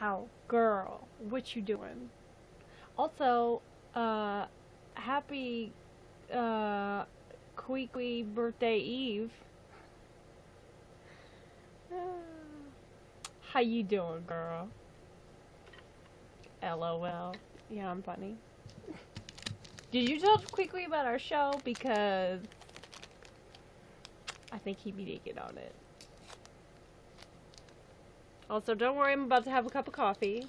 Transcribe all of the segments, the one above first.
How, girl, what you doing? Also, happy, uh, Queequeg birthday eve. How you doing, girl? LOL. Yeah, I'm funny. Did you tell Queequeg about our show? Because I think he'd be naked on it. Also, don't worry, I'm about to have a cup of coffee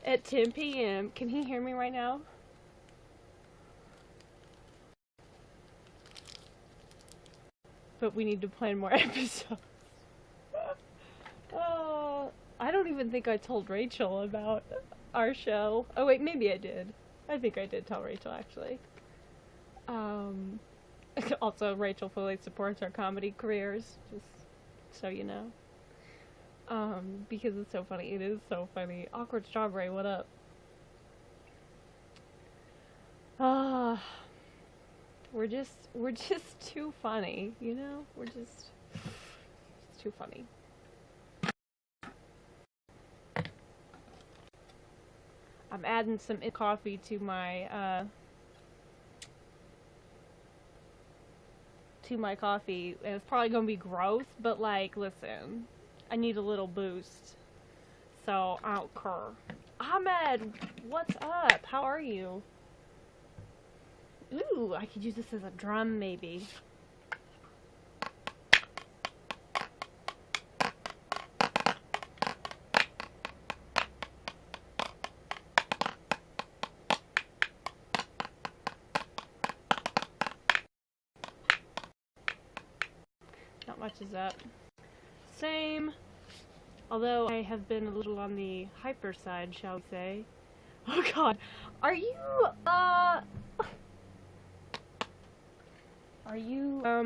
at 10 p.m. Can he hear me right now? But we need to plan more episodes. I don't even think I told Rachel about our show. Oh wait, maybe I did. I think I did tell Rachel, actually. Also, Rachel fully supports our comedy careers, just so you know. Because it's so funny. It is so funny. Awkward Strawberry, what up? We're just too funny, you know? We're just too funny. I'm adding some coffee to my coffee, and it's probably gonna be gross, but like, listen, I need a little boost, so I don't care. Ahmed, what's up? How are you? Ooh, I could use this as a drum, maybe. Not much is up. Same. Although I have been a little on the hyper side, shall we say. Oh god. Are you,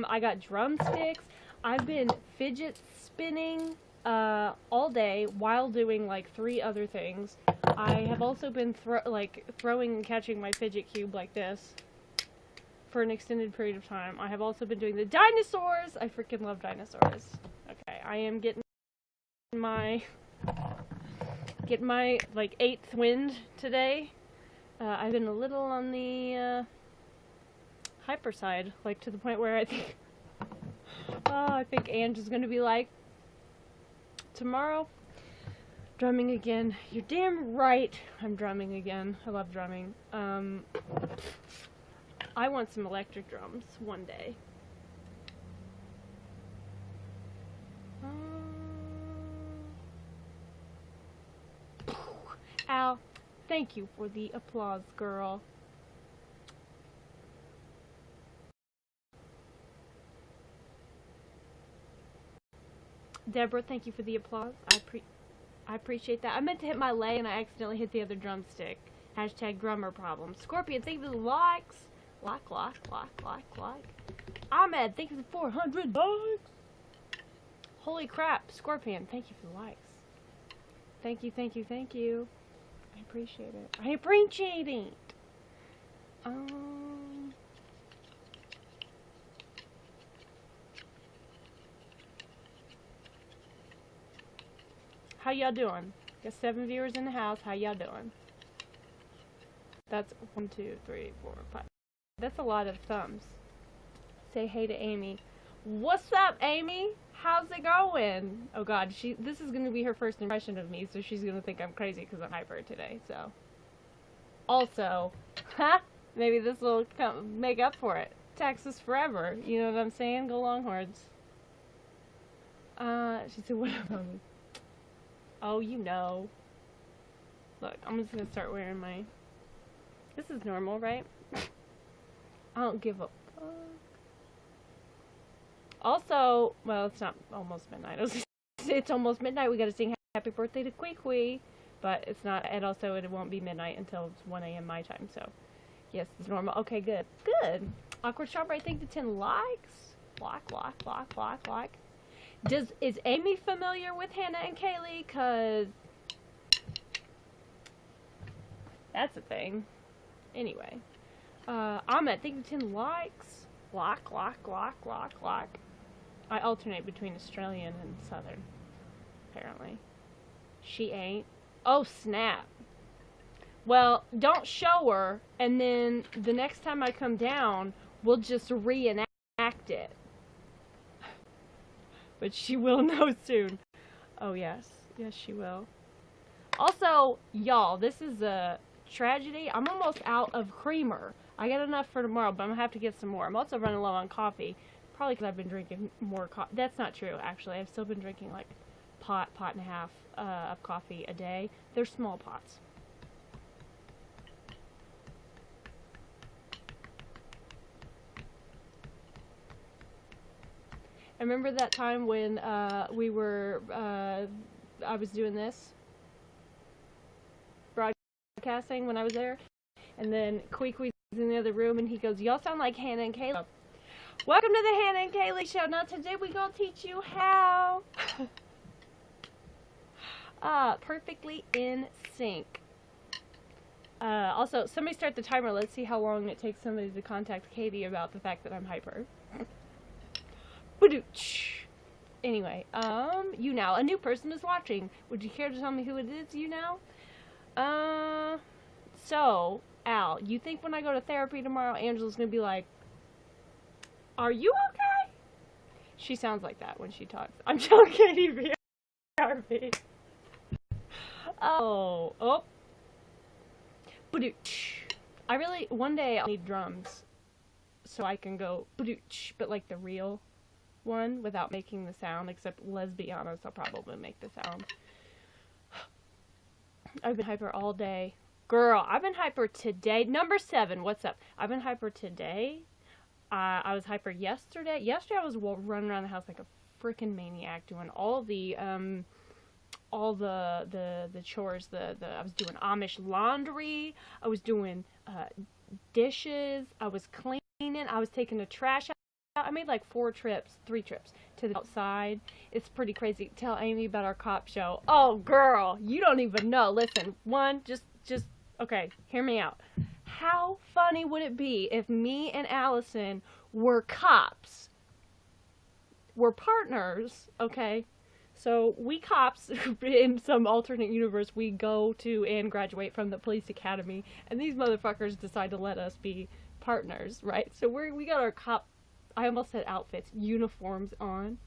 I got drumsticks. I've been fidget spinning, all day while doing, like, 3 other things. I have also been, throwing and catching my fidget cube like this for an extended period of time. I have also been doing the dinosaurs. I freaking love dinosaurs. Okay, I am getting my, like, 8th wind today. I've been a little on the, hyper side, like, to the point where I think, I think Ange is gonna be like, tomorrow, drumming again. You're damn right I'm drumming again. I love drumming. I want some electric drums one day. Al, thank you for the applause, girl. Deborah, thank you for the applause. I appreciate that. I meant to hit my leg and I accidentally hit the other drumstick. Hashtag drummer problem. Scorpion, thank you for the likes. Like. Ahmed, thank you for the 400 likes. Holy crap, Scorpion, thank you for the likes. Thank you. I appreciate it. How y'all doing? Got 7 viewers in the house. How y'all doing? That's 1, 2, 3, 4, 5. That's a lot of thumbs. Say hey to Amy. What's up, Amy? How's it going? Oh god, this is gonna be her first impression of me, so she's gonna think I'm crazy because I'm hyper today, so. Also, maybe this will make up for it. Texas forever, you know what I'm saying? Go Longhorns. She said, what about me? Oh, you know. Look, I'm just gonna start wearing my... This is normal, right? I don't give a fuck. Also, well, it's not almost midnight. It's almost midnight. We gotta sing happy birthday to Queequeg. But it's not, and also it won't be midnight until it's 1 a.m. my time, so. Yes, it's normal. Okay, good. Good. Awkward Strawberry, thank you 10 likes. Like. Is Amy familiar with Hannah and Kaylee? Cause that's a thing. Anyway. Ahmed, thank you 10 likes. Like. I alternate between Australian and Southern, apparently. She ain't. Oh, snap. Well, don't show her, and then the next time I come down, we'll just reenact it. But she will know soon. Oh, yes. Yes, she will. Also, y'all, this is a tragedy. I'm almost out of creamer. I got enough for tomorrow, but I'm going to have to get some more. I'm also running low on coffee. Probably because I've been drinking more coffee. That's not true, actually. I've still been drinking like pot and a half of coffee a day. They're small pots. I remember that time when I was doing this broadcasting when I was there, and then Queequee's in the other room, and he goes, "Y'all sound like Hannah and Kaylee." Welcome to the Hannah and Kaylee show. Now today we gonna teach you how perfectly in sync. Also, somebody start the timer. Let's see how long it takes somebody to contact Katie about the fact that I'm hyper. Anyway, YouNow. A new person is watching. Would you care to tell me who it is, YouNow? So, Al, you think when I go to therapy tomorrow, Angela's gonna be like, "Are you okay?" She sounds like that when she talks. I'm telling Katie BRB. Oh. I really, one day I'll need drums so I can go, but like the real one without making the sound, except let's be honest, I'll probably make the sound. I've been hyper all day. Girl, I've been hyper today. Number 7, what's up? I've been hyper today. I was hyper yesterday. Yesterday I was running around the house like a freaking maniac doing all the chores. I was doing Amish laundry. I was doing dishes. I was cleaning. I was taking the trash out. I made like 3 trips to the outside. It's pretty crazy. Tell Amy about our cop show. Oh, girl, you don't even know. Listen, okay, hear me out. How funny would it be if me and Allison were cops? We're partners, okay? So we cops, in some alternate universe, we go to and graduate from the police academy, and these motherfuckers decide to let us be partners, right? So we got our cop, I almost said outfits, uniforms on,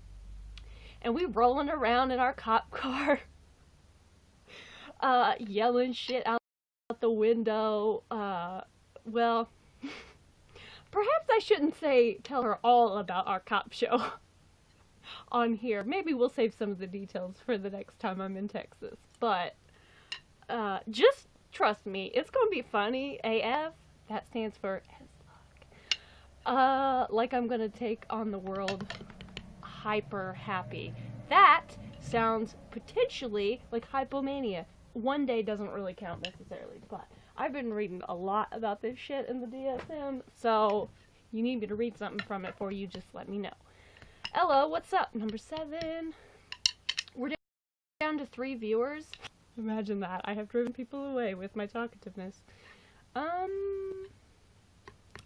and we rolling around in our cop car, yelling shit out the window. Well, perhaps I shouldn't tell her all about our cop show on here. Maybe we'll save some of the details for the next time I'm in Texas. But just trust me, it's gonna be funny AF. That stands for like I'm gonna take on the world hyper happy. That sounds potentially like hypomania. One day doesn't really count necessarily, but I've been reading a lot about this shit in the DSM, so you need me to read something from it for you, just let me know. Hello, what's up? Number 7. We're down to 3 viewers. Imagine that. I have driven people away with my talkativeness.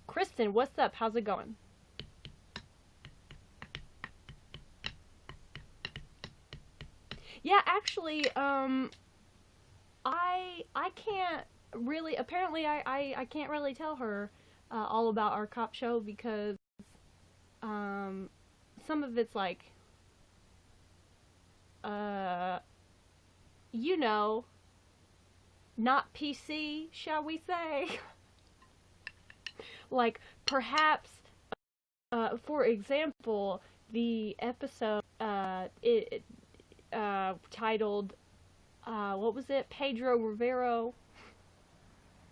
Kristen, what's up? How's it going? Yeah, actually, I can't really, apparently I can't really tell her all about our cop show because some of it's like you know, not PC, shall we say. Like perhaps for example, the episode titled what was it? Pedro Rivero,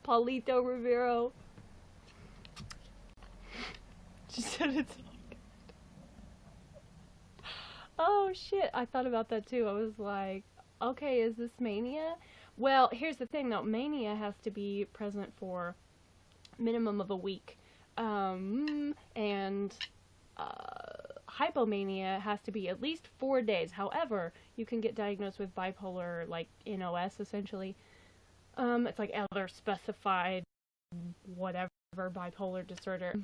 Paulito Rivero. She said it's all good. Oh shit, I thought about that too. I was like, okay, is this Mania? Well, here's the thing though, Mania has to be present for minimum of a week. And hypomania has to be at least 4 days. However, you can get diagnosed with bipolar, like NOS essentially. It's like other specified whatever bipolar disorder.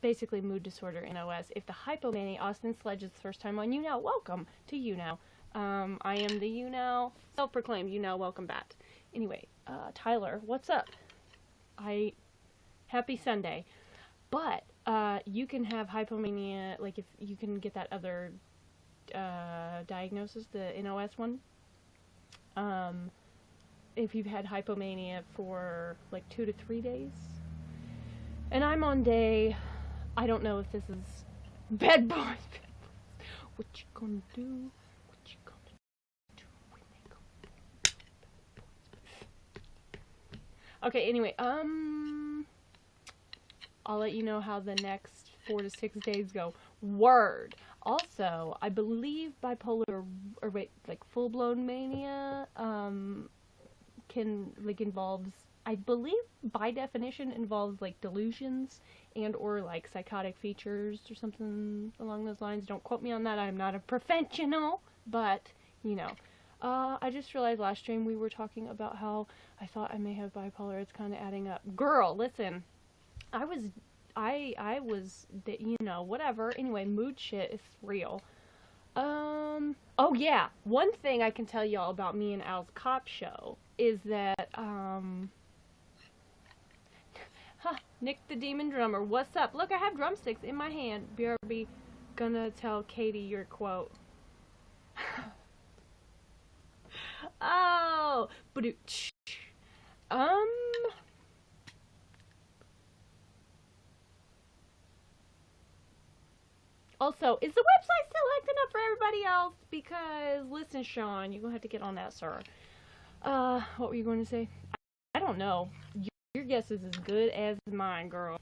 Basically mood disorder NOS. If the hypomania, Austin Sledge's first time on YouNow. Welcome to YouNow. I am the YouNow, self-proclaimed YouNow welcome back. Anyway, Tyler, what's up? Happy Sunday. But, you can have hypomania, like if you can get that other, diagnosis, the NOS one. If you've had hypomania for like 2 to 3 days. And I'm on day, I don't know if this is bad boys. What you gonna do? What you gonna do when they go? Okay, anyway, I'll let you know how the next 4 to 6 days go. Word. Also, I believe bipolar, or wait, like full-blown mania, involves, I believe by definition involves like delusions and or like psychotic features or something along those lines. Don't quote me on that. I'm not a professional, but you know. I just realized last stream we were talking about how I thought I may have bipolar. It's kind of adding up. Girl, listen. I was, you know, whatever. Anyway, mood shit is real. Oh yeah, one thing I can tell y'all about me and Al's cop show is that, Nick the Demon Drummer, what's up? Look, I have drumsticks in my hand. BRB, gonna tell Katie your quote. Oh, but also, is the website still acting up for everybody else? Because, listen, Sean, you're gonna have to get on that, sir. What were you going to say? I don't know. Your guess is as good as mine, girl.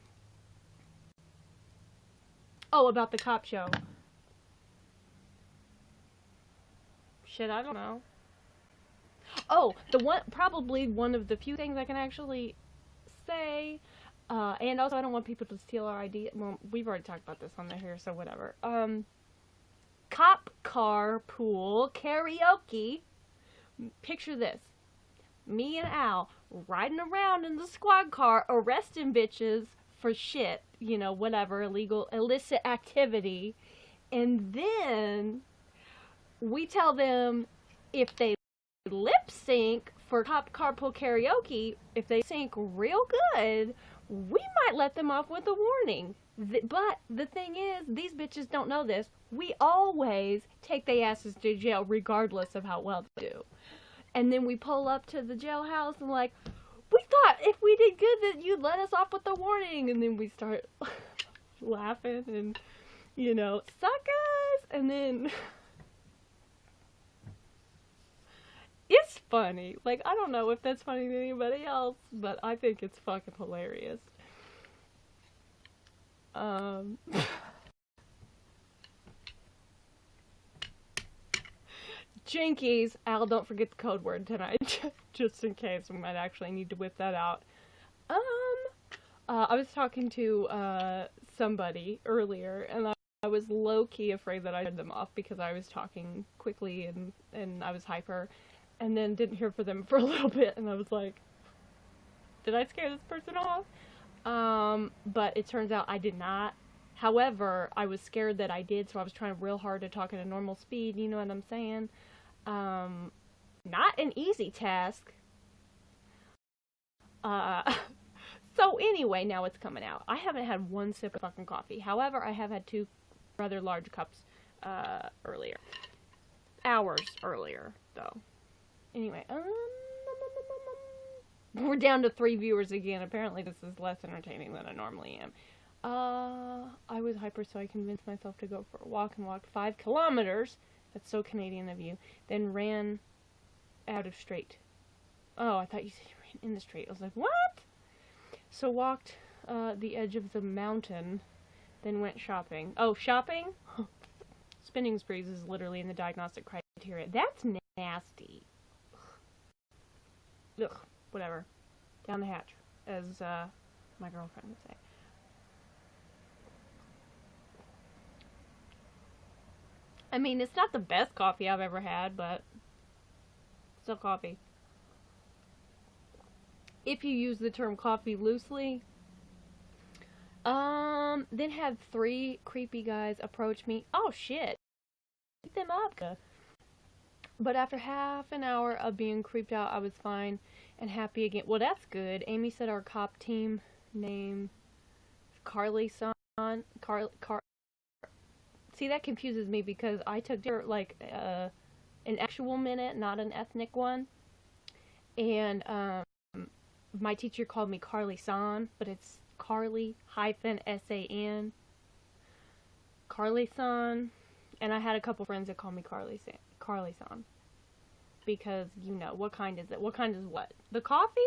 Oh, about the cop show. Shit, I don't know. Oh, probably one of the few things I can actually say. And also I don't want people to steal our idea. Well, we've already talked about this on the here, so whatever. Cop car pool karaoke. Picture this. Me and Al riding around in the squad car, arresting bitches for shit, you know, whatever, illegal, illicit activity. And then we tell them if they lip sync for cop car pool karaoke, if they sync real good, we might let them off with a warning. But the thing is, these bitches don't know this. We always take their asses to jail regardless of how well they do. And then we pull up to the jailhouse and like, we thought if we did good that you'd let us off with a warning. And then we start laughing and, you know, suckers. And then it's funny. Like, I don't know if that's funny to anybody else, but I think it's fucking hilarious. Jinkies. Al, don't forget the code word tonight, just in case we might actually need to whip that out. I was talking to, somebody earlier, and I was low-key afraid that I turned them off because I was talking quickly and I was hyper, and then didn't hear from them for a little bit, and I was like, did I scare this person off? But it turns out I did not. However, I was scared that I did, so I was trying real hard to talk at a normal speed, you know what I'm saying? Not an easy task. So anyway, now it's coming out. I haven't had one sip of fucking coffee. However, I have had 2 rather large cups, earlier. Hours earlier, though. Anyway, we're down to 3 viewers again. Apparently this is less entertaining than I normally am. I was hyper, so I convinced myself to go for a walk and walked 5 kilometers. That's so Canadian of you. Then ran out of straight. Oh, I thought you said you ran in the straight. I was like, what? So walked the edge of the mountain, then went shopping. Oh, shopping? Spending sprees is literally in the diagnostic criteria. That's nasty. Ugh, whatever. Down the hatch, as my girlfriend would say. I mean, it's not the best coffee I've ever had, but still coffee. If you use the term coffee loosely. Then had 3 creepy guys approach me. Oh shit. Beat them up. But after half an hour of being creeped out, I was fine and happy again. Well, that's good. Amy said our cop team name Carly Son. See, that confuses me because I took like an actual minute, not an ethnic one. And my teacher called me Carly San, but it's Carly hyphen S-A-N. Carly San. And I had a couple friends that called me Carly San. Because, you know, what kind is it? What kind is what? The coffee?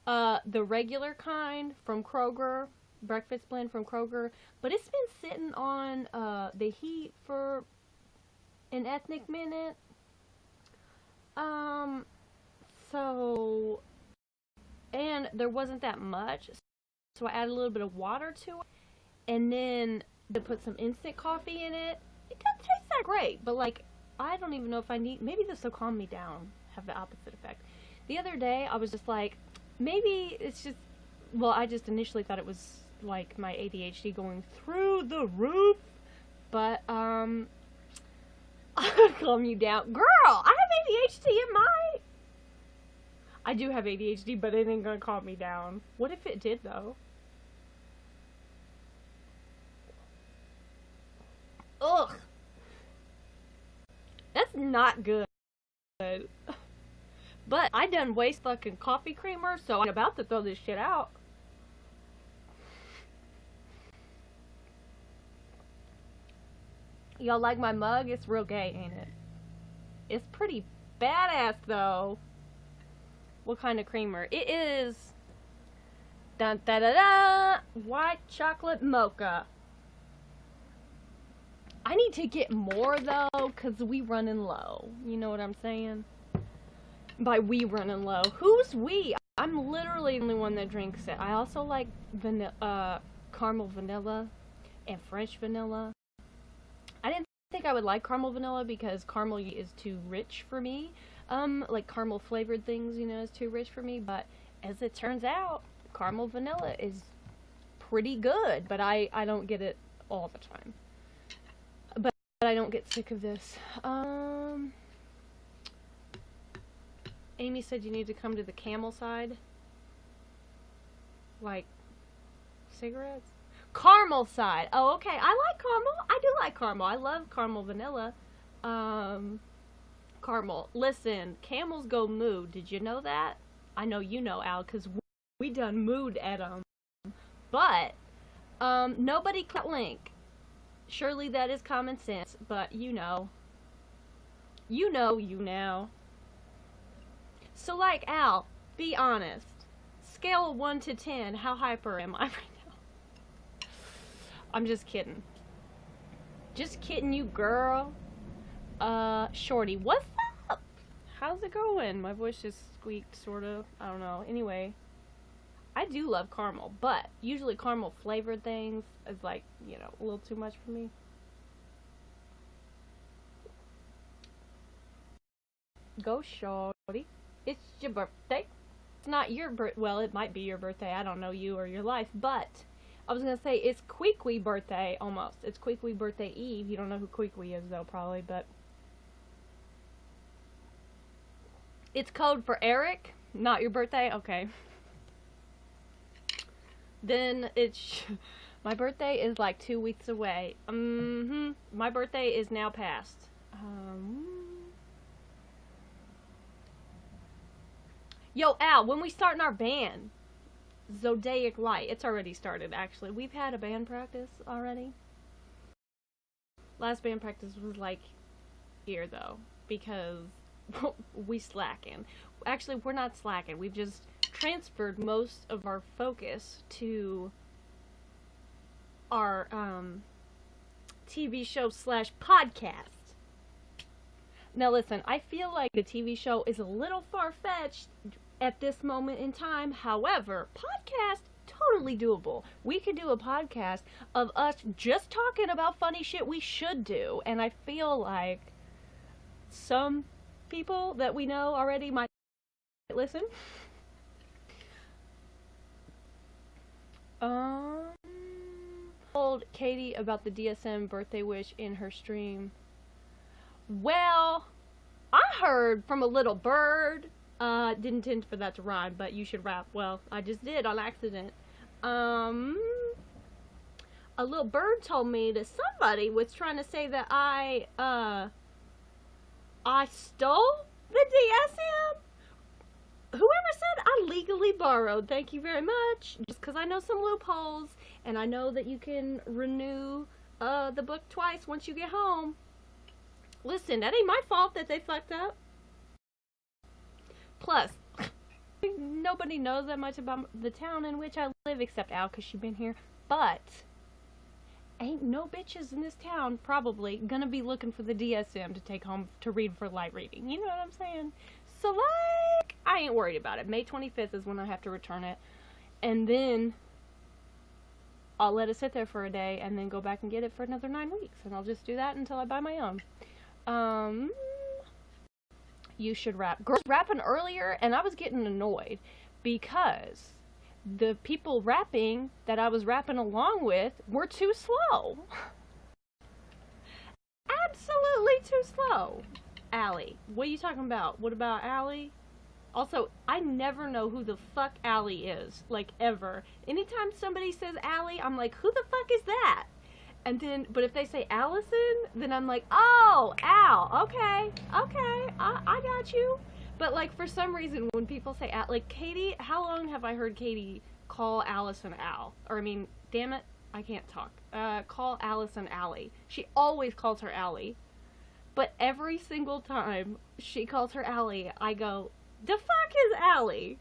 The regular kind from Kroger. Breakfast blend from Kroger. But it's been sitting on the heat for an ethnic minute. So, and there wasn't that much, so I added a little bit of water to it, and then to put some instant coffee in it. It doesn't taste that great, but like, I don't even know if I need, maybe this will calm me down, have the opposite effect. The other day, I was just like, maybe it's just, well, I just initially thought it was like my ADHD going through the roof, but, I'll calm you down. Girl, I have ADHD in my... I do have ADHD, but it ain't gonna calm me down. What if it did, though? Ugh. That's not good. But I done waste fucking coffee creamer, so I'm about to throw this shit out. Y'all like my mug? It's real gay, ain't it? It's pretty badass, though. What kind of creamer? It is dun da da da white chocolate mocha. I need to get more though, cause we running low. You know what I'm saying? By we running low. Who's we? I'm literally the only one that drinks it. I also like caramel vanilla and French vanilla. I didn't think I would like caramel vanilla because caramel is too rich for me. Like caramel flavored things, you know, is too rich for me, but as it turns out, caramel vanilla is pretty good, but I don't get it all the time. But I don't get sick of this. Amy said you need to come to the camel side. Like, cigarettes? Caramel side! Oh, okay, I like caramel. I do like caramel. I love caramel vanilla. Caramel. Listen, camels go moo. Did you know that? I know you know, Al, because we done mooed at them. But, nobody click link. Surely that is common sense, but you know. You know YouNow. So, like, Al, be honest. Scale of 1 to 10, how hyper am I right now? I'm just kidding. Just kidding you, girl. Shorty, what's up? How's it going? My voice just squeaked, sort of. I don't know. Anyway, I do love caramel, but usually caramel flavored things is like, you know, a little too much for me. Go, shorty. It's your birthday. It's not your well, it might be your birthday. I don't know you or your life, but I was gonna say it's Queequeg birthday almost. It's Queequeg birthday eve. You don't know who Queequeg is though, probably, but it's code for Eric. Not your birthday. Okay. Then it's my birthday is like 2 weeks away. My birthday is now past. Yo, Al, when we starting our band? Zodiac Light. It's already started, actually. We've had a band practice already. Last band practice was like here, though, because we slacking. Actually, we're not slacking. We've just transferred most of our focus to our TV show / podcast. Now listen, I feel like the TV show is a little far-fetched at this moment in time. However, podcast, totally doable. We could do a podcast of us just talking about funny shit we should do. And I feel like some people that we know already might listen. Told Katie about the DSM birthday wish in her stream. Well, I heard from a little bird, didn't intend for that to rhyme, but you should rap. Well, I just did on accident. A little bird told me that somebody was trying to say that I stole the DSM. Whoever said I legally borrowed, thank you very much. Just because I know some loopholes, and I know that you can renew the book twice once you get home. Listen, that ain't my fault that they fucked up. Plus, nobody knows that much about the town in which I live except Al, because she's been here. But ain't no bitches in this town probably gonna be looking for the DSM to take home to read for light reading. You know what I'm saying? So, like, I ain't worried about it. May 25th is when I have to return it. And then I'll let it sit there for a day and then go back and get it for another 9 weeks. And I'll just do that until I buy my own. You should rap. Girls rapping earlier, and I was getting annoyed because the people rapping that I was rapping along with were too slow. Absolutely too slow. Allie. What are you talking about? What about Allie? Also, I never know who the fuck Allie is. Like, ever. Anytime somebody says Allie, I'm like, who the fuck is that? And then, but if they say Allison, then I'm like, oh, Al, okay, I got you. But, like, for some reason, when people say Al, like, Katie, how long have I heard Katie call Allison Al? Or, I mean, damn it, I can't talk. Call Allison Allie. She always calls her Allie. But every single time she calls her Allie, I go, the fuck is Allie?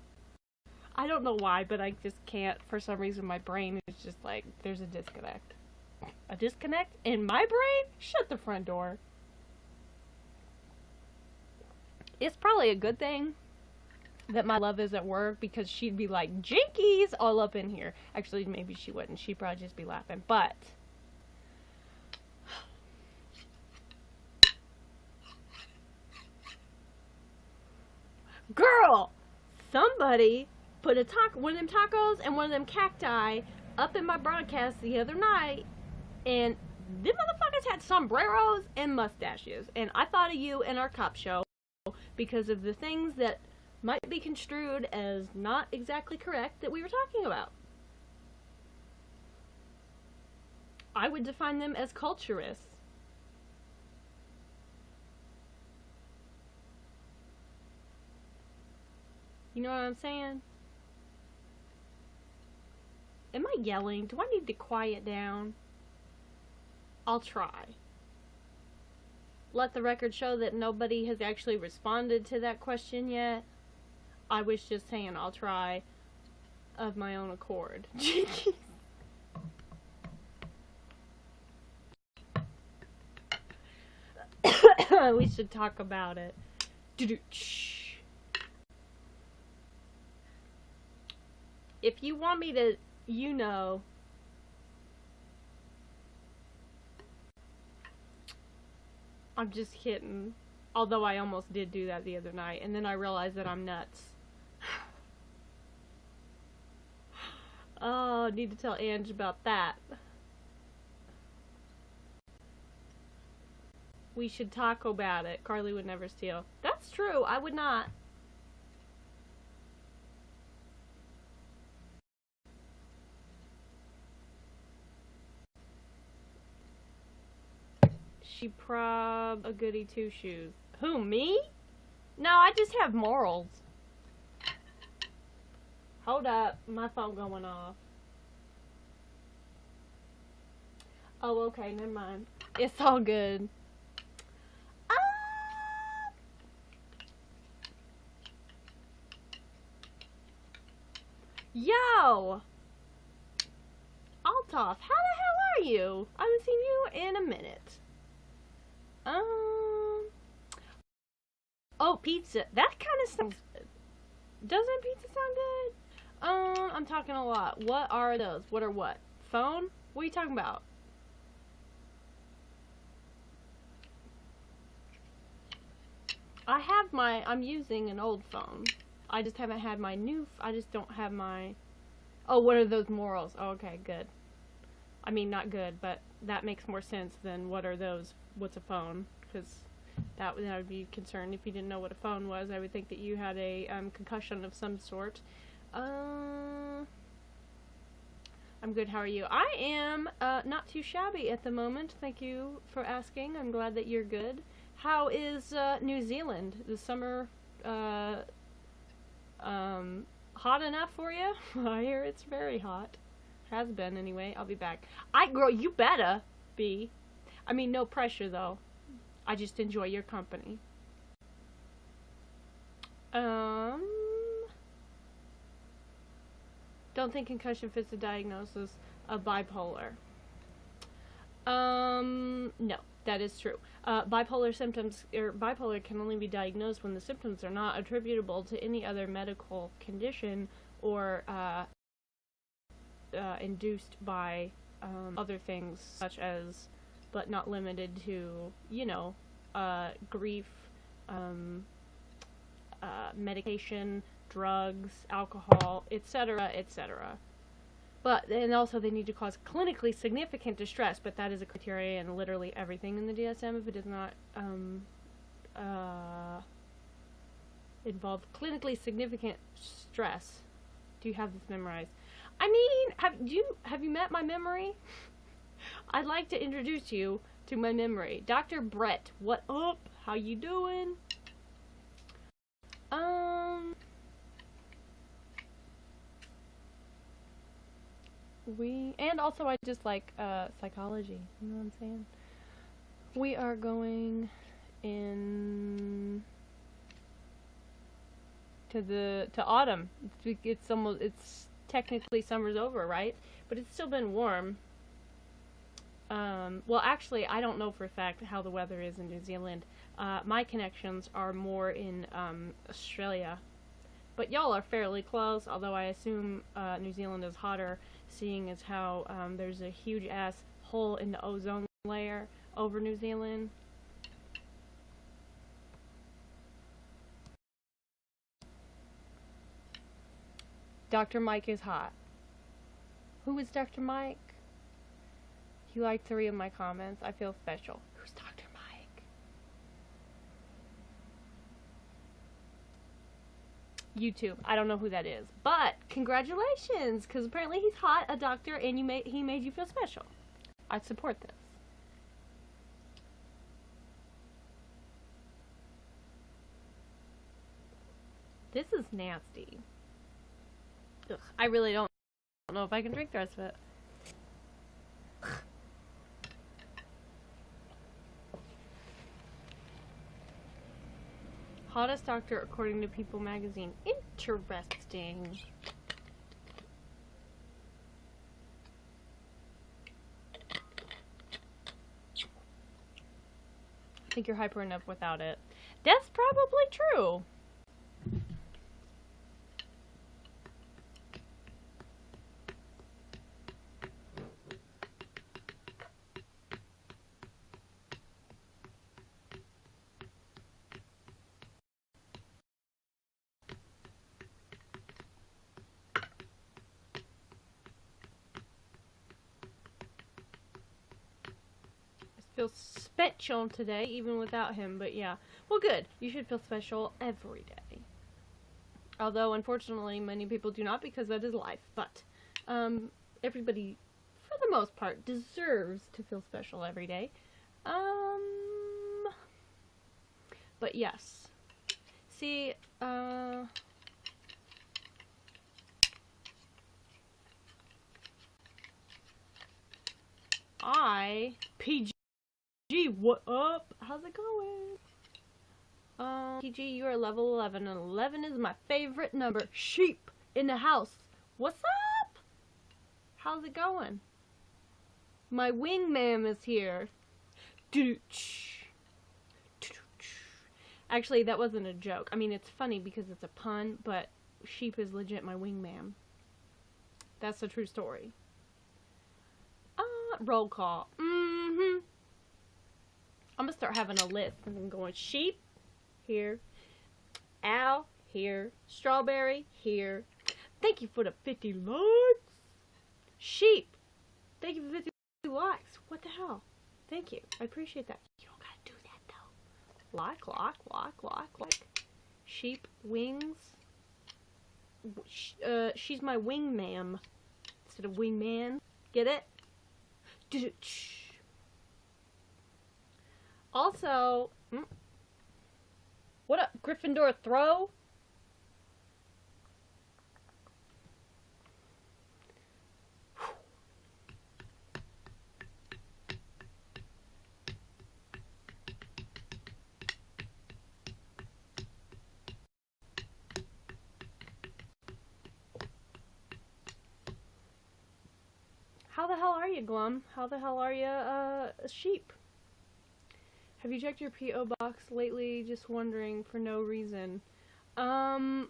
I don't know why, but I just can't. For some reason, my brain is just like, there's a disconnect. A disconnect in my brain? Shut the front door. It's probably a good thing that my love is at work, because she'd be like, jinkies all up in here. Actually, maybe she wouldn't. She'd probably just be laughing. But girl, somebody put one of them tacos and one of them cacti up in my broadcast the other night, and them motherfuckers had sombreros and mustaches. And I thought of you in our cop show because of the things that might be construed as not exactly correct that we were talking about. I would define them as culturists. You know what I'm saying? Am I yelling? Do I need to quiet down? I'll try. Let the record show that nobody has actually responded to that question yet. I was just saying I'll try of my own accord. We should talk about it. If you want me to, you know, I'm just kidding. Although I almost did do that the other night, and then I realized that I'm nuts. Oh, I need to tell Ange about that. We should talk about it. Carly would never steal. That's true. I would not. She prob a goody two shoes. Who, me? No, I just have morals. Hold up, my phone going off. Oh, okay, never mind. It's all good. Yo! Althoff, how the hell are you? I haven't seen you in a minute. Oh, pizza. That kind of sounds good. Doesn't pizza sound good? I'm talking a lot. What are those? What are what? Phone? What are you talking about? I'm using an old phone. I just haven't had my I just don't have my, oh, what are those morals? Oh, okay, good. I mean, not good, but that makes more sense than what are those, what's a phone? Because That would be concerned if you didn't know what a phone was. I would think that you had a concussion of some sort. I'm good. How are you? I am not too shabby at the moment. Thank you for asking. I'm glad that you're good. How is New Zealand? The summer hot enough for you? I hear it's very hot. Has been anyway. I'll be back. Girl, you better be. I mean, no pressure though. I just enjoy your company. Don't think concussion fits the diagnosis of bipolar. No, that is true. Bipolar symptoms, or bipolar can only be diagnosed when the symptoms are not attributable to any other medical condition or induced by other things such as, but not limited to, you know, grief, medication, drugs, alcohol, etc., etc. But, and also they need to cause clinically significant distress, but that is a criteria in literally everything in the DSM if it does not involve clinically significant stress. Do you have this memorized? I mean, have you met my memory? I'd like to introduce you to my memory. Dr. Brett, what up? How you doing? And also I just like psychology, you know what I'm saying? We are going in to autumn. It's technically summer's over, right? But it's still been warm. Well, actually, I don't know for a fact how the weather is in New Zealand. My connections are more in Australia. But y'all are fairly close, although I assume New Zealand is hotter, seeing as how there's a huge-ass hole in the ozone layer over New Zealand. Dr. Mike is hot. Who is Dr. Mike? You like 3 of my comments. I feel special. Who's Dr. Mike? YouTube. I don't know who that is. But congratulations, because apparently he's hot, a doctor, and he made you feel special. I support this. This is nasty. Ugh, I really don't know if I can drink the rest of it. Hottest doctor according to People magazine. Interesting. I think you're hyper enough without it. That's probably true. Feel special today, even without him, but yeah. Well, good. You should feel special every day. Although, unfortunately, many people do not, because that is life. But, everybody, for the most part, deserves to feel special every day. But yes. See, PG, what up? How's it going? PG, you are level 11, and 11 is my favorite number. Sheep in the house. What's up? How's it going? My wingman is here. Actually, that wasn't a joke. I mean, it's funny because it's a pun, but sheep is legit my wingman. That's a true story. Roll call. I'm gonna start having a list. I'm going sheep here, owl here, strawberry here. Thank you for the 50 likes. Sheep. Thank you for 50 likes. What the hell? Thank you. I appreciate that. You don't gotta do that though. Like. Sheep wings. She's my wing ma'am instead of wingman. Get it? Also, what up, Gryffindor throw? How the hell are you, Glum? How the hell are you, sheep? Have you checked your P.O. box lately? Just wondering, for no reason. For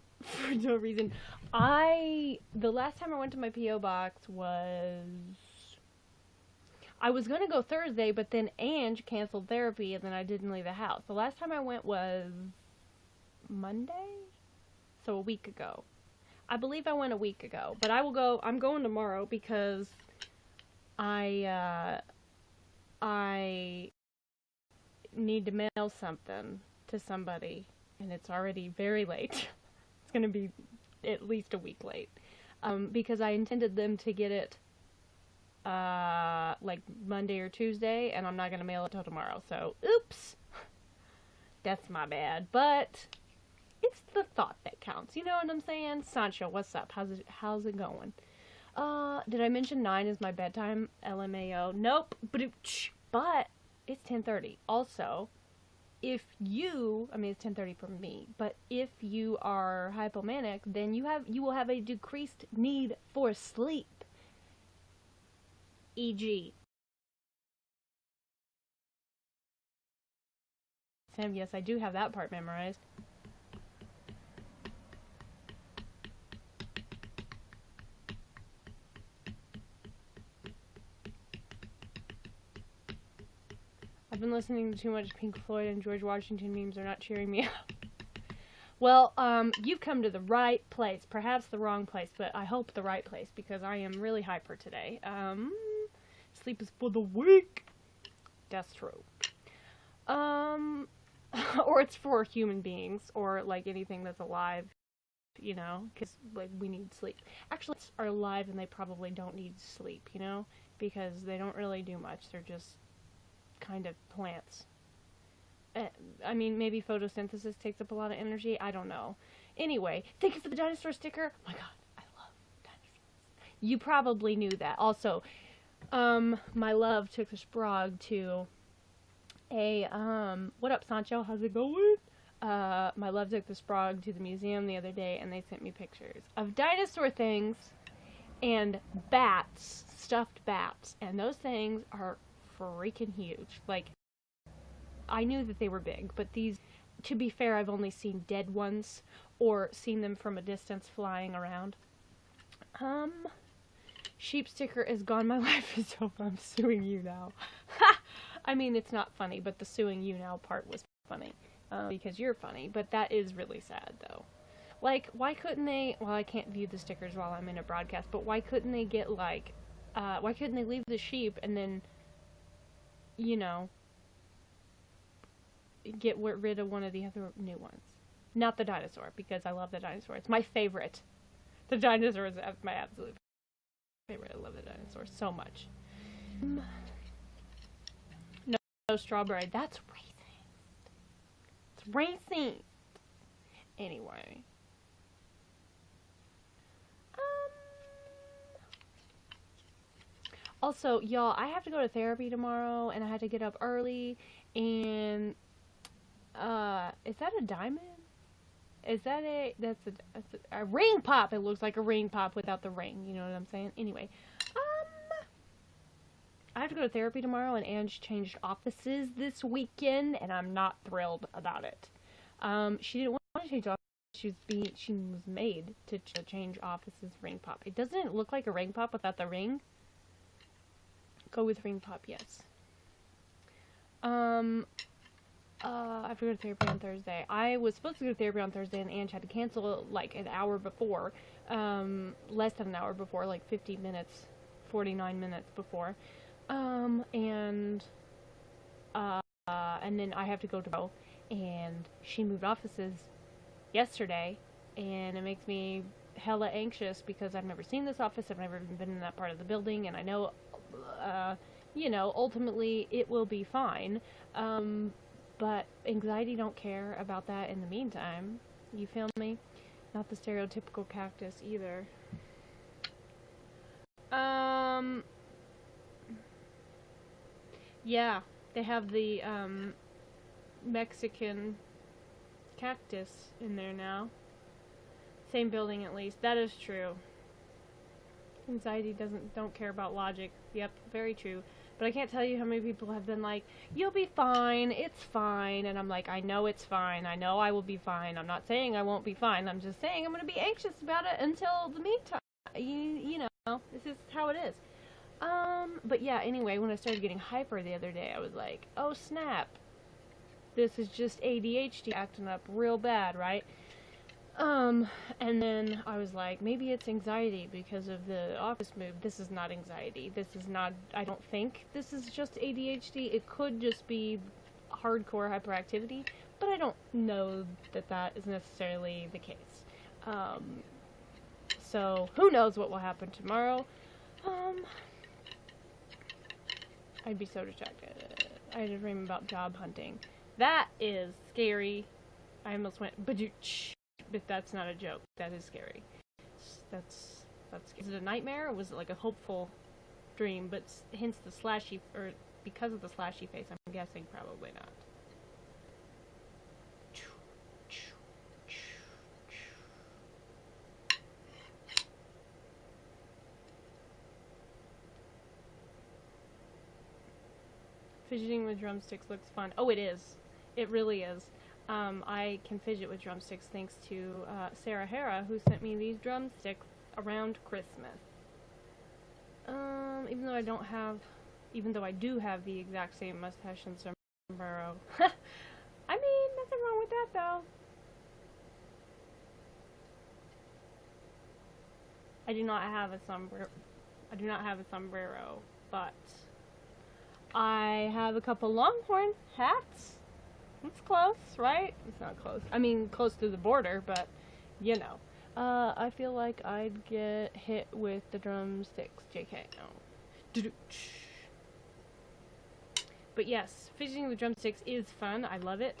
no reason. The last time I went to my P.O. box was... I was gonna go Thursday, but then Ange canceled therapy, and then I didn't leave the house. The last time I went was... Monday? So a week ago. I believe I went a week ago, but I will go... I'm going tomorrow, because... I need to mail something to somebody, and it's already very late. It's going to be at least a week late, because I intended them to get it, like Monday or Tuesday, and I'm not going to mail it till tomorrow, so, oops! That's my bad, but it's the thought that counts, you know what I'm saying? Sancho, what's up? How's it going? Did I mention 9 is my bedtime? LMAO. Nope. But it's 10:30. Also, if you, I mean it's 10:30 for me, but if you are hypomanic, then you will have a decreased need for sleep. E.g. Sam, yes, I do have that part memorized. I've been listening to too much Pink Floyd, and George Washington memes are not cheering me up. Well, you've come to the right place. Perhaps the wrong place, but I hope the right place, because I am really hyper today. Sleep is for the weak. That's true. Or it's for human beings, or, like, anything that's alive, you know, because, like, we need sleep. Actually, are alive, and they probably don't need sleep, you know, because they don't really do much. They're just kind of plants. I mean, maybe photosynthesis takes up a lot of energy. I don't know. Anyway, thank you for the dinosaur sticker. Oh my god, I love dinosaurs. You probably knew that. Also, my love took the sprog to a, what up, Sancho? How's it going? My love took the sprog to the museum the other day, and they sent me pictures of dinosaur things and bats, stuffed bats, and those things are freaking huge. Like, I knew that they were big, but these, to be fair, I've only seen dead ones or seen them from a distance flying around. Sheep sticker is gone. My life is over. I'm suing you now. Ha! I mean, it's not funny, but the suing you now part was funny, because you're funny, but that is really sad, though. Like, why couldn't they, well, I can't view the stickers while I'm in a broadcast, but why couldn't they get, like, why couldn't they leave the sheep and then, you know, get rid of one of the other new ones? Not the dinosaur, because I love the dinosaur. It's my favorite. The dinosaur is my absolute favorite. I love the dinosaur so much. No strawberry. That's racist. It's racist. Anyway. Also, y'all, I have to go to therapy tomorrow, and I had to get up early, and, is that a diamond? Is that that's a ring pop. It looks like a ring pop without the ring, you know what I'm saying? Anyway, I have to go to therapy tomorrow, and Ange changed offices this weekend, and I'm not thrilled about it. She didn't want to change offices. She was made to change offices ring pop. It doesn't look like a ring pop without the ring. Go with ring pop, yes. I have to go to therapy on Thursday. I was supposed to go to therapy on Thursday, and Ange had to cancel like an hour before. Less than an hour before, like 50 minutes, 49 minutes before. And and then I have to go tomorrow, and she moved offices yesterday, and it makes me hella anxious because I've never seen this office, I've never even been in that part of the building, and I know, you know, ultimately it will be fine, but anxiety don't care about that in the meantime, you feel me? Not the stereotypical cactus either. Yeah, they have the, Mexican cactus in there now. Same building at least. That is true. Anxiety don't care about logic. Yep, very true. But I can't tell you how many people have been like, you'll be fine, it's fine. And I'm like, I know it's fine. I know I will be fine. I'm not saying I won't be fine. I'm just saying I'm going to be anxious about it until the meantime. You know, this is how it is. But yeah, anyway, when I started getting hyper the other day, I was like, oh snap. This is just ADHD acting up real bad, right? And then I was like, maybe it's anxiety because of the office move. This is not anxiety. This is not, I don't think this is just ADHD. It could just be hardcore hyperactivity, but I don't know that that is necessarily the case. So who knows what will happen tomorrow. I'd be so distracted. I had a dream about job hunting. That is scary. I almost went, but that's not a joke. That is scary. That's is it a nightmare or was it like a hopeful dream? But hence the slashy, or because of the slashy face, I'm guessing probably not. Fidgeting with drumsticks looks fun. Oh, it is. It really is. I can fidget with drumsticks thanks to Sarah Hara, who sent me these drumsticks around Christmas. Even though I do have the exact same mustache and sombrero. I mean, nothing wrong with that though. I do not have a sombrero, but I have a couple Longhorn hats. It's close, right? It's not close. I mean, close to the border, but, you know. I feel like I'd get hit with the drumsticks. JK, no. But yes, fidgeting with drumsticks is fun. I love it.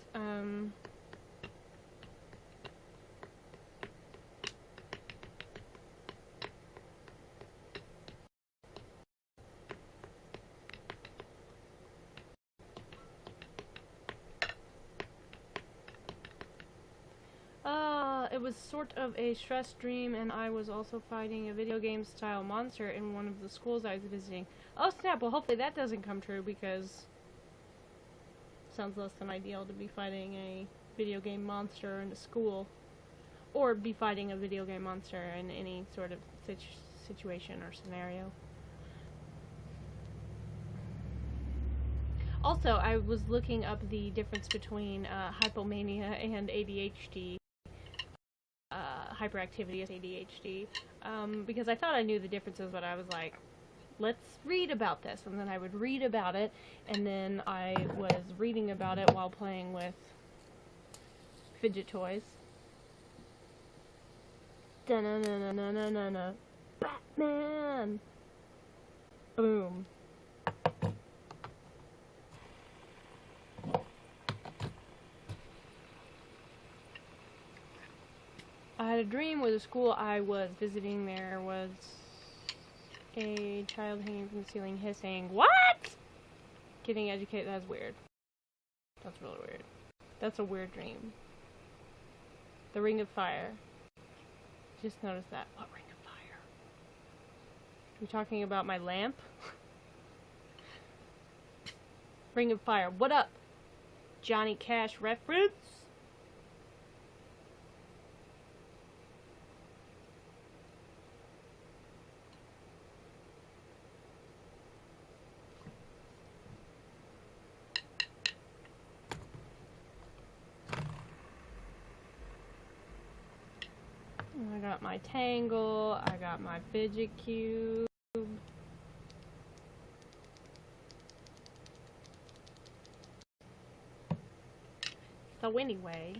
It was sort of a stress dream, and I was also fighting a video game style monster in one of the schools I was visiting. Oh snap, well hopefully that doesn't come true, because it sounds less than ideal to be fighting a video game monster in a school, or be fighting a video game monster in any sort of situation or scenario. Also, I was looking up the difference between hypomania and ADHD. Hyperactivity is ADHD, because I thought I knew the differences, but I was like, let's read about this, and then I would read about it, and then I was reading about it while playing with fidget toys. Da-na-na-na-na-na-na. Batman! Boom. I had a dream where the school I was visiting there was a child hanging from the ceiling hissing, "What?" Getting educated. That's weird. That's really weird. That's a weird dream. The Ring of Fire. Just noticed that. What Ring of Fire? Are we talking about my lamp? Ring of Fire. What up? Johnny Cash reference? I got my Tangle, I got my Fidget Cube. So anyway,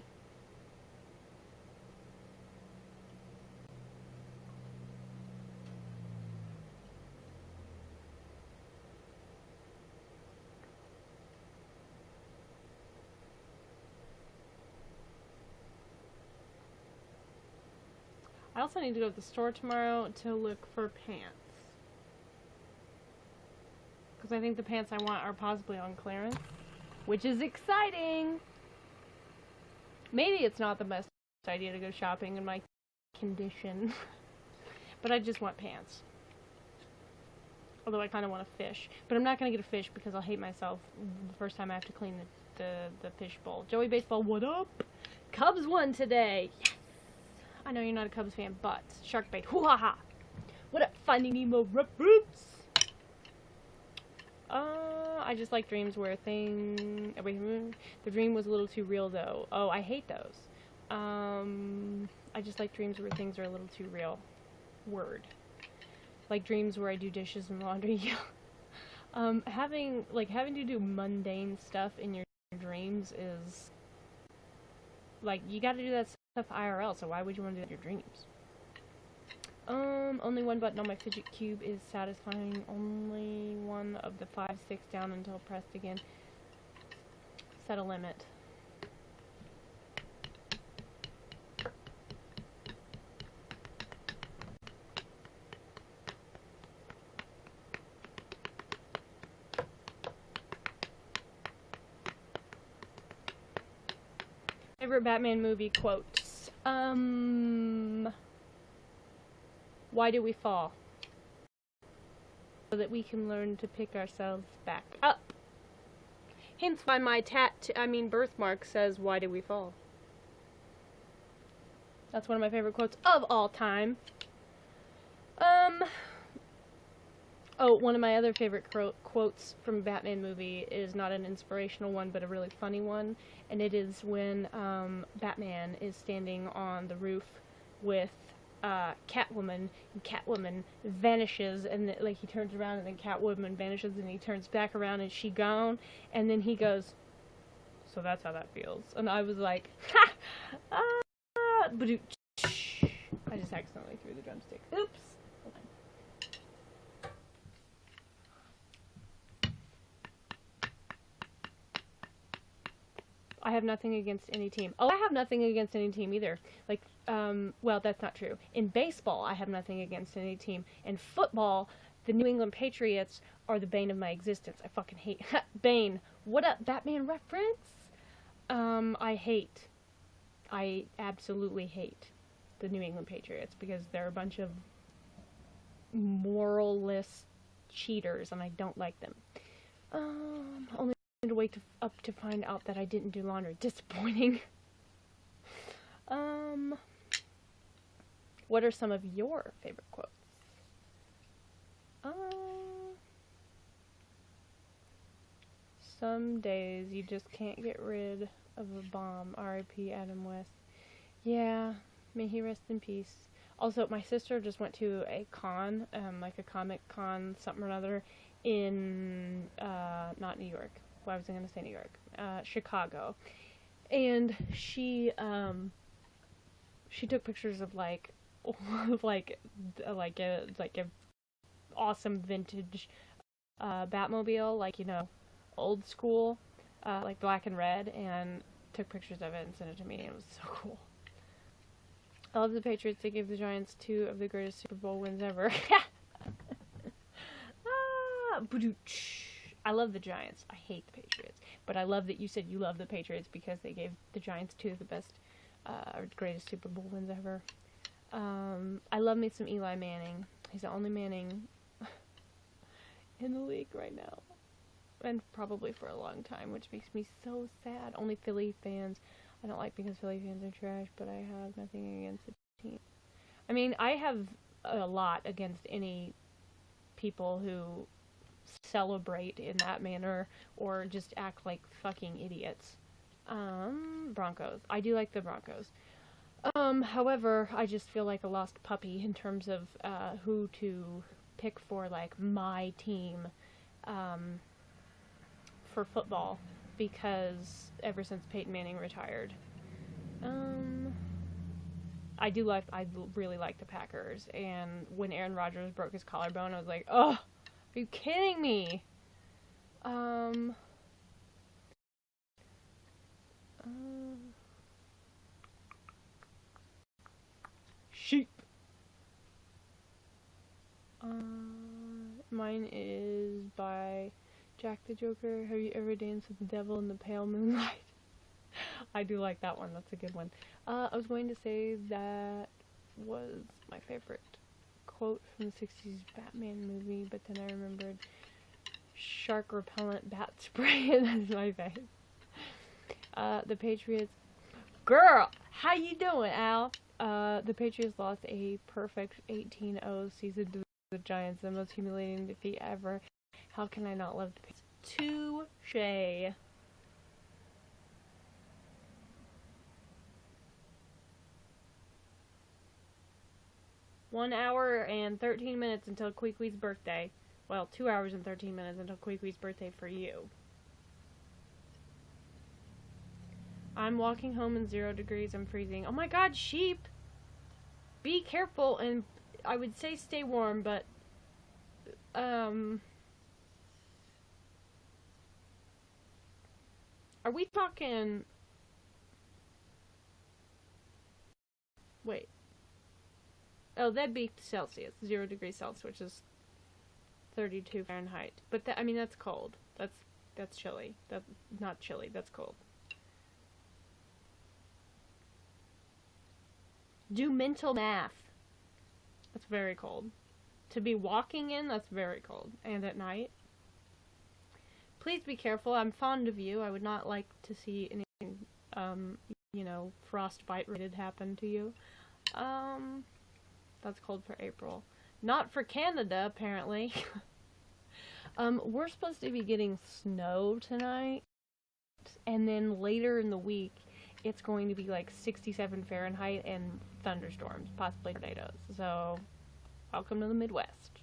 I also need to go to the store tomorrow to look for pants. Because I think the pants I want are possibly on clearance. Which is exciting! Maybe it's not the best idea to go shopping in my condition. But I just want pants. Although I kind of want to fish. But I'm not going to get a fish because I'll hate myself the first time I have to clean the fish bowl. Joey Baseball, what up? Cubs won today! Yes! I know you're not a Cubs fan, but shark bait. Hoo-ha-ha! What up, Finding Nemo reference? I just like dreams where the dream was a little too real, though. Oh, I hate those. I just like dreams where things are a little too real. Word. Like dreams where I do dishes and laundry. Having to do mundane stuff in your dreams is, like, you gotta do that stuff IRL, so why would you want to do that in your dreams? Only one button on my fidget cube is satisfying. Only one of the 5 sticks down until pressed again. Set a limit. Favorite Batman movie quotes. Why do we fall? So that we can learn to pick ourselves back up. Hence why my birthmark says, why do we fall? That's one of my favorite quotes of all time. Oh, one of my other favorite quotes from a Batman movie is not an inspirational one, but a really funny one. And it is when Batman is standing on the roof with Catwoman, and Catwoman vanishes, and he turns around, and then Catwoman vanishes, and he turns back around, and she gone, and then he goes, so that's how that feels. And I was like, ha! I just accidentally threw the drumstick. Oops! I have nothing against any team. Oh, I have nothing against any team either. Well, that's not true. In baseball, I have nothing against any team. In football, the New England Patriots are the bane of my existence. I fucking hate Bane. What up, Batman reference? I absolutely hate the New England Patriots because they're a bunch of moralless cheaters, and I don't like them. Only to wake up to find out that I didn't do laundry. Disappointing. What are some of your favorite quotes? Some days you just can't get rid of a bomb. R.I.P. Adam West. Yeah, may he rest in peace. Also, my sister just went to a con, like a comic con, something or another, in, not New York. Well, I was going to say New York. Chicago. And she took pictures of, a awesome vintage, Batmobile, old school, black and red, and took pictures of it and sent it to me, and it was so cool. I love the Patriots. They gave the Giants 2 of the greatest Super Bowl wins ever. I love the Giants. I hate the Patriots. But I love that you said you love the Patriots because they gave the Giants 2 of the best, greatest Super Bowl wins ever. I love me some Eli Manning. He's the only Manning in the league right now. And probably for a long time, which makes me so sad. Only Philly fans. I don't like because Philly fans are trash, but I have nothing against the team. I mean, I have a lot against any people who celebrate in that manner or just act like fucking idiots. Broncos. I do like the Broncos. However, I just feel like a lost puppy in terms of who to pick for, my team for football. because ever since Peyton Manning retired. I really like the Packers, and when Aaron Rodgers broke his collarbone, I was like, oh, are you kidding me? Sheep. Mine is by Jack the Joker. Have you ever danced with the devil in the pale moonlight? I do like that one. That's a good one. I was going to say that was my favorite quote from the 60s Batman movie, but then I remembered shark repellent bat spray, and that's my face. The Patriots. Girl, how you doing, Al? The Patriots lost a perfect 18-0 season to the Giants, the most humiliating defeat ever. How can I not love the Patriots? Touché. One hour and 13 minutes until Queequee's birthday. Well, 2 hours and 13 minutes until Queequee's birthday for you. I'm walking home in 0 degrees. I'm freezing. Oh my god, sheep! Be careful, and I would say stay warm, but are we talking... Wait. Oh, that'd be Celsius. 0 degrees Celsius, which is 32 Fahrenheit. But I mean, that's cold. That's chilly. That's not chilly. That's cold. Do mental math. That's very cold. To be walking in, that's very cold. And at night. Please be careful. I'm fond of you. I would not like to see anything, you know, frostbite related happen to you. That's cold for April. Not for Canada, apparently. We're supposed to be getting snow tonight. And then later in the week, it's going to be like 67 Fahrenheit and thunderstorms, possibly tornadoes. So, welcome to the Midwest.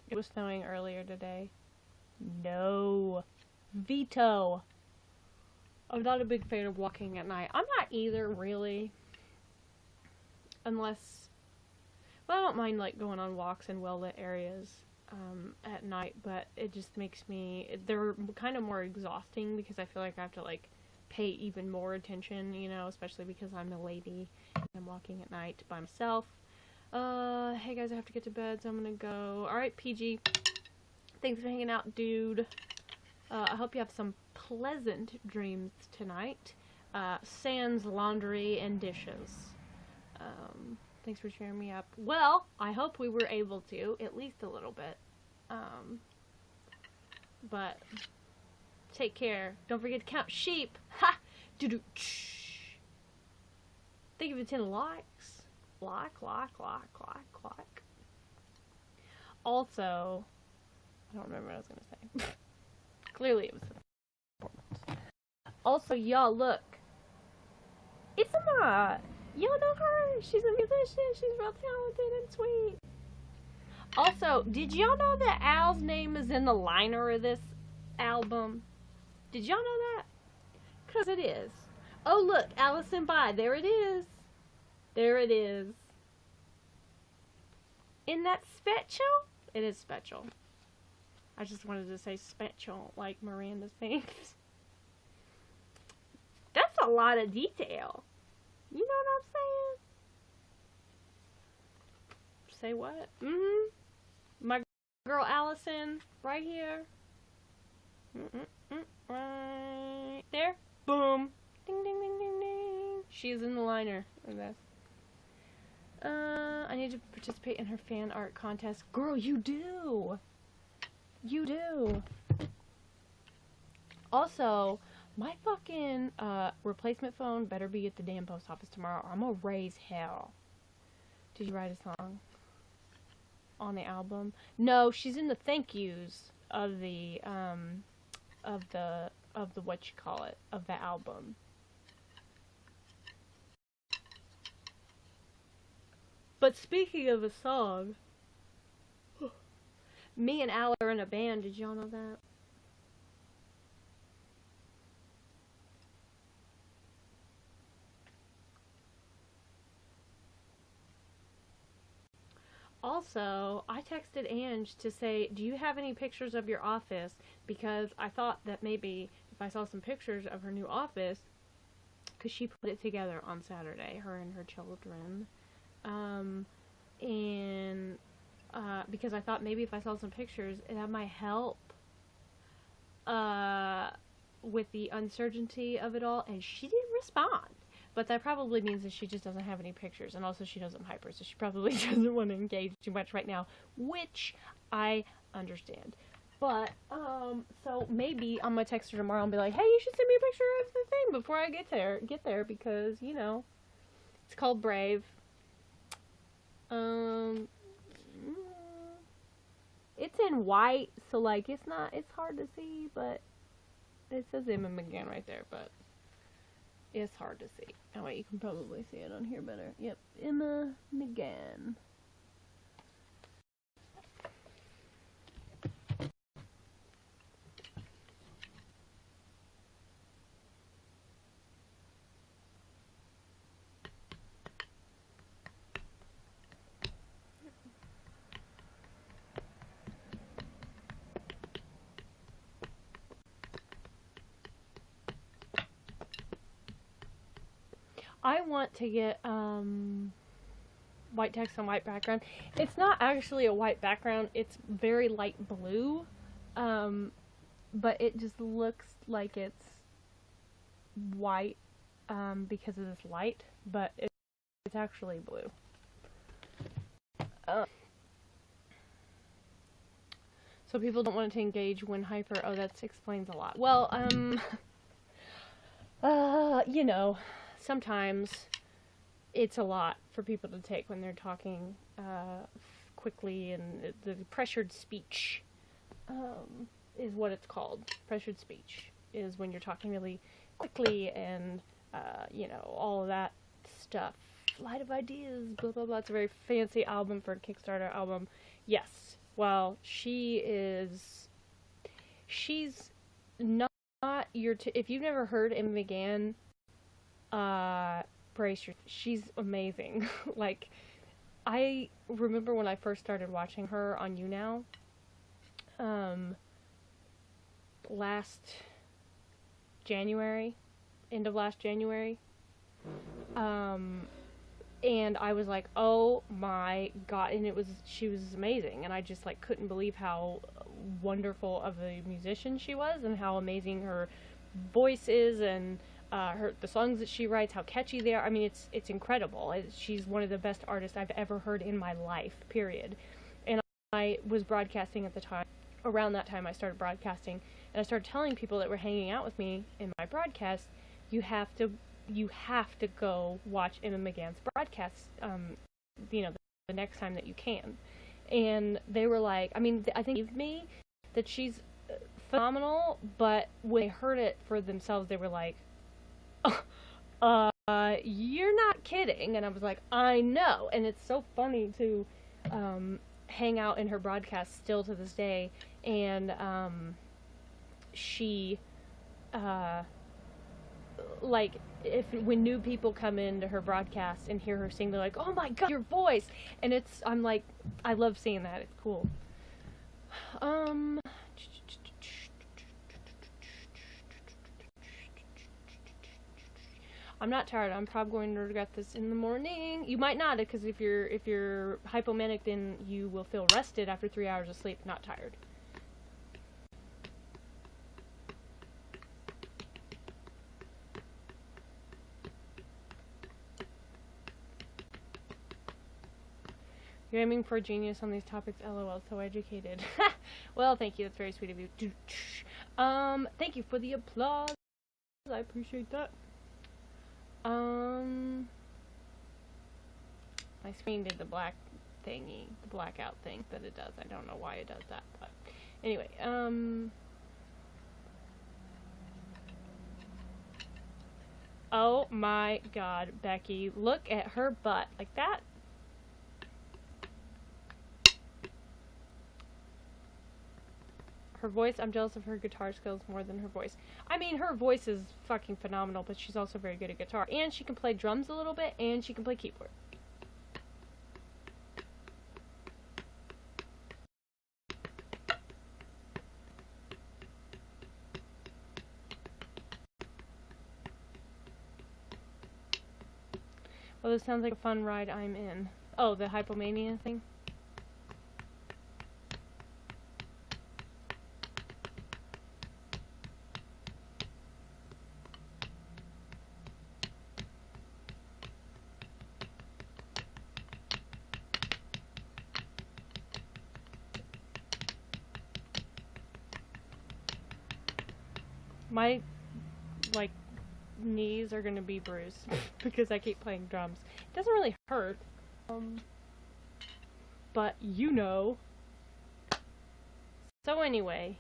It was snowing earlier today. No. Veto. I'm not a big fan of walking at night. I'm not either, really. Unless... Well, I don't mind, like, going on walks in well-lit areas at night, but it just makes me... They're kind of more exhausting because I feel like I have to, like, pay even more attention, you know, especially because I'm a lady and I'm walking at night by myself. Hey guys, I have to get to bed, so I'm gonna go. Alright, PG. Thanks for hanging out, dude. I hope you have some pleasant dreams tonight. Sans laundry and dishes. Thanks for cheering me up. Well, I hope we were able to, at least a little bit. But, take care. Don't forget to count sheep. Ha! Doo-doo. Thank you for 10 likes. Like. Also, I don't remember what I was going to say. Clearly it was important. Also, y'all, look. It's Emma. Y'all know her. She's a musician. She's real talented and sweet. Also, did y'all know that Al's name is in the liner of this album? Did y'all know that? Because it is. Oh, look. Allison Bye. There it is. There it is. Isn't that special? It is special. I just wanted to say special like Miranda sings. That's a lot of detail. You know what I'm saying? Say what? My girl Allison, right here. Right there. Boom. Ding, ding, ding, ding, ding. She's in the liner of this. I need to participate in her fan art contest. Girl, you do. You do. Also, my fucking replacement phone better be at the damn post office tomorrow, or I'm gonna raise hell. Did you write a song on the album? No, she's in the thank yous of the what you call it, of the album. But speaking of a song, Me and Al are in a band. Did y'all know that? Also, I texted Ange to say, do you have any pictures of your office? Because I thought that maybe if I saw some pictures of her new office, because she put it together on Saturday, her and her children. And because I thought maybe if I saw some pictures, that might help with the uncertainty of it all. And she didn't respond. But that probably means that she just doesn't have any pictures. And also she knows I'm hyper, so she probably doesn't want to engage too much right now, which I understand. But, so maybe I'm going to text her tomorrow and be like, hey, you should send me a picture of the thing before I get there, because, you know, it's called Brave. It's in white, so, like, it's hard to see, but it says Emma McGann right there, but it's hard to see. Oh, wait, you can probably see it on here better. Yep, Emma McGann. I want to get white text on white background. It's not actually a white background. It's very light blue, but it just looks like it's white because of this light, but it's actually blue. So people don't want to engage when hyper. Oh, that explains a lot. Well, you know, sometimes it's a lot for people to take when they're talking quickly, and the pressured speech is what it's called. Pressured speech is when you're talking really quickly and, you know, all of that stuff. Flight of Ideas, blah, blah, blah. It's a very fancy album for a Kickstarter album. Yes. Well, she's not your, if you've never heard Emma McGann, brace your, she's amazing. Like, I remember when I first started watching her on YouNow, last January, end of last January, and I was like, oh my god, and she was amazing, and I just, like, couldn't believe how wonderful of a musician she was, and how amazing her voice is, and the songs that she writes, how catchy they are. I mean, it's incredible. She's one of the best artists I've ever heard in my life, period. And I was broadcasting at the time. Around that time, I started broadcasting, and I started telling people that were hanging out with me in my broadcast, you have to go watch Emma McGann's broadcasts, you know, the next time that you can. And they were like, I mean, I think it me that she's phenomenal, but when they heard it for themselves, they were like, you're not kidding. And I was like, I know. And it's so funny to hang out in her broadcast still to this day. And she like, when new people come into her broadcast and hear her sing, they're like, oh my god, your voice. And I'm like, I love seeing that. It's cool. I'm not tired. I'm probably going to regret this in the morning. You might not, because if you're hypomanic, then you will feel rested after 3 hours of sleep, not tired. You're aiming for a genius on these topics. LOL, so educated. Well, thank you. That's very sweet of you. Thank you for the applause. I appreciate that. My screen did the black thingy, the blackout thing that it does. I don't know why it does that, but anyway, oh my god, Becky, look at her butt, like that. her voice. I'm jealous of her guitar skills more than her voice. I mean, her voice is fucking phenomenal, but she's also very good at guitar. And she can play drums a little bit, and she can play keyboard. Well, this sounds like a fun ride I'm in. Oh, the hypomania thing? My, like, knees are gonna be bruised because I keep playing drums. It doesn't really hurt, but you know. So anyway,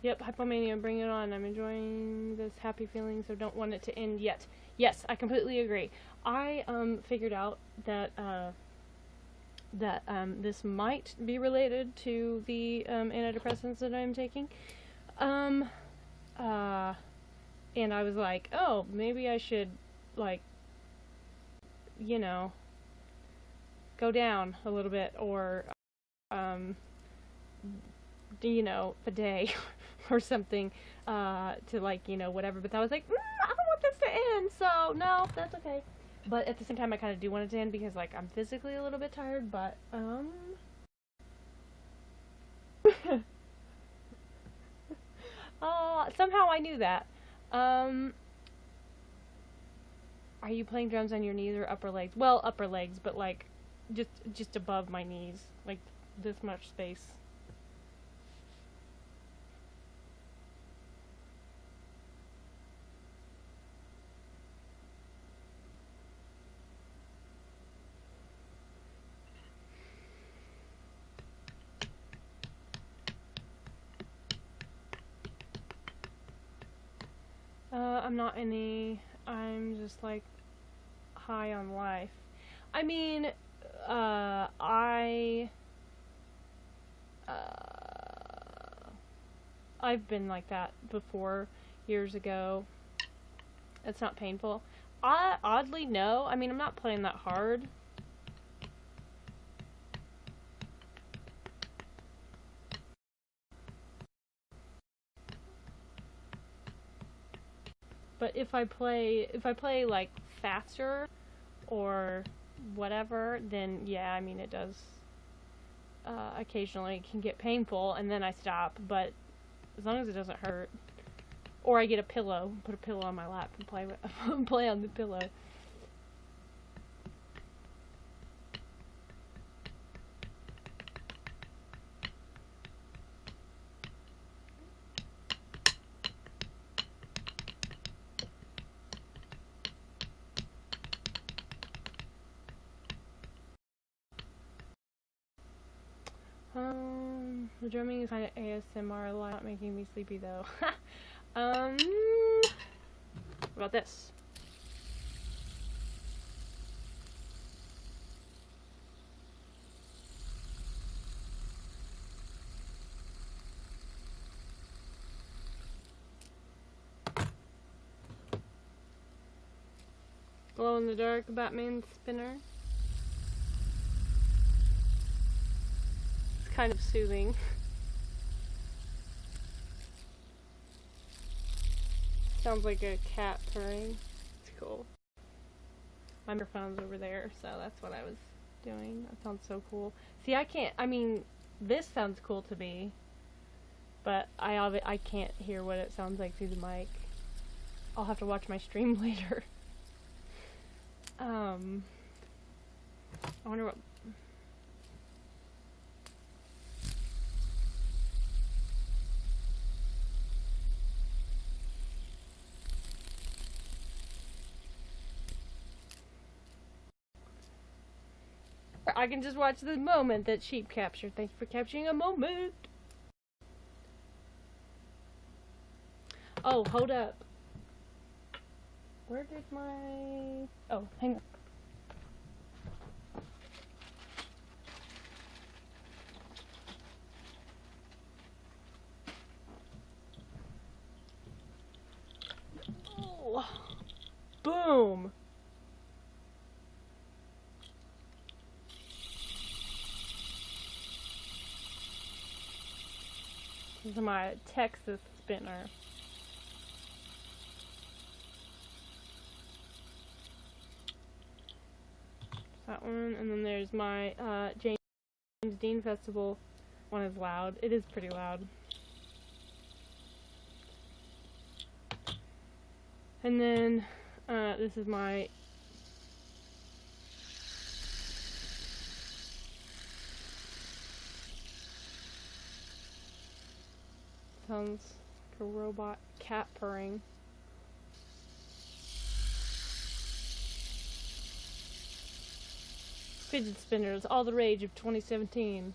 yep, hypomania, bring it on. I'm enjoying this happy feeling, so don't want it to end yet. Yes, I completely agree. I figured out that this might be related to the antidepressants that I'm taking. And I was like, oh, maybe I should, like, you know, go down a little bit, or, you know, a day or something, to, like, you know, whatever. But I was like, I don't want this to end, so no, that's okay. But at the same time, I kind of do want it to end because, like, I'm physically a little bit tired, but, somehow I knew that. Are you playing drums on your knees or upper legs? Well, upper legs, but, like, just above my knees. Like, this much space. I'm not any, I'm just, like, high on life. I mean, I've been like that before, years ago. It's not painful. Oddly, no. I mean, I'm not playing that hard. But if I play like faster or whatever, then yeah, I mean it does. Occasionally it can get painful, and then I stop. But as long as it doesn't hurt, or I get a pillow, put a pillow on my lap and play on the pillow. The drumming is kind of ASMR, a lot, not making me sleepy though. What about this? Glow in the dark Batman spinner. It's kind of soothing. Sounds like a cat purring. It's cool. My microphone's over there, so that's what I was doing. That sounds so cool. See, I mean, this sounds cool to me, but I can't hear what it sounds like through the mic. I'll have to watch my stream later. I wonder what... I can just watch the moment that sheep captured. Thank you for capturing a moment. Oh, hold up. Where did my... Oh, hang on. Boom! This is my Texas spinner. That one, and then there's my James Dean Festival one is loud. It is pretty loud. And then this is my sounds like a robot cat purring. Fidget spinners, all the rage of 2017.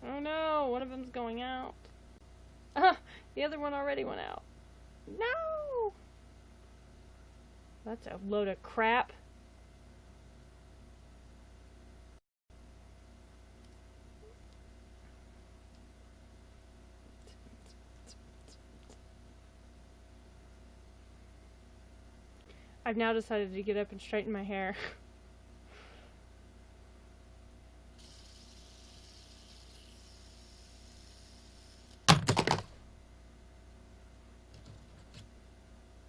Oh no, one of them's going out. The other one already went out. No! That's a load of crap. I've now decided to get up and straighten my hair.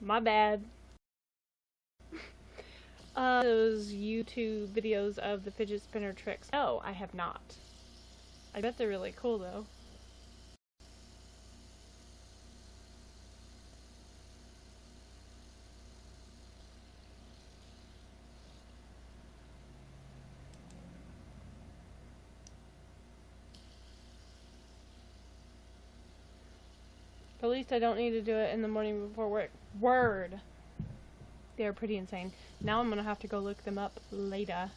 My bad. Those YouTube videos of the fidget spinner tricks. No, I have not. I bet they're really cool though. At least I don't need to do it in the morning before work. Word! They're pretty insane. Now I'm gonna have to go look them up later.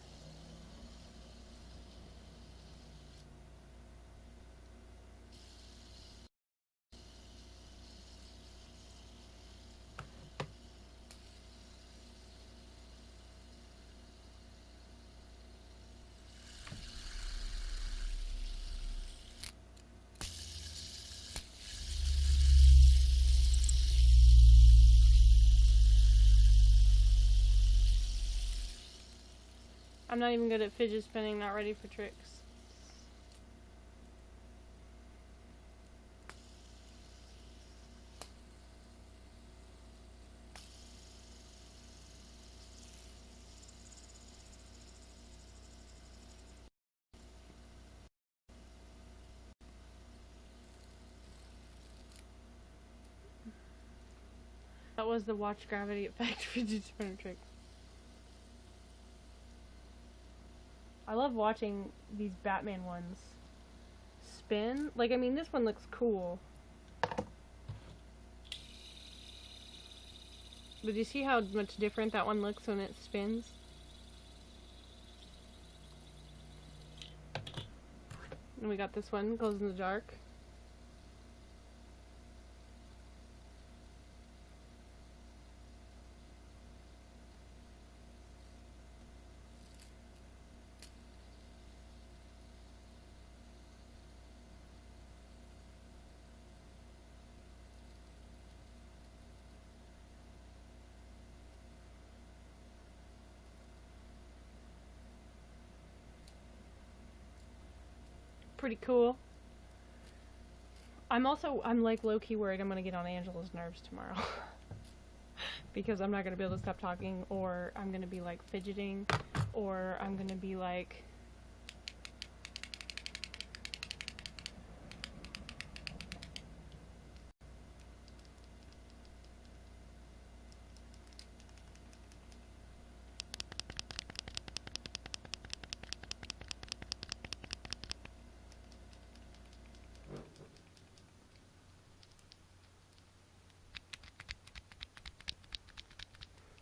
I'm not even good at fidget spinning, not ready for tricks. That was the watch gravity effect fidget spinner trick. I love watching these Batman ones spin. Like, I mean, this one looks cool. But do you see how much different that one looks when it spins? And we got this one, goes in the dark. Pretty cool. I'm like low-key worried I'm gonna get on Angela's nerves tomorrow. Because I'm not gonna be able to stop talking, or I'm gonna be like fidgeting, or I'm gonna be like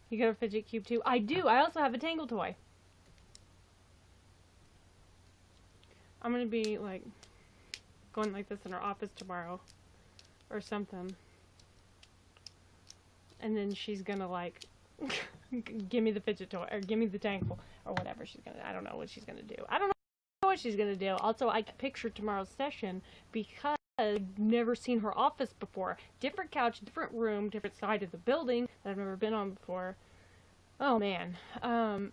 You got a fidget cube too? I do! I also have a Tangle toy. I'm gonna be like going like this in her office tomorrow or something. And then she's gonna like give me the fidget toy, or give me the Tangle. or whatever she's gonna, I don't know what she's gonna do. I don't know what she's gonna do. Also, I can picture tomorrow's session because I've never seen her office before. Different couch, different room, different side of the building that I've never been on before. Oh man,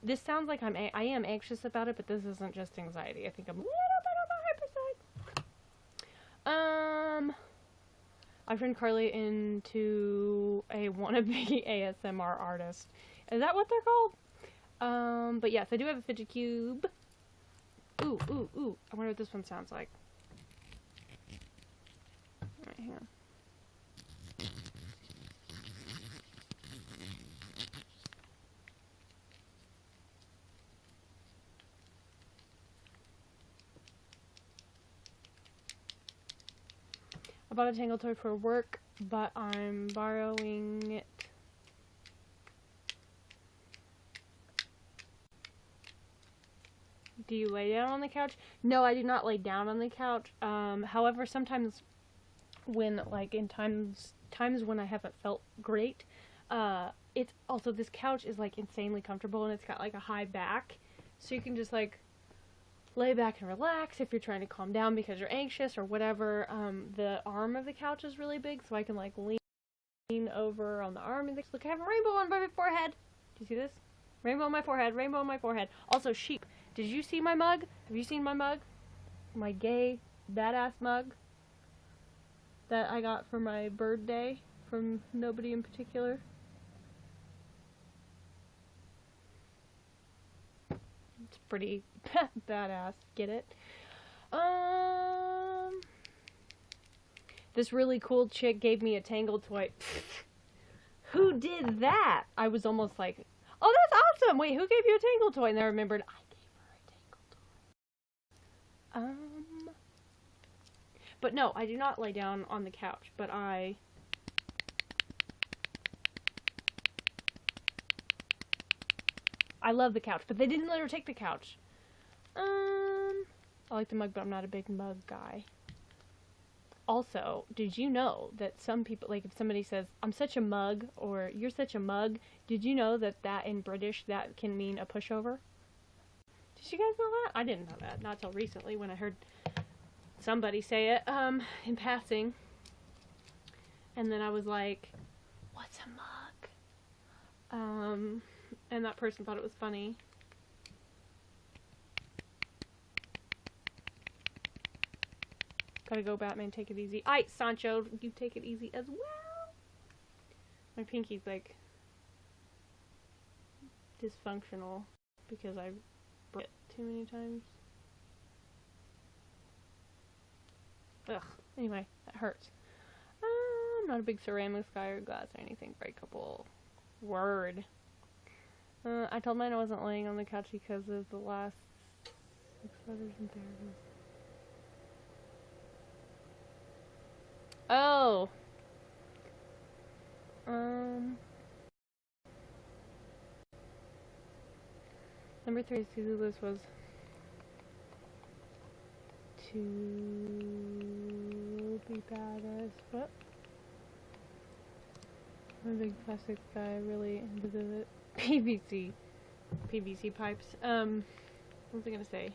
this sounds like I am anxious about it, but this isn't just anxiety. I think I'm a little bit on the hyper side. I turned Carly into a wannabe ASMR artist. Is that what they're called? But yes, I do have a fidget cube. Ooh, ooh, ooh. I wonder what this one sounds like. Alright, hang on. I bought a Tangle toy for work, but I'm borrowing it. Do you lay down on the couch? No, I do not lay down on the couch. However, sometimes when, like, in times when I haven't felt great, it's also, this couch is, like, insanely comfortable, and it's got, like, a high back, so you can just, like, lay back and relax if you're trying to calm down because you're anxious or whatever. The arm of the couch is really big, so I can, like, lean over on the arm and look, I have a rainbow on my forehead. Do you see this? Rainbow on my forehead, rainbow on my forehead. Also, sheep. Did you see my mug? Have you seen my mug? My gay, badass mug that I got for my birthday from nobody in particular. It's pretty badass. Get it? This really cool chick gave me a Tangle toy. Who did that? I was almost like, oh, that's awesome! Wait, who gave you a Tangle toy? And I remembered, I gave her a Tangle toy. But no, I do not lay down on the couch, but I love the couch, but they didn't let her take the couch. I like the mug, but I'm not a big mug guy. Also, did you know that some people, like, if somebody says, I'm such a mug, or you're such a mug, did you know that in British, that can mean a pushover? Did you guys know that? I didn't know that, not till recently when I heard somebody say it, in passing. And then I was like, what's a mug? And that person thought it was funny. Gotta go, Batman, take it easy. Aight, Sancho, you take it easy as well. My pinky's, like, dysfunctional because I broke it too many times. Ugh. Anyway, that hurts. I'm not a big ceramics guy or glass or anything breakable. Word. I told mine I wasn't laying on the couch because of the last 6 letters in therapy. Oh. Number 3 to-do list was to be badass. What? I'm a big plastic guy, really into the PVC pipes. What was I gonna say?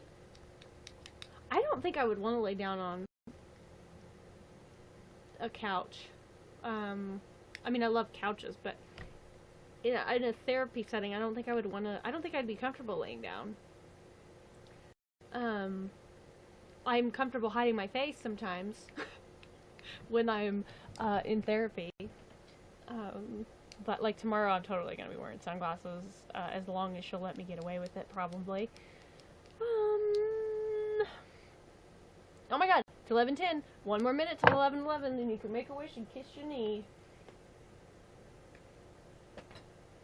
I don't think I would want to lay down on a couch. I mean, I love couches, but in a therapy setting, I don't think I would want to. I don't think I'd be comfortable laying down. I'm comfortable hiding my face sometimes when I'm in therapy. But like tomorrow, I'm totally gonna be wearing sunglasses as long as she'll let me get away with it, probably. Oh my god, it's 11:10. 1 more minute till 11:11, and you can make a wish and kiss your knee.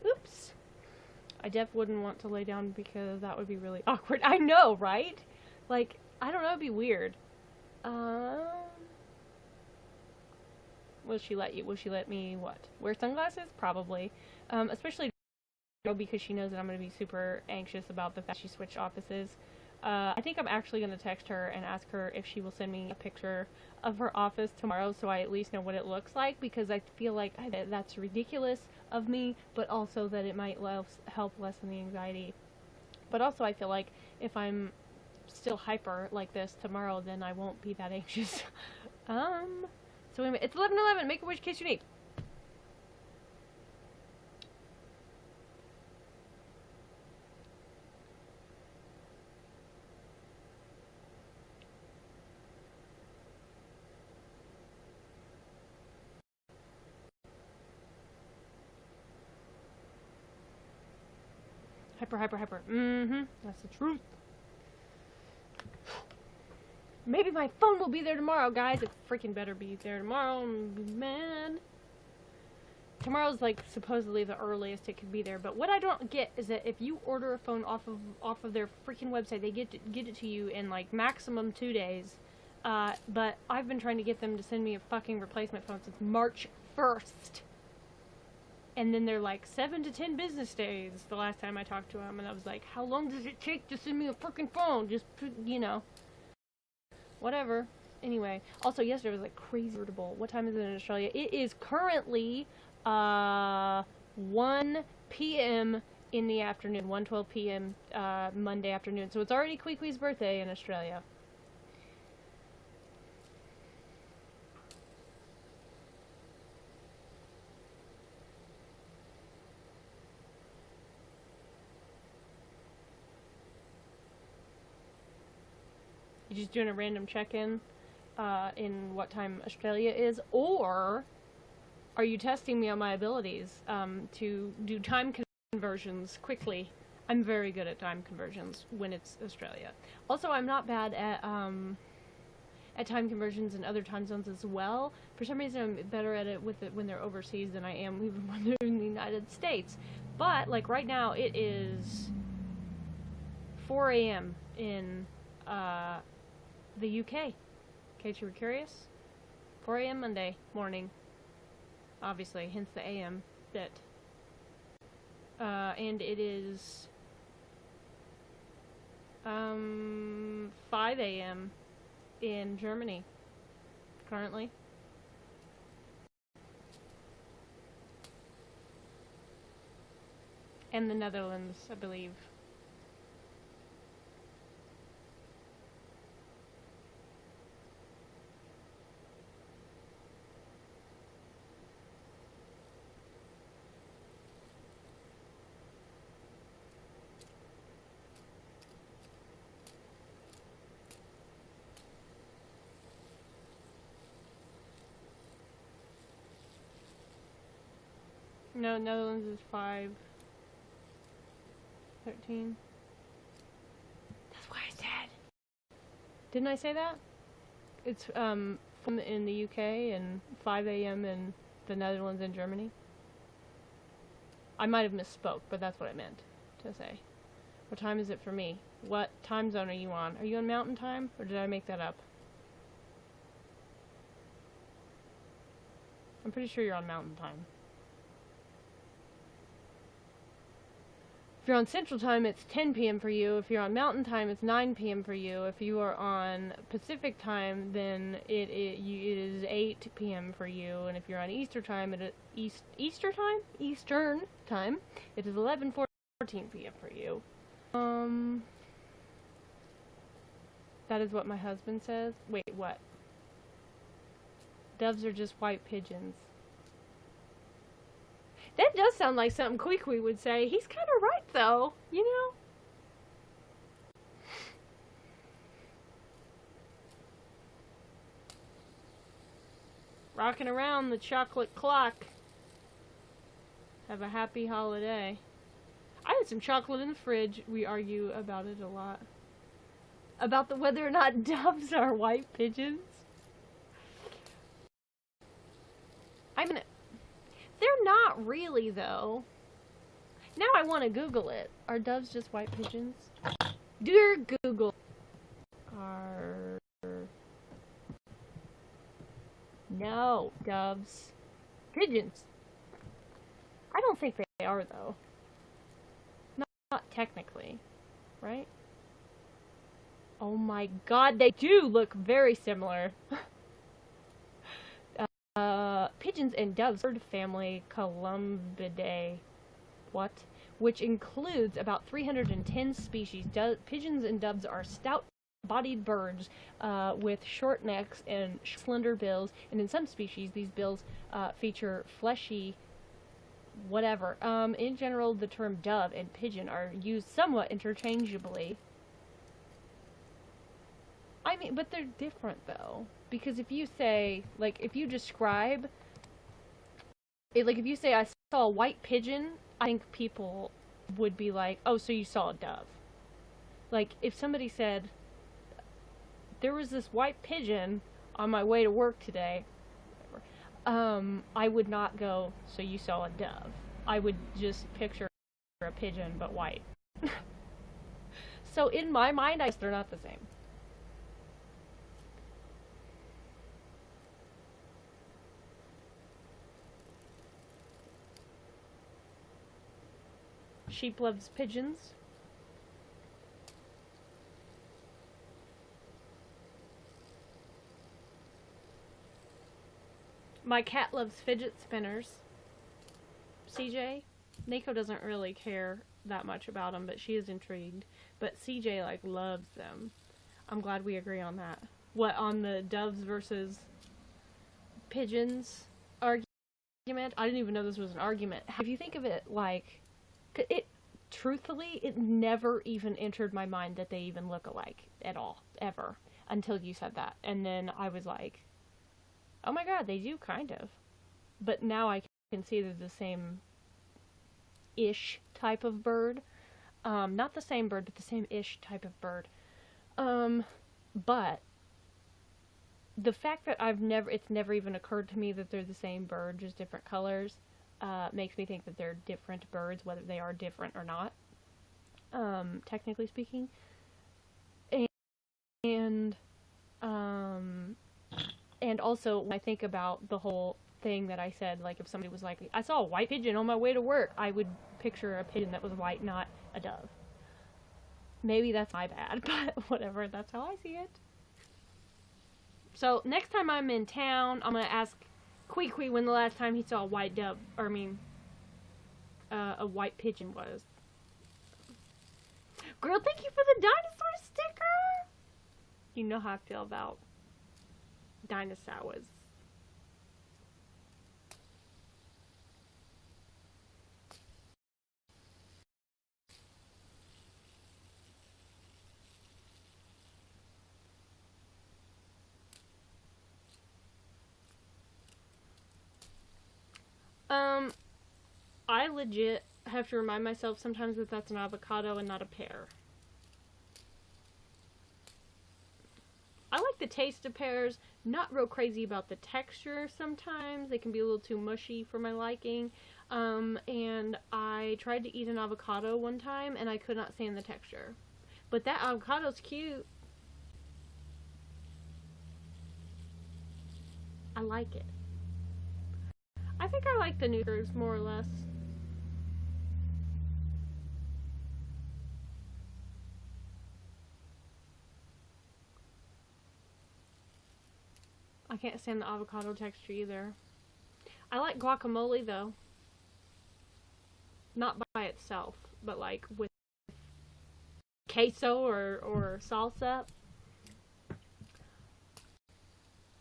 Oops. I def wouldn't want to lay down because that would be really awkward. I know, right? Like, I don't know, it'd be weird. Will she let me, what? Wear sunglasses? Probably. Especially because she knows that I'm going to be super anxious about the fact she switched offices. I think I'm actually going to text her and ask her if she will send me a picture of her office tomorrow so I at least know what it looks like, because I feel like that's ridiculous of me, but also that it might help lessen the anxiety But also I feel like if I'm still hyper like this tomorrow, then I won't be that anxious. So anyway, it's 11:11. Make a wish in case you need. Hyper. That's the truth. Maybe my phone will be there tomorrow, guys. It freaking better be there tomorrow. I'm mad. Tomorrow's like supposedly the earliest it could be there, but what I don't get is that if you order a phone off of their freaking website, they get it to you in like maximum 2 days. But I've been trying to get them to send me a fucking replacement phone since March 1st. And then they're like 7 to 10 business days the last time I talked to them, and I was like, how long does it take to send me a freaking phone? Just, you know, whatever. Anyway, also yesterday was like crazy irritable. What time is it in Australia? It is currently 1 p.m. in the afternoon, 1:12 p.m. Monday afternoon. So it's already Queequee's birthday in Australia. You just doing a random check-in in what time Australia is, or are you testing me on my abilities to do time conversions quickly? I'm very good at time conversions when it's Australia. Also, I'm not bad at time conversions in other time zones as well. For some reason, I'm better at it when they're overseas than I am even when they're in the United States. But like right now, it is 4 a.m. in the UK. In case you were curious, 4 a.m. Monday morning. Obviously, hence the AM bit. And it is 5 a.m. in Germany currently. And the Netherlands, I believe. No, Netherlands is 5:13. That's what I said. Didn't I say that? It's in the UK and 5 a.m. in the Netherlands and Germany. I might have misspoke, but that's what I meant to say. What time is it for me? What time zone are you on? Are you on Mountain Time, or did I make that up? I'm pretty sure you're on Mountain Time. If you're on Central Time, it's 10 p.m. for you. If you're on Mountain Time, it's 9 p.m. for you. If you are on Pacific Time, then it is 8 p.m. for you. And if you're on Eastern Time, it is Eastern Time, it is 11:14 p.m. for you. That is what my husband says. Wait, what? Doves are just white pigeons. That does sound like something Queequee would say. He's kind of right, though, you know? Rocking around the chocolate clock. Have a happy holiday. I had some chocolate in the fridge. We argue about it a lot. About whether or not doves are white pigeons. I mean, they're not really, though. Now I want to Google it. Are doves just white pigeons? Dear Google. Are... No, doves. Pigeons. I don't think they are, though. Not technically. Right? Oh my god, they do look very similar. Pigeons and doves, bird family, Columbidae. What? which includes about 310 species. Pigeons and doves are stout-bodied birds with short necks and slender bills, and in some species, these bills feature fleshy whatever. In general, the term dove and pigeon are used somewhat interchangeably. I mean, but they're different, though. Because if you say, like, if you describe, like, if you say, I saw a white pigeon, I think people would be like, oh, so you saw a dove. Like, if somebody said, there was this white pigeon on my way to work today, I would not go, so you saw a dove. I would just picture a pigeon, but white. So in my mind, I guess they're not the same. Sheep loves pigeons. My cat loves fidget spinners. CJ? Nico doesn't really care that much about them, but she is intrigued. But CJ, like, loves them. I'm glad we agree on that. What, on the doves versus pigeons argument? I didn't even know this was an argument. If you think of it like, truthfully, it never even entered my mind that they even look alike at all, ever, until you said that. And then I was like, oh my god, they do, kind of. But now I can see they're the same-ish type of bird. Not the same bird, but the same-ish type of bird. But the fact that it's never even occurred to me that they're the same bird, just different colors, makes me think that they're different birds, whether they are different or not, technically speaking. And also, when I think about the whole thing that I said, like, if somebody was like, I saw a white pigeon on my way to work, I would picture a pigeon that was white, not a dove. Maybe that's my bad, but whatever, that's how I see it. So, next time I'm in town, I'm gonna ask Kwee when the last time he saw a white dove, or a white pigeon was. Girl, thank you for the dinosaur sticker! You know how I feel about dinosaurs. I legit have to remind myself sometimes that that's an avocado and not a pear. I like the taste of pears, not real crazy about the texture sometimes. They can be a little too mushy for my liking. And I tried to eat an avocado one time and I could not stand the texture. But that avocado's cute. I like it. I think I like the neuters more or less. I can't stand the avocado texture either. I like guacamole though. Not by itself, but like with queso or salsa.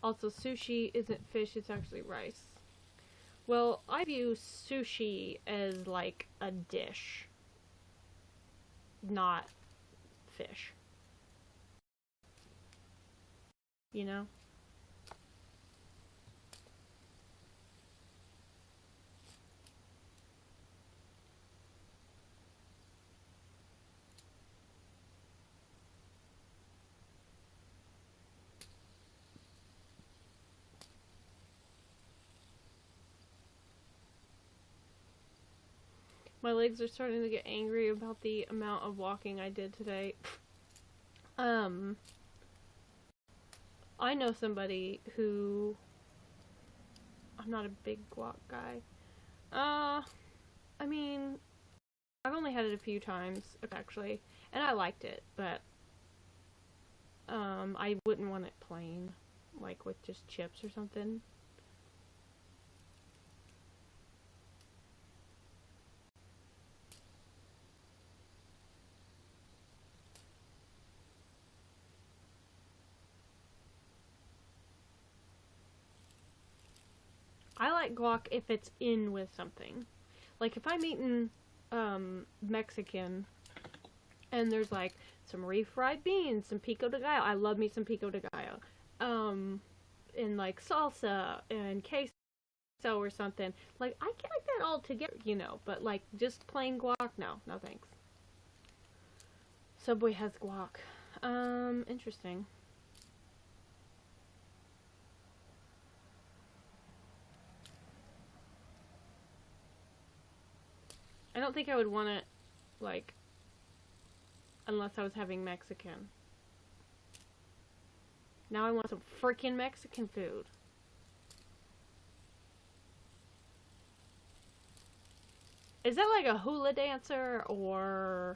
Also, sushi isn't fish, it's actually rice. Well, I view sushi as like a dish, not fish. You know? My legs are starting to get angry about the amount of walking I did today. I know somebody who... I'm not a big guac guy. I mean, I've only had it a few times, actually, and I liked it, but I wouldn't want it plain, like with just chips or something. like guac if it's in with something. Like if I'm eating Mexican and there's like some refried beans, some pico de gallo. I love me some pico de gallo. And like salsa and queso or something. Like I can like that all together, you know, but like just plain guac, no thanks. Subway has guac. Interesting. I don't think I would want it, like, unless I was having Mexican. Now I want some freaking Mexican food. Is that like a hula dancer, or...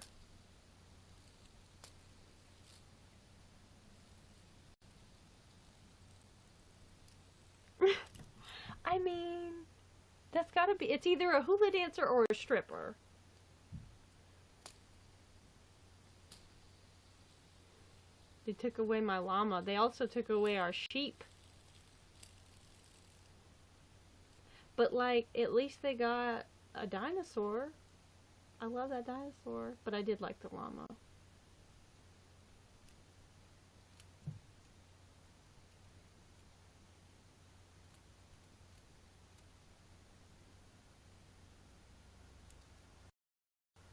I mean, that's gotta be, it's either a hula dancer or a stripper. They took away my llama. They also took away our sheep. But like, at least they got a dinosaur. I love that dinosaur, but I did like the llama.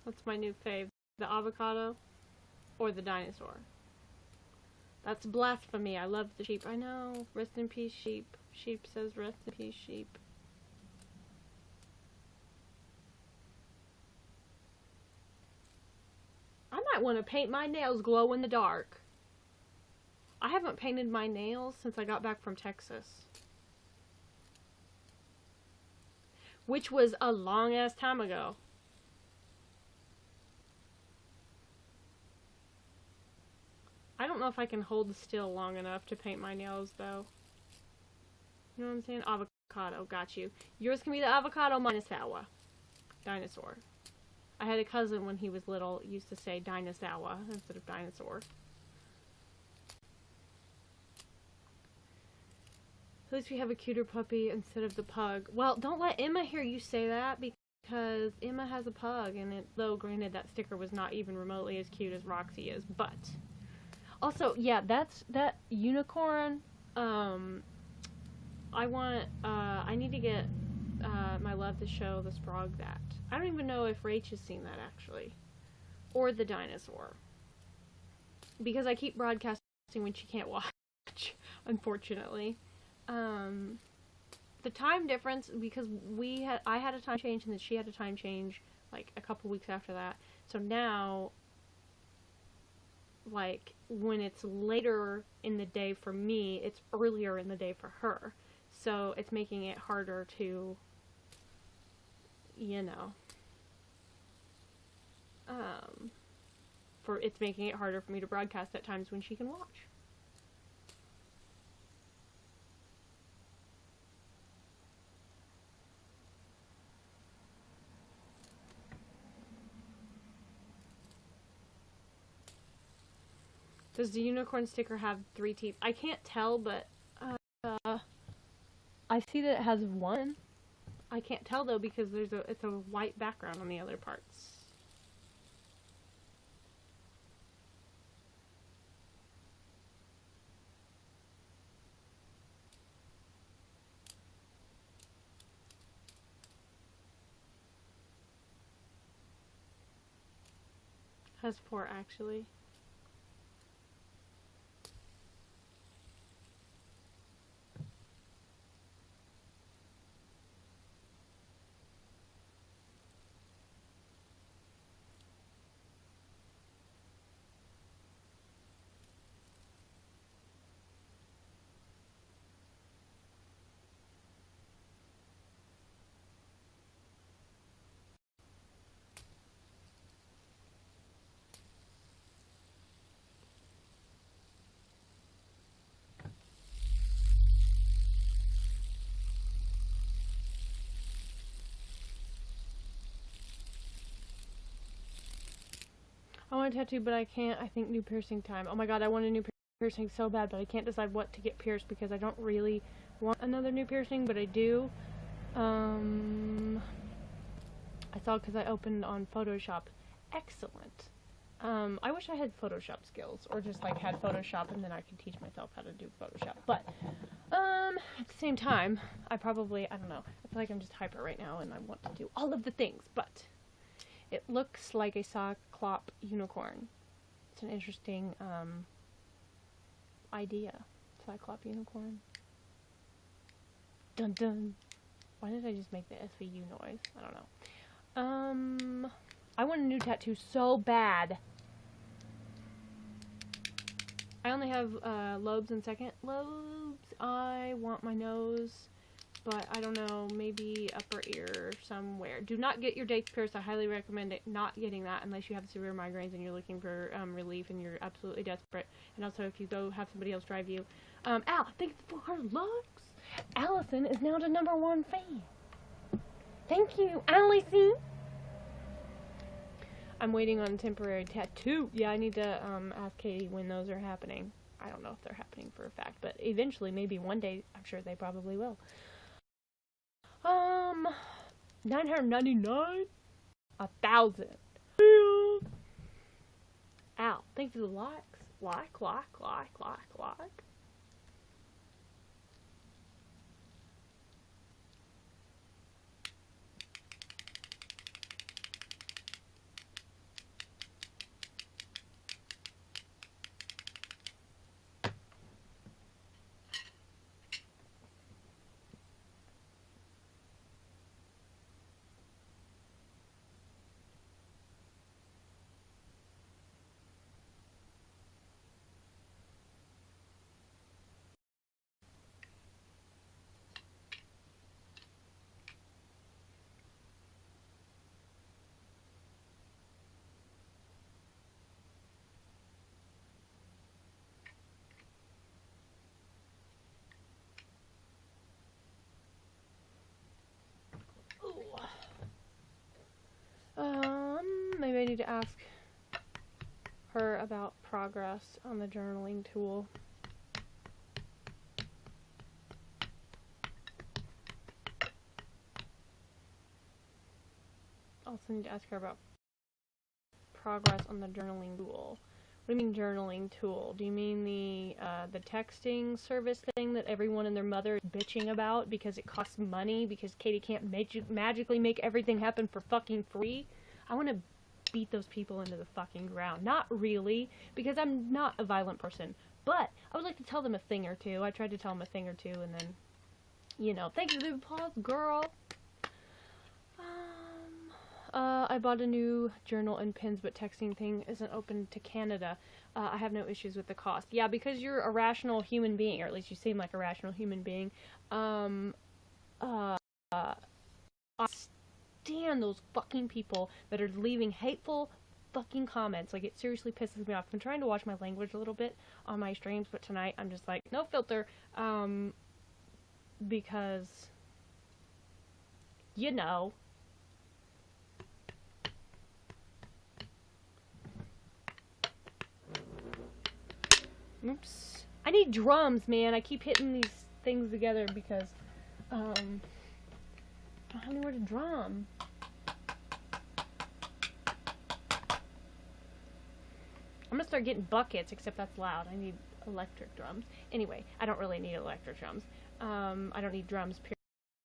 What's my new fave? The avocado or the dinosaur? That's blasphemy. I love the sheep. I know. Rest in peace, sheep. Sheep says rest in peace, sheep. I might want to paint my nails glow in the dark. I haven't painted my nails since I got back from Texas. Which was a long ass time ago. I don't know if I can hold still long enough to paint my nails, though. You know what I'm saying? Avocado, got you. Yours can be the avocado, mine is sour. Dinosaur. I had a cousin when he was little, used to say dinosaur instead of dinosaur. At least we have a cuter puppy instead of the pug. Well, don't let Emma hear you say that, because Emma has a pug, and though granted that sticker was not even remotely as cute as Roxy is, but... Also, yeah, that unicorn, I need to get, my love to show the Sprog that. I don't even know if Rach has seen that, actually. Or the dinosaur. Because I keep broadcasting when she can't watch, unfortunately. The time difference, because I had a time change and then she had a time change, like, a couple weeks after that. So now... like, when it's later in the day for me, it's earlier in the day for her. So it's making it harder to, you know, it's making it harder for me to broadcast at times when she can watch. Does the unicorn sticker have 3 teeth? I can't tell, but I see that it has 1. I can't tell though because it's a white background on the other parts. Has 4 actually. I want a tattoo, but I can't. I think new piercing time. Oh my god, I want a new piercing so bad, but I can't decide what to get pierced because I don't really want another new piercing, but I do. I saw because I opened on Photoshop. Excellent. I wish I had Photoshop skills, or just like had Photoshop and then I could teach myself how to do Photoshop. But, at the same time, I don't know, I feel like I'm just hyper right now and I want to do all of the things, but it looks like a Cyclop unicorn. It's an interesting, idea. Cyclop unicorn. Dun dun. Why did I just make the SVU noise? I don't know. I want a new tattoo so bad. I only have lobes and second lobes. I want my nose, but I don't know, maybe upper ear somewhere. Do not get your dates pierced. I highly recommend it not getting that unless you have severe migraines and you're looking for relief and you're absolutely desperate. And also if you go have somebody else drive you. Al, thank you for her looks. Allison is now the #1 fan. Thank you, Allison. I'm waiting on a temporary tattoo. Yeah, I need to ask Katie when those are happening. I don't know if they're happening for a fact, but eventually, maybe one day, I'm sure they probably will. 999? 1,000. Ow, thank you for the likes. Like. Maybe I need to ask her about progress on the journaling tool. Also need to ask her about progress on the journaling tool. What do you mean journaling tool? Do you mean the texting service thing that everyone and their mother is bitching about because it costs money because Katie can't magically make everything happen for fucking free? I want to beat those people into the fucking ground. Not really, because I'm not a violent person, but I would like to tell them a thing or two. I tried to tell them a thing or two, and then, you know, thank you for the applause, girl. I bought a new journal and pins, but texting thing isn't open to Canada. I have no issues with the cost. Yeah, because you're a rational human being, or at least you seem like a rational human being. I stand those fucking people that are leaving hateful fucking comments. Like, it seriously pisses me off. I've been trying to watch my language a little bit on my streams, but tonight I'm just like, no filter, because, you know. Oops. I need drums, man. I keep hitting these things together because, I don't have anywhere to drum. I'm gonna start getting buckets, except that's loud. I need electric drums. Anyway, I don't really need electric drums. I don't need drums,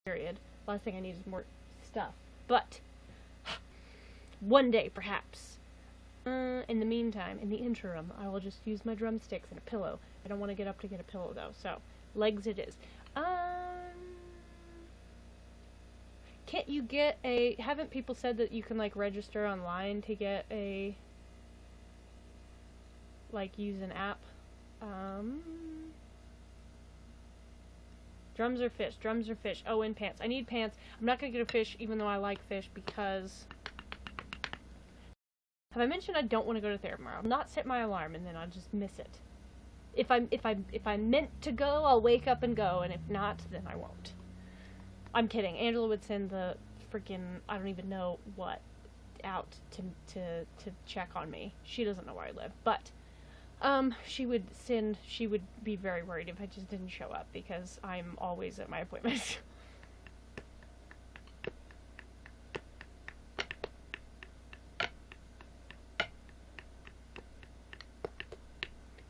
period. The last thing I need is more stuff. But, one day, perhaps. In the meantime, in the interim, I will just use my drumsticks and a pillow. I don't want to get up to get a pillow, though, so legs it is. Can't you get a... Haven't people said that you can, like, register online to get a... Like, use an app? Drums or fish? Drums or fish? Oh, and pants. I need pants. I'm not gonna get a fish, even though I like fish, because... Have I mentioned I don't want to go to therapy tomorrow? I'll not set my alarm, and then I'll just miss it. If I'm meant to go, I'll wake up and go, and if not, then I won't. I'm kidding. Angela would send the freaking, I don't even know what, out to check on me. She doesn't know where I live, but she would be very worried if I just didn't show up, because I'm always at my appointments.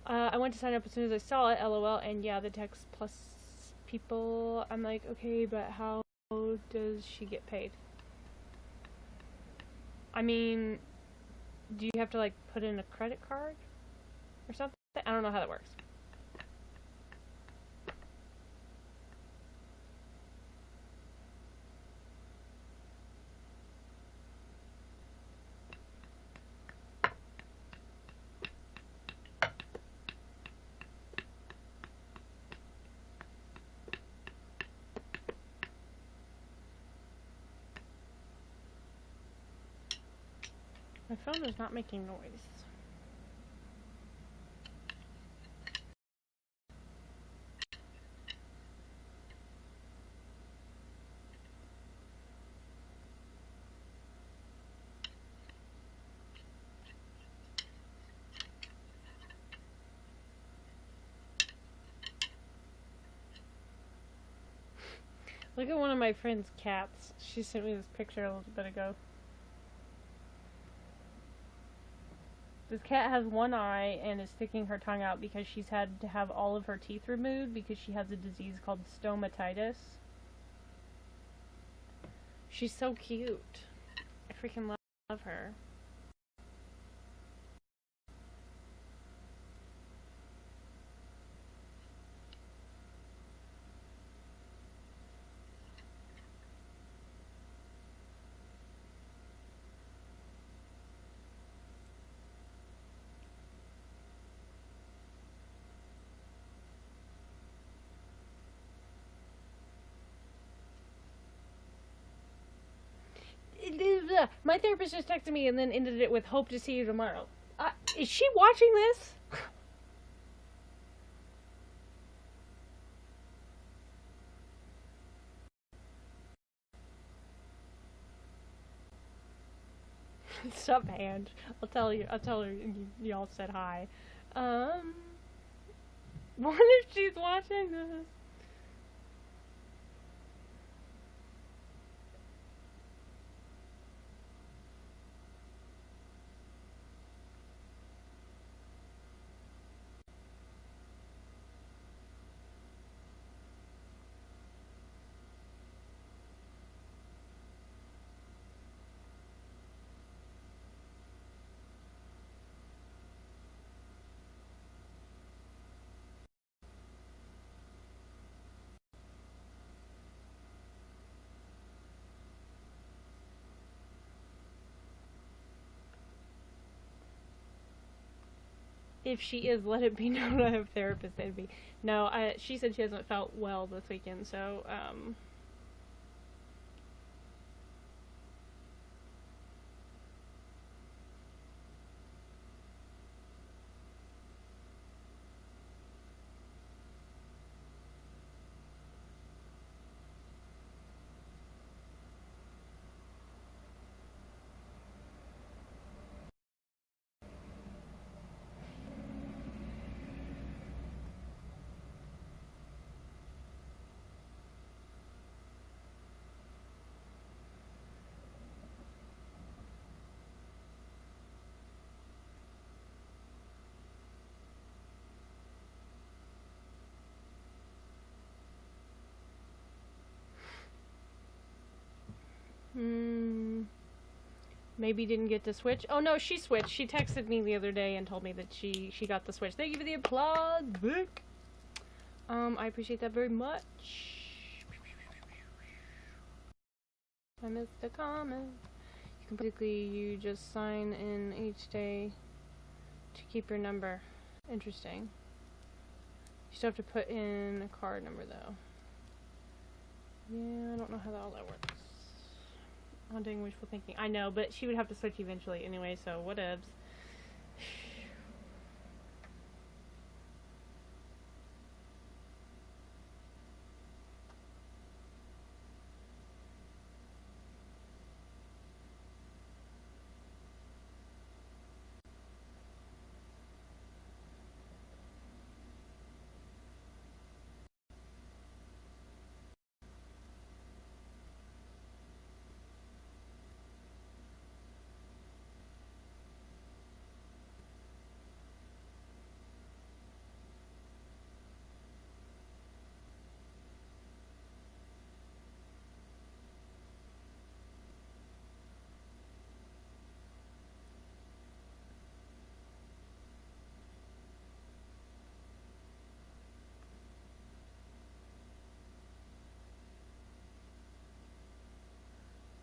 I went to sign up as soon as I saw it, lol, and yeah, the text plus people. I'm like, okay, but how does she get paid? I mean, do you have to like put in a credit card or something? I don't know how that works. My phone is not making noise. Look at one of my friend's cats. She sent me this picture a little bit ago. This cat has one eye and is sticking her tongue out because she's had to have all of her teeth removed because she has a disease called stomatitis. She's so cute. I freaking love her. My therapist just texted me and then ended it with hope to see you tomorrow. Is she watching this? Sup, hand. I'll tell her y'all said hi. What if she's watching this? If she is, let it be known I have a therapist envy. No, she said she hasn't felt well this weekend, so, maybe didn't get to switch. Oh no, she switched. She texted me the other day and told me that she got the switch. Thank you for the applause, Vic. I appreciate that very much. I missed the comment. You just sign in each day to keep your number. Interesting. You still have to put in a card number though. Yeah, I don't know how all that works. Haunting wishful thinking. I know, but she would have to switch eventually anyway, so whatevs.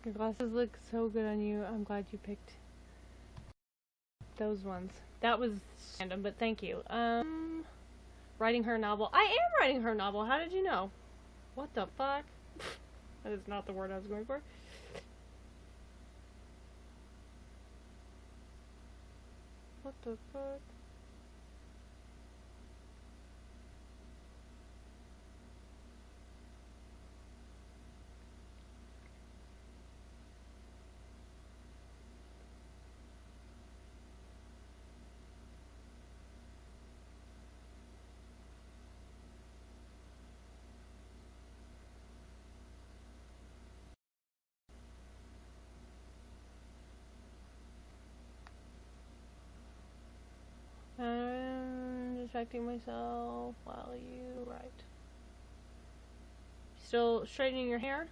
Your glasses look so good on you. I'm glad you picked those ones. That was random, but thank you. Writing her novel. I am writing her novel. How did you know? What the fuck? That is not the word I was going for. What the fuck? I'm distracting myself while you write. Still straightening your hair?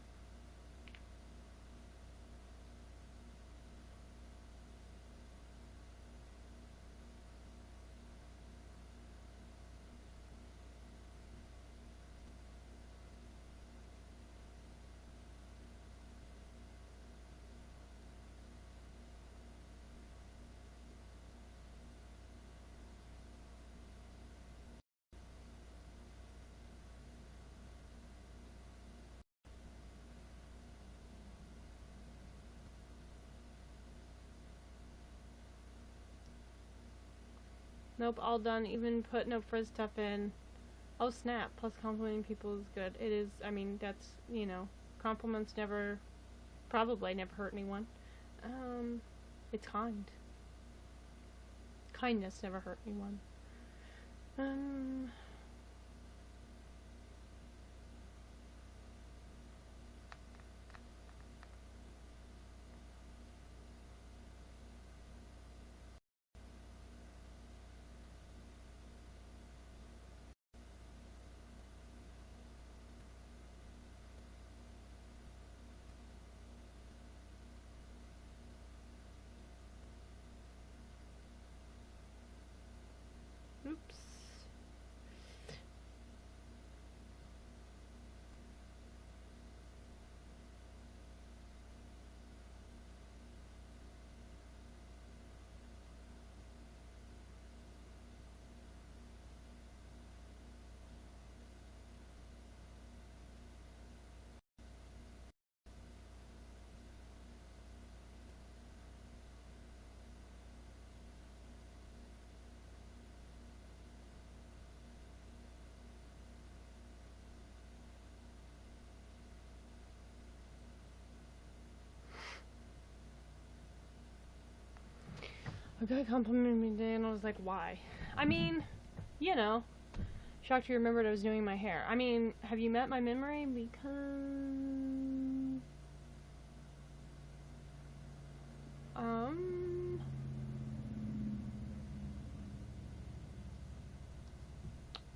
Nope, all done. Even put no frizz stuff in. Oh snap, plus complimenting people is good. It is, I mean, that's, you know, compliments never, probably never hurt anyone. It's kind. Kindness never hurt anyone. Oops. A guy complimented me today and I was like, why? I mean, you know, shocked you remembered I was doing my hair. I mean, have you met my memory? Because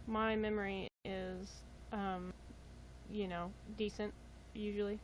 my memory is, you know, decent, usually.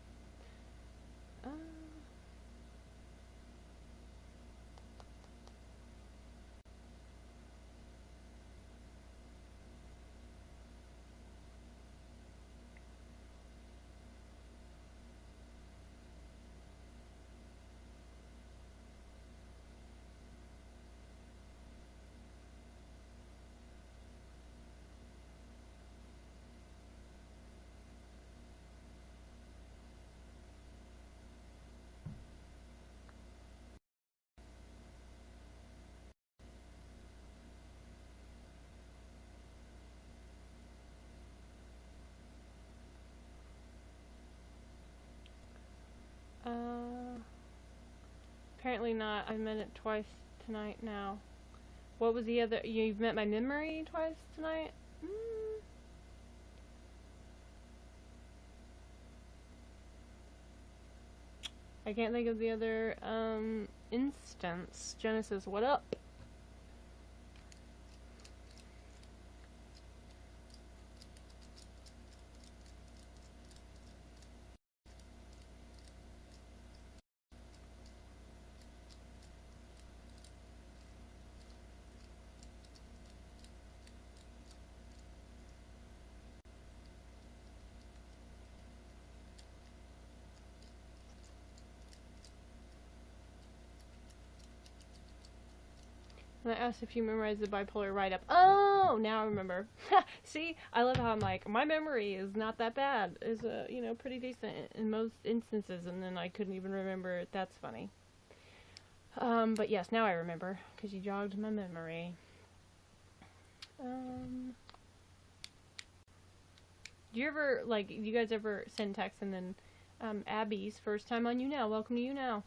Apparently not. I've met it twice tonight now. What was the other? You've met my memory twice tonight? I can't think of the other, instance. Genesis, what up? And I asked if you memorized the bipolar write-up. Oh, now I remember. See, I love how I'm like, my memory is not that bad. Is you know, pretty decent in most instances, and then I couldn't even remember it. That's funny. But yes, now I remember, because you jogged my memory. Do you ever, like, you guys ever send texts and then, Abby's first time on YouNow. Welcome to YouNow.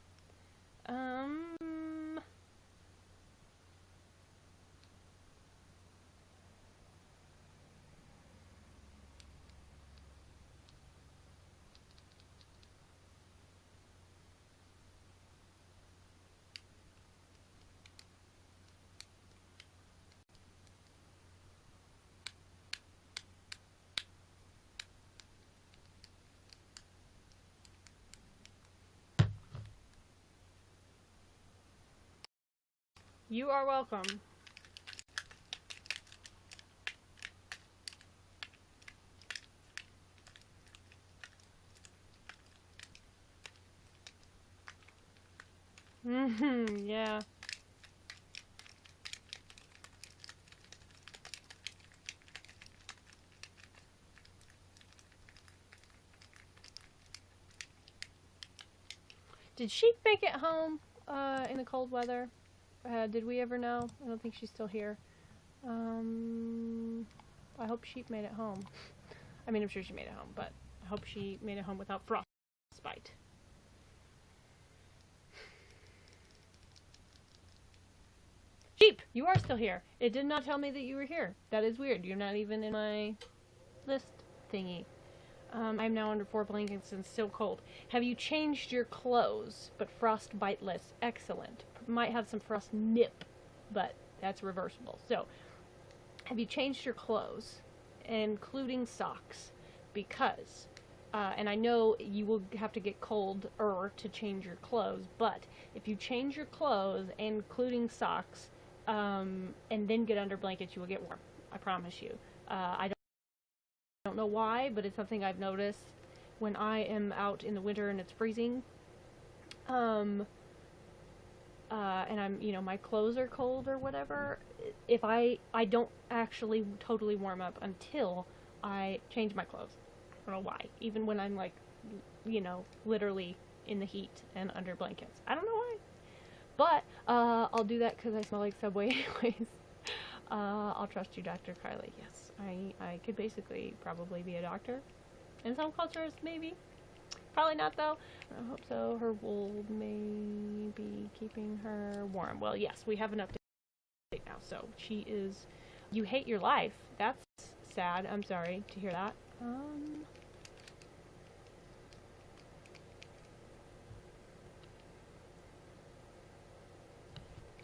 You are welcome. Yeah. Did she make it home, in the cold weather? Did we ever know? I don't think she's still here. I hope she made it home. I mean, I'm sure she made it home, but I hope she made it home without frostbite. Sheep, you are still here. It did not tell me that you were here. That is weird. You're not even in my list thingy. I'm now under 4 blankets and still cold. Have you changed your clothes, but frostbiteless? Excellent. Might have some frost nip, but that's reversible. So, have you changed your clothes, including socks? Because, and I know you will have to get colder to change your clothes, but if you change your clothes, including socks, and then get under blankets, you will get warm. I promise you. I don't know why, but it's something I've noticed when I am out in the winter and it's freezing. And I'm, you know, my clothes are cold or whatever. If I don't actually totally warm up until I change my clothes. I don't know why. Even when I'm like, you know, literally in the heat and under blankets. I don't know why. But, I'll do that because I smell like Subway anyways. I'll trust you, Dr. Kylie. Yes, I could basically probably be a doctor. In some cultures, maybe. Probably not, though. I hope so. Her wool may be keeping her warm. Well, yes, we have an update now. So, she is... You hate your life. That's sad. I'm sorry to hear that.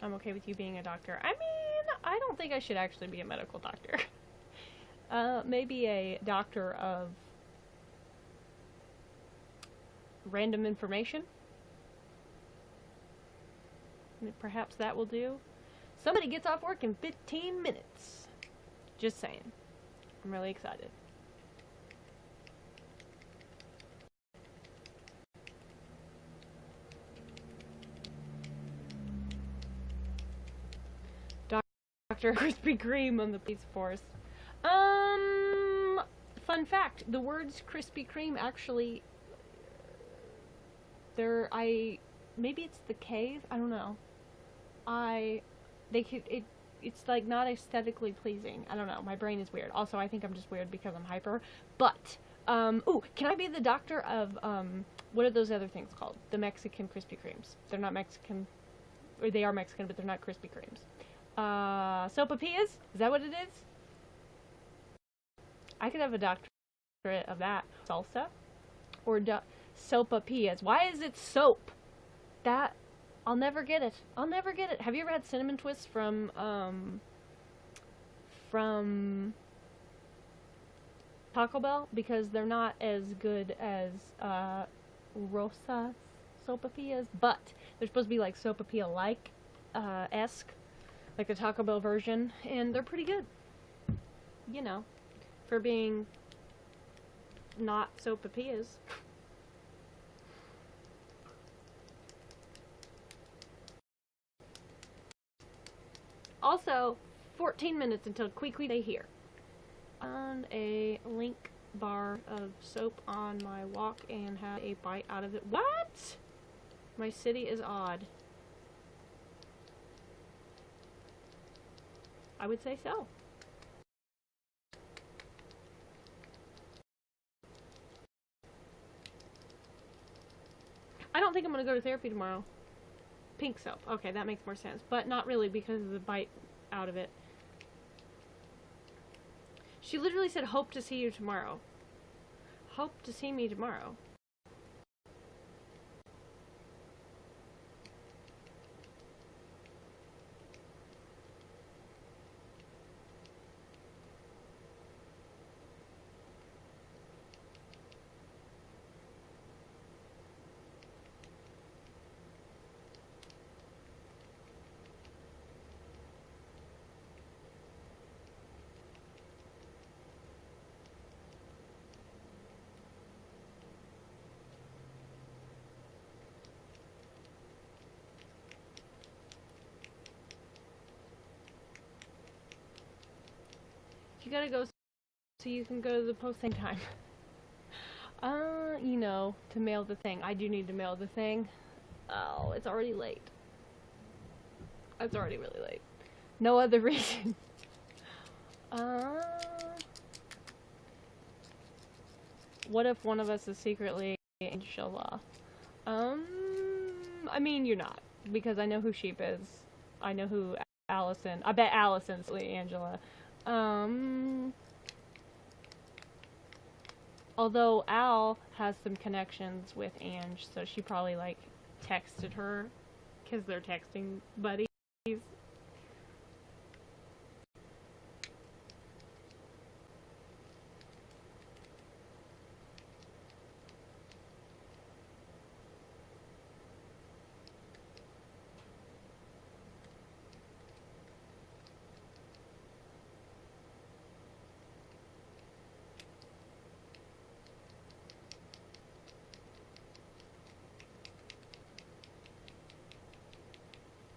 I'm okay with you being a doctor. I mean, I don't think I should actually be a medical doctor. Maybe a doctor of random information. Perhaps that will do. Somebody gets off work in 15 minutes. Just saying. I'm really excited. Dr. Krispy Kreme on the police force. Fun fact, the words Krispy Kreme actually, maybe it's the cave, I don't know. It's like not aesthetically pleasing. I don't know, my brain is weird. Also, I think I'm just weird because I'm hyper. But, ooh, can I be the doctor of, what are those other things called? The Mexican Krispy Kremes. They're not Mexican, or they are Mexican, but they're not Krispy Kremes. Sopapillas? Is that what it is? I could have a doctorate of that. Salsa? Or sopapillas. Why is it soap? That, I'll never get it. I'll never get it. Have you ever had cinnamon twists from Taco Bell? Because they're not as good as, Rosa sopapillas, but they're supposed to be like sopapilla-like, esque. Like the Taco Bell version, and they're pretty good. You know, for being not sopapillas. So, 14 minutes until quickly they hear. And a link bar of soap on my walk and had a bite out of it. What? My city is odd. I would say so. I don't think I'm gonna go to therapy tomorrow. Pink soap. Okay, that makes more sense. But not really because of the bite out of it. She literally said, hope to see you tomorrow. Hope to see me tomorrow. You gotta go so you can go to the post same time. You know, to mail the thing. I do need to mail the thing. Oh, it's already late. It's already really late. No other reason. What if one of us is secretly Inshallah? I mean, you're not. Because I know who Sheep is. I know who Allison. I bet Allison's Angela. Although Al has some connections with Ange, so she probably, like, texted her, because they're texting buddies.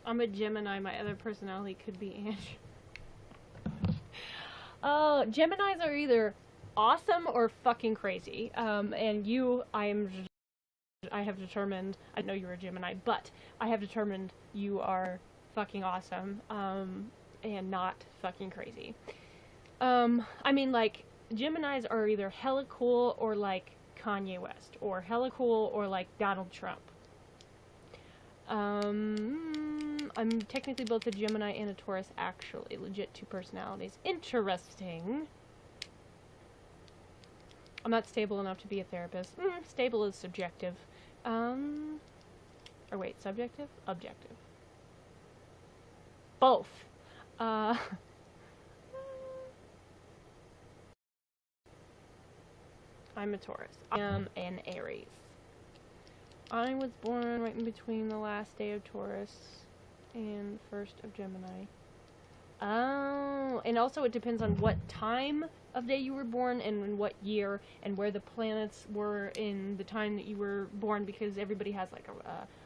I'm a Gemini, my other personality could be Ange. Geminis are either awesome or fucking crazy. And you, I have determined, I know you're a Gemini, but I have determined you are fucking awesome, and not fucking crazy. I mean, like, Geminis are either hella cool or like Kanye West, or hella cool or like Donald Trump. I'm technically both a Gemini and a Taurus, actually. Legit two personalities. Interesting. I'm not stable enough to be a therapist. Stable is subjective. Or wait, subjective? Objective. Both. I'm a Taurus. I am an Aries. I was born right in between the last day of Taurus and first of Gemini. Oh, and also it depends on what time of day you were born and in what year and where the planets were in the time that you were born, because everybody has like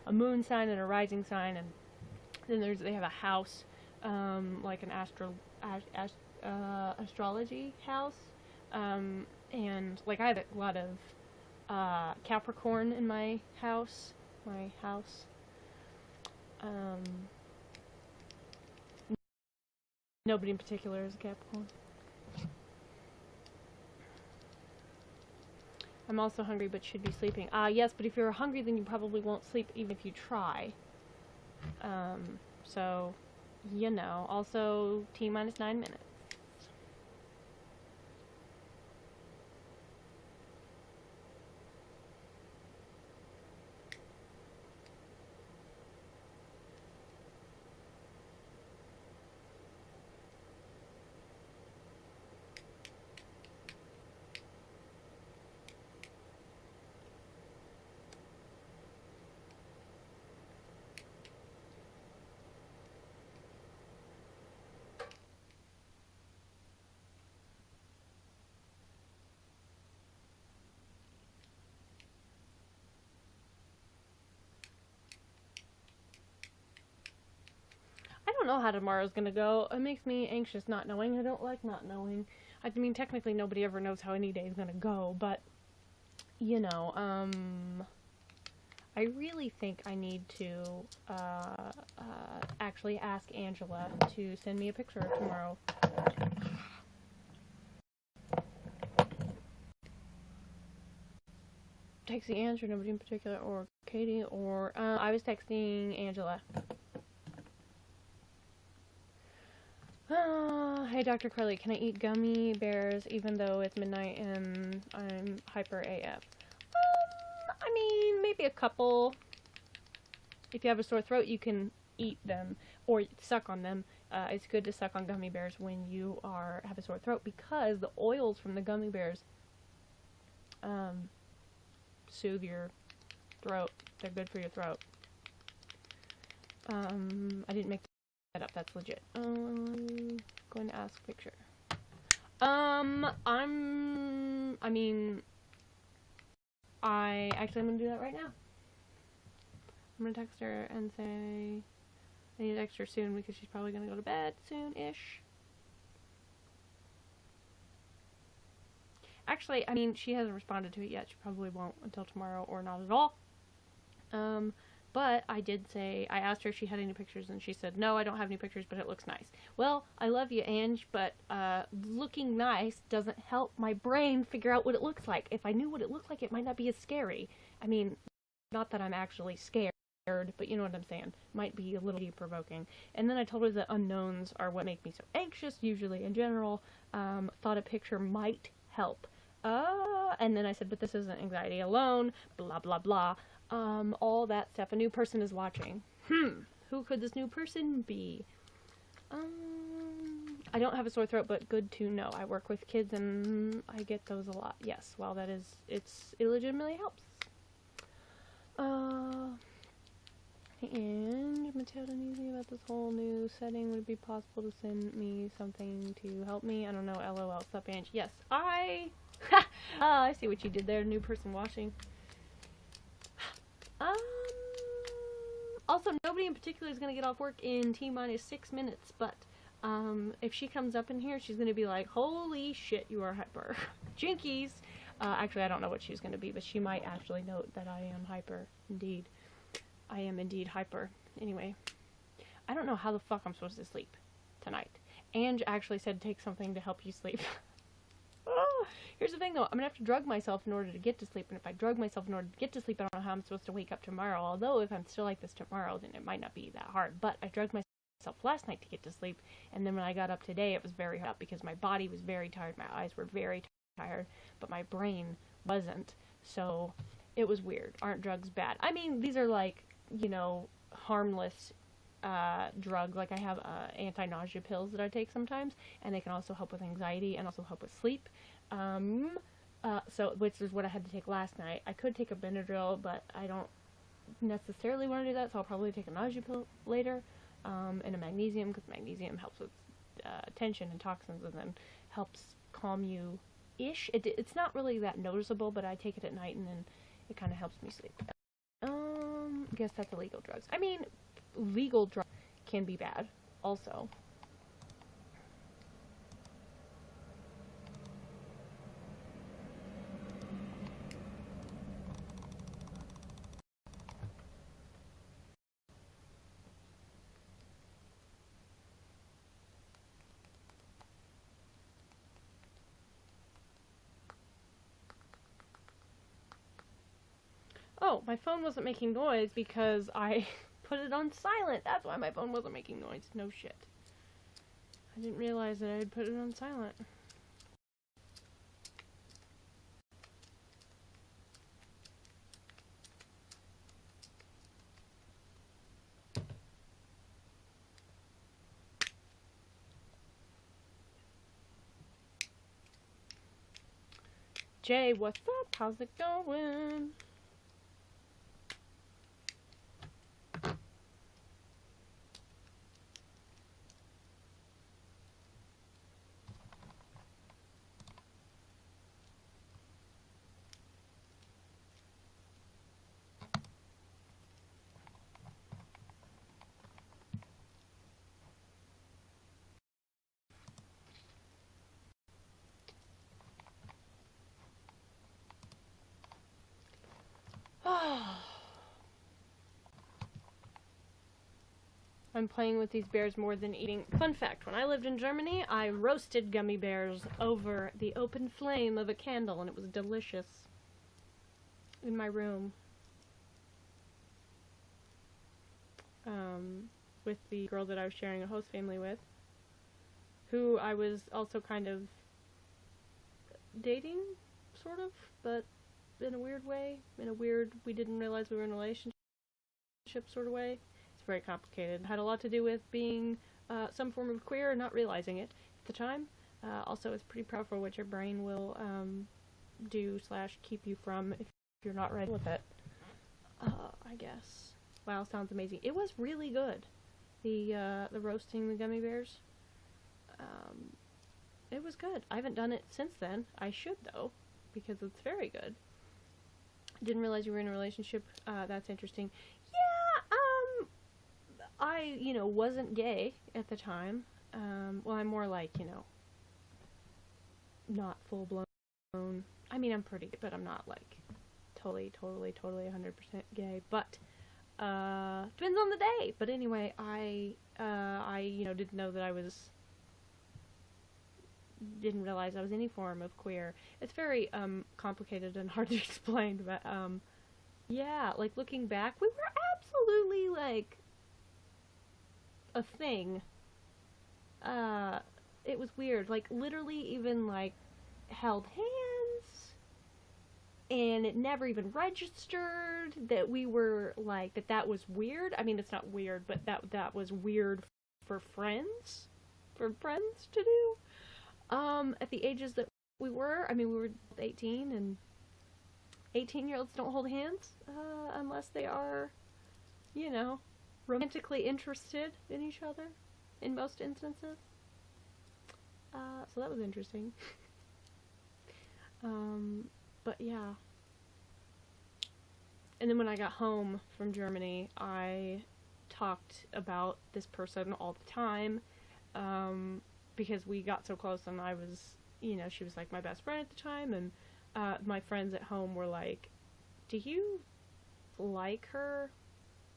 a moon sign and a rising sign, and then they have a house, like an astrology house, and like I had a lot of Capricorn in my house. Nobody in particular is a Capricorn. I'm also hungry but should be sleeping. Yes, but if you're hungry then you probably won't sleep even if you try. So, you know. Also, T-minus 9 minutes. know how tomorrow's gonna go. It makes me anxious not knowing. I don't like not knowing. I mean, technically nobody ever knows how any day is gonna go, but, you know, I really think I need to, actually ask Angela to send me a picture tomorrow. Texting Angela, nobody in particular, or Katie, or, I was texting Angela. Hey Dr. Crowley, can I eat gummy bears even though it's midnight and I'm hyper AF? I mean, maybe a couple. If you have a sore throat, you can eat them or suck on them. It's good to suck on gummy bears when you have a sore throat because the oils from the gummy bears soothe your throat. They're good for your throat. I didn't make that up. That's legit. I'm going to ask picture. I'm going to do that right now. I'm going to text her and say I need to text her soon because she's probably going to go to bed soon-ish. Actually, I mean, she hasn't responded to it yet. She probably won't until tomorrow or not at all. But I did say, I asked her if she had any pictures, and she said, no, I don't have any pictures, but it looks nice. Well, I love you, Ange, but looking nice doesn't help my brain figure out what it looks like. If I knew what it looked like, it might not be as scary. I mean, not that I'm actually scared, but you know what I'm saying. Might be a little provoking. And then I told her that unknowns are what make me so anxious, usually in general. Thought a picture might help. And then I said, but this isn't anxiety alone, blah, blah, blah. All that stuff. A new person is watching. Who could this new person be? I don't have a sore throat, but good to know. I work with kids and I get those a lot. Yes, well, it legitimately helps. And Matilda uneasy about this whole new setting. Would it be possible to send me something to help me? I don't know. LOL. Sup, Ange? Yes, I see what you did there. New person watching. Also, nobody in particular is going to get off work in T-minus 6 minutes, but, if she comes up in here, she's going to be like, holy shit, you are hyper. Jinkies! Actually, I don't know what she's going to be, but she might actually note that I am hyper, indeed. I am indeed hyper. Anyway, I don't know how the fuck I'm supposed to sleep tonight. Ange actually said take something to help you sleep. Here's the thing though, I'm gonna have to drug myself in order to get to sleep, and if I drug myself in order to get to sleep, I don't know how I'm supposed to wake up tomorrow, although if I'm still like this tomorrow, then it might not be that hard, but I drugged myself last night to get to sleep, and then when I got up today, it was very hard, because my body was very tired, my eyes were very tired, but my brain wasn't, so it was weird. Aren't drugs bad? I mean, these are like, you know, harmless drugs. Like I have anti-nausea pills that I take sometimes, and they can also help with anxiety and also help with sleep. Which is what I had to take last night. I could take a Benadryl, but I don't necessarily want to do that, so I'll probably take a nausea pill later, and a magnesium, because magnesium helps with tension and toxins, and then helps calm you-ish. It's not really that noticeable, but I take it at night, and then it kind of helps me sleep. I guess that's illegal drugs. I mean, legal drugs can be bad, also. Oh, my phone wasn't making noise because I put it on silent. That's why my phone wasn't making noise. No shit. I didn't realize that I had put it on silent. Jay, what's up? How's it going? I'm playing with these bears more than eating. Fun fact, when I lived in Germany, I roasted gummy bears over the open flame of a candle, and it was delicious. In my room. With the girl that I was sharing a host family with, who I was also kind of dating, sort of, but in a weird way, we didn't realize we were in a relationship sort of way. It's very complicated. It had a lot to do with being some form of queer and not realizing it at the time. Also, it's pretty powerful what your brain will do / keep you from if you're not ready with it. I guess. Wow, sounds amazing. It was really good. The roasting the gummy bears. It was good. I haven't done it since then. I should though, because it's very good. Didn't realize you were in a relationship. That's interesting. Yeah. I wasn't gay at the time. Well, I'm more like not full blown. I mean, I'm pretty, but I'm not like totally 100% gay. But depends on the day. But anyway, I didn't know that didn't realize I was any form of queer. It's very complicated and hard to explain, but yeah, like looking back, we were absolutely like a thing. It was weird, like literally even like held hands, and it never even registered that we were like that was weird. I mean, it's not weird, but that was weird for friends to do. At the ages that we were, I mean, we were 18, and 18-year-olds don't hold hands, unless they are, romantically interested in each other, in most instances. So that was interesting. But yeah. And then when I got home from Germany, I talked about this person all the time, because we got so close, and I was, she was like my best friend at the time, and my friends at home were like, do you like her?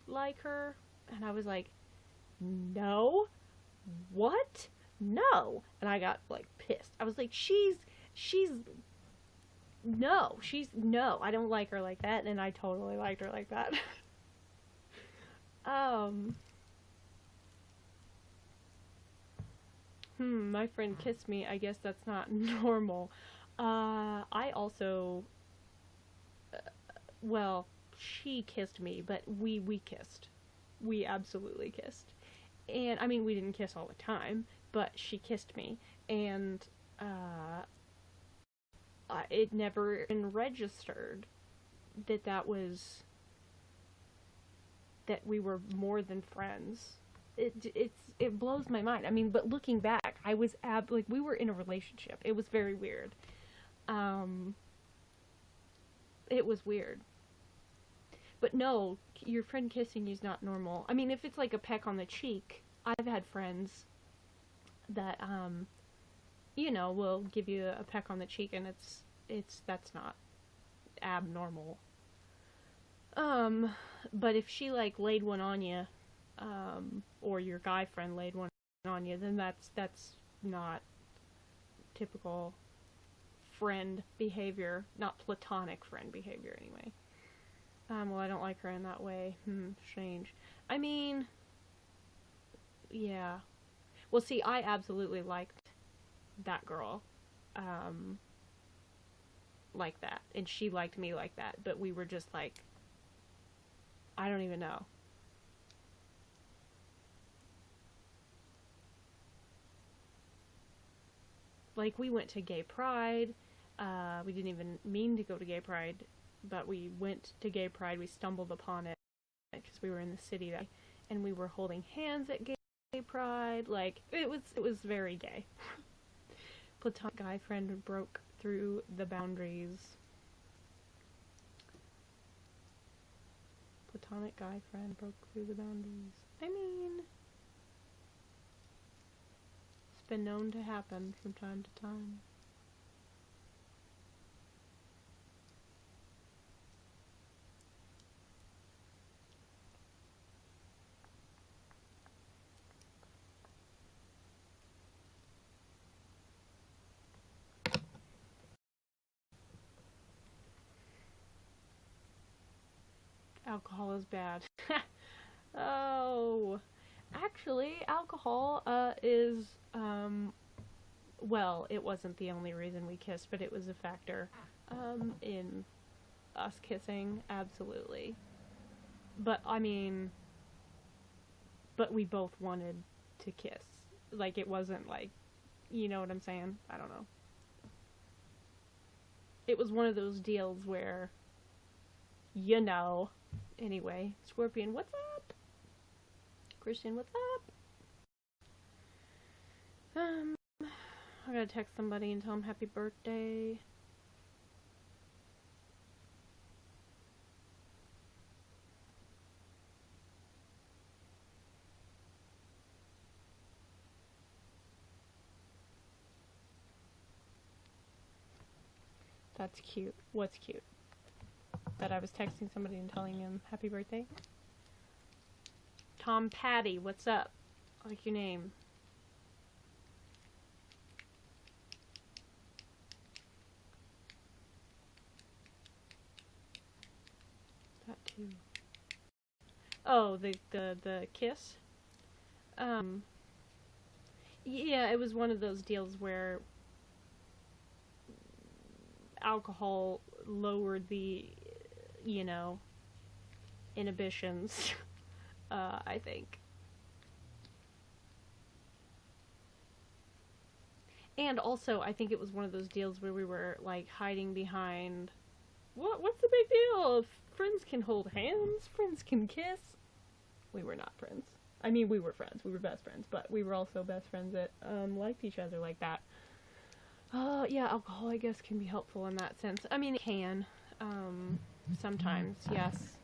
And I was like, no. What? No. And I got like pissed. I was like, no, I don't like her like that. And I totally liked her like that. My friend kissed me. I guess that's not normal. I also, well, she kissed me, but we kissed. We absolutely kissed. And, I mean, we didn't kiss all the time, but she kissed me. And, it never been registered that we were more than friends. It blows my mind. I mean, but looking back, I was we were in a relationship. It was very weird. It was weird. But no, your friend kissing you is not normal. I mean, if it's like a peck on the cheek, I've had friends that will give you a peck on the cheek, and that's not abnormal. But if she like laid one on you, or your guy friend laid one on you, then that's not typical friend behavior, not platonic friend behavior anyway. Well, I don't like her in that way. Strange. I mean, yeah. Well, see, I absolutely liked that girl, like that, and she liked me like that, but we were just like, I don't even know. Like, we went to gay pride. We didn't even mean to go to gay pride, but we went to gay pride. We stumbled upon it because we were in the city that, and we were holding hands at gay pride. Like, it was very gay. Platonic guy friend broke through the boundaries. Platonic guy friend broke through the boundaries. I mean, it's been known to happen from time to time. alcohol is bad. Oh, actually, alcohol is, well, it wasn't the only reason we kissed, but it was a factor in us kissing, absolutely. But, I mean, but we both wanted to kiss. Like, it wasn't like, you know what I'm saying? I don't know. It was one of those deals where, you know. Anyway, Scorpion, what's up? Christian, what's up? I gotta text somebody and tell them happy birthday. That's cute. What's cute? That I was texting somebody and telling him happy birthday? Tom Patty, what's up? I like your name. That too. Oh, the kiss? Yeah, it was one of those deals where alcohol lowered the, you know, inhibitions, I think. And also, I think it was one of those deals where we were, like, hiding behind, what's the big deal? If friends can hold hands, friends can kiss. We were not friends. I mean, we were friends. We were best friends, but we were also best friends that, liked each other like that. Yeah, alcohol, I guess, can be helpful in that sense. I mean, it can, sometimes, yes.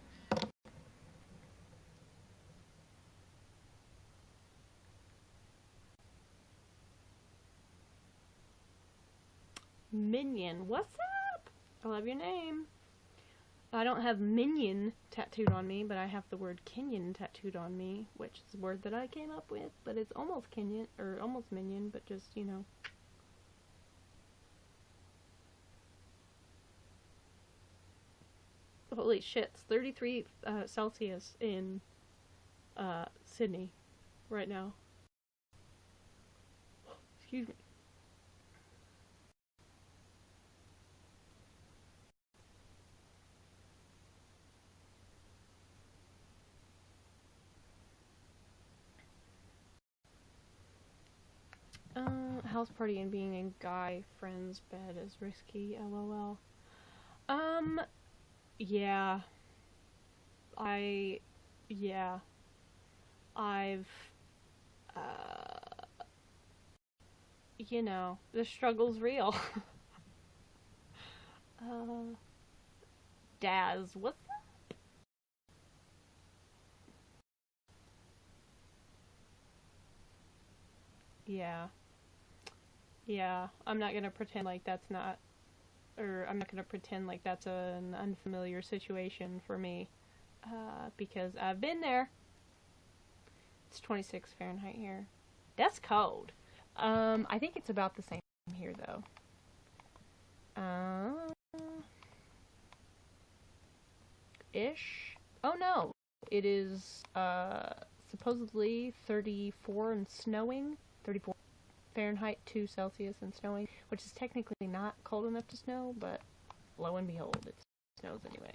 Minion, what's up? I love your name. I don't have minion tattooed on me, but I have the word Kenyan tattooed on me, which is a word that I came up with, but it's almost Kenyan, or almost minion, but just, you know. Holy shit, it's 33 Celsius in Sydney right now. Excuse me. House party and being in guy friend's bed is risky, lol. Yeah. Yeah. I've, you know, the struggle's real. Daz, what's that? Yeah. Yeah, I'm not gonna pretend like that's not, or I'm not gonna pretend like that's an unfamiliar situation for me, because I've been there. It's 26 Fahrenheit here. That's cold. I think it's about the same here, though. Ish? Oh no, it is, supposedly 34 and snowing. 34 Fahrenheit, 2 Celsius and snowing, which is technically not cold enough to snow, but lo and behold, it snows anyway.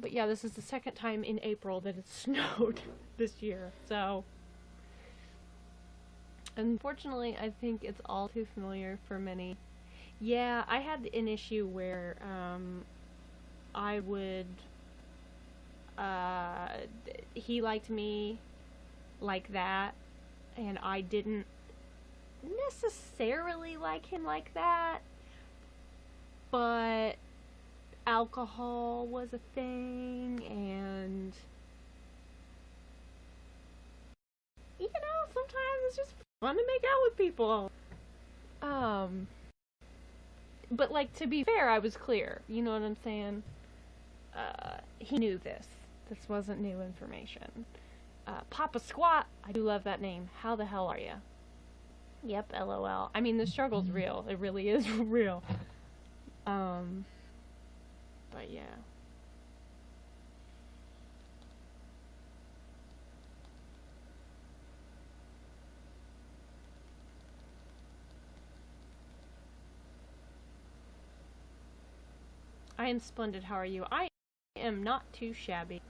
But yeah, this is the second time in April that it snowed this year, so unfortunately, I think it's all too familiar for many. Yeah, I had an issue where, I would, he liked me like that, and I didn't necessarily like him like that, but alcohol was a thing, and you know, sometimes it's just fun to make out with people. But like, to be fair, I was clear, you know what I'm saying? He knew this. This wasn't new information. Papa Squat, I do love that name. How the hell are ya? Yep, LOL. I mean, the struggle's real. It really is real. But yeah. I am splendid. How are you? I am not too shabby.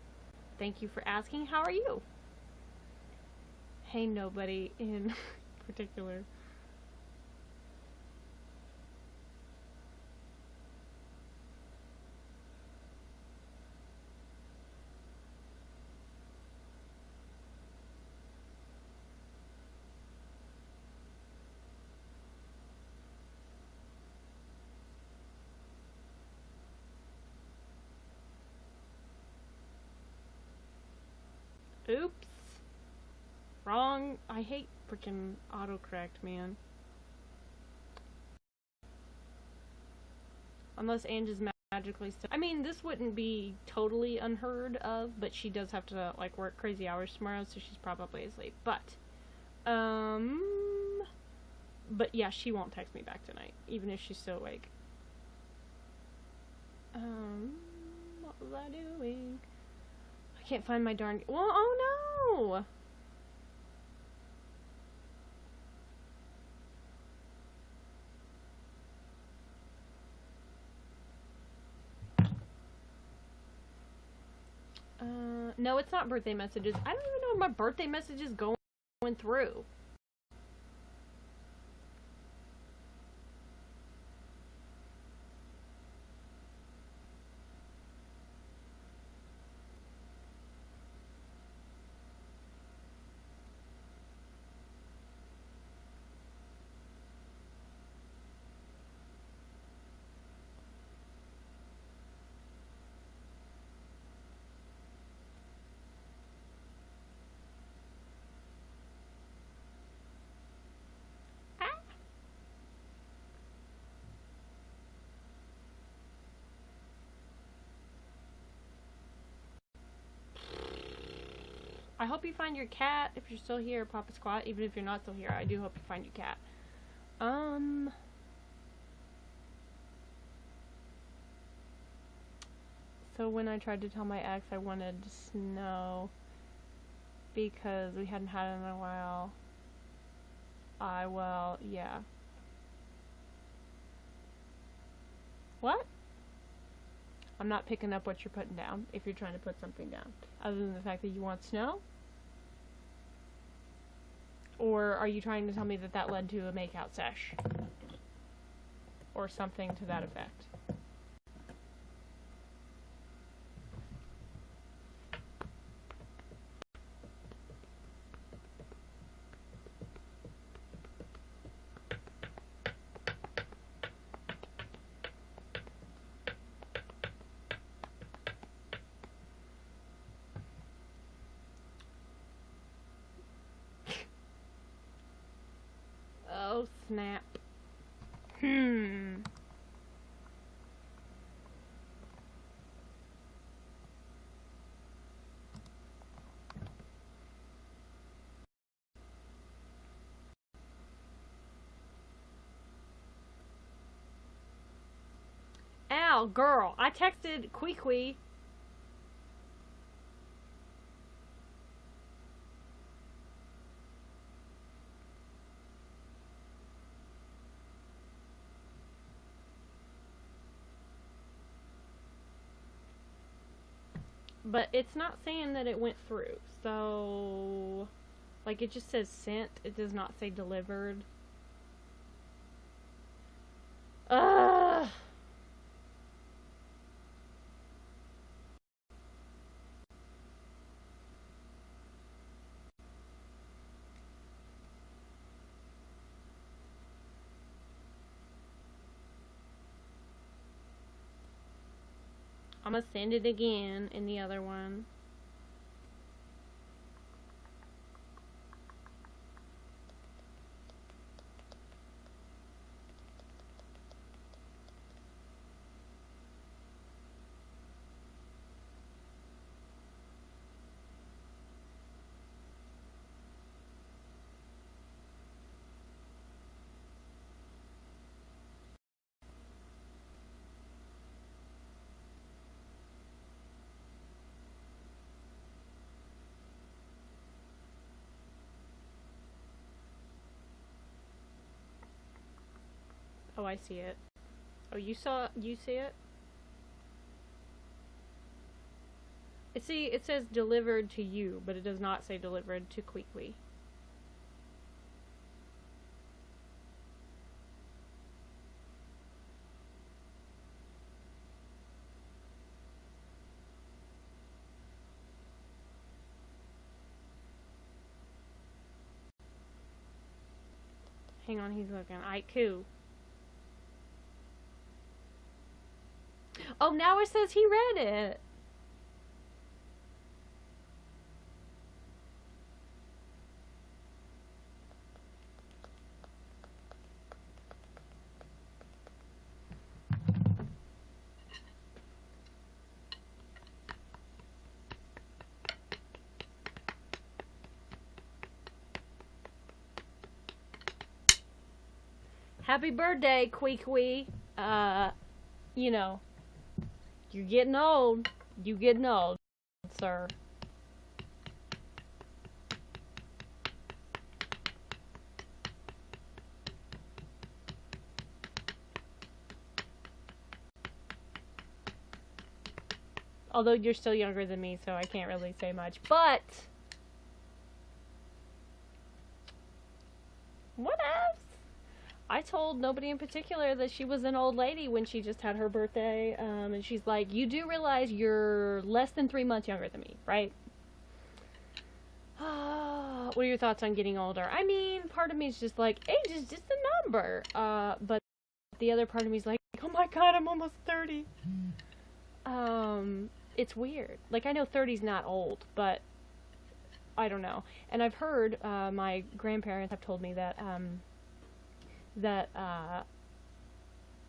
Thank you for asking. How are you? Hey, nobody in particular. Oops. Wrong. I hate freaking autocorrect, man. Unless Ange is magically still. I mean, this wouldn't be totally unheard of, but she does have to, like, work crazy hours tomorrow, so she's probably asleep. But yeah, she won't text me back tonight, even if she's still awake. What was I doing? I can't find my darn. Well, oh no! No, it's not birthday messages. I don't even know if my birthday message is going through. I hope you find your cat if you're still here, Papa Squat. Even if you're not still here, I do hope you find your cat. So when I tried to tell my ex I wanted snow because we hadn't had it in a while, well, yeah. What? I'm not picking up what you're putting down if you're trying to put something down. Other than the fact that you want snow? Or are you trying to tell me that that led to a makeout sesh? Or something to that effect? Oh, snap. Ow, girl. I texted Kwee. But it's not saying that it went through. So, like, it just says sent. It does not say delivered. Ugh. I'm gonna send it again in the other one. Oh, I see it. Oh, you see it? See, it says delivered to you, but it does not say delivered to Kwee. Hang on, he's looking. Aiku. Oh, now it says he read it. Happy birthday, Kwee. You know, you're getting old. You getting old, sir. Although you're still younger than me, so I can't really say much. But what else? I told nobody in particular that she was an old lady when she just had her birthday, and she's like, you do realize you're less than 3 months younger than me, right? What are your thoughts on getting older? I mean, part of me is just like, age is just a number, but the other part of me is like, oh my god, I'm almost 30. It's weird. Like, I know 30's not old, but I don't know. And I've heard, my grandparents have told me that,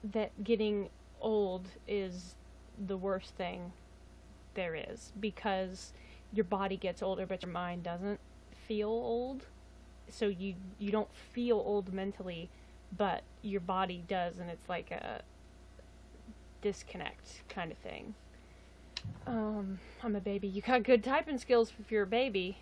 that getting old is the worst thing there is, because your body gets older but your mind doesn't feel old. So you don't feel old mentally, but your body does, and it's like a disconnect kind of thing. I'm a baby. You got good typing skills if you're a baby.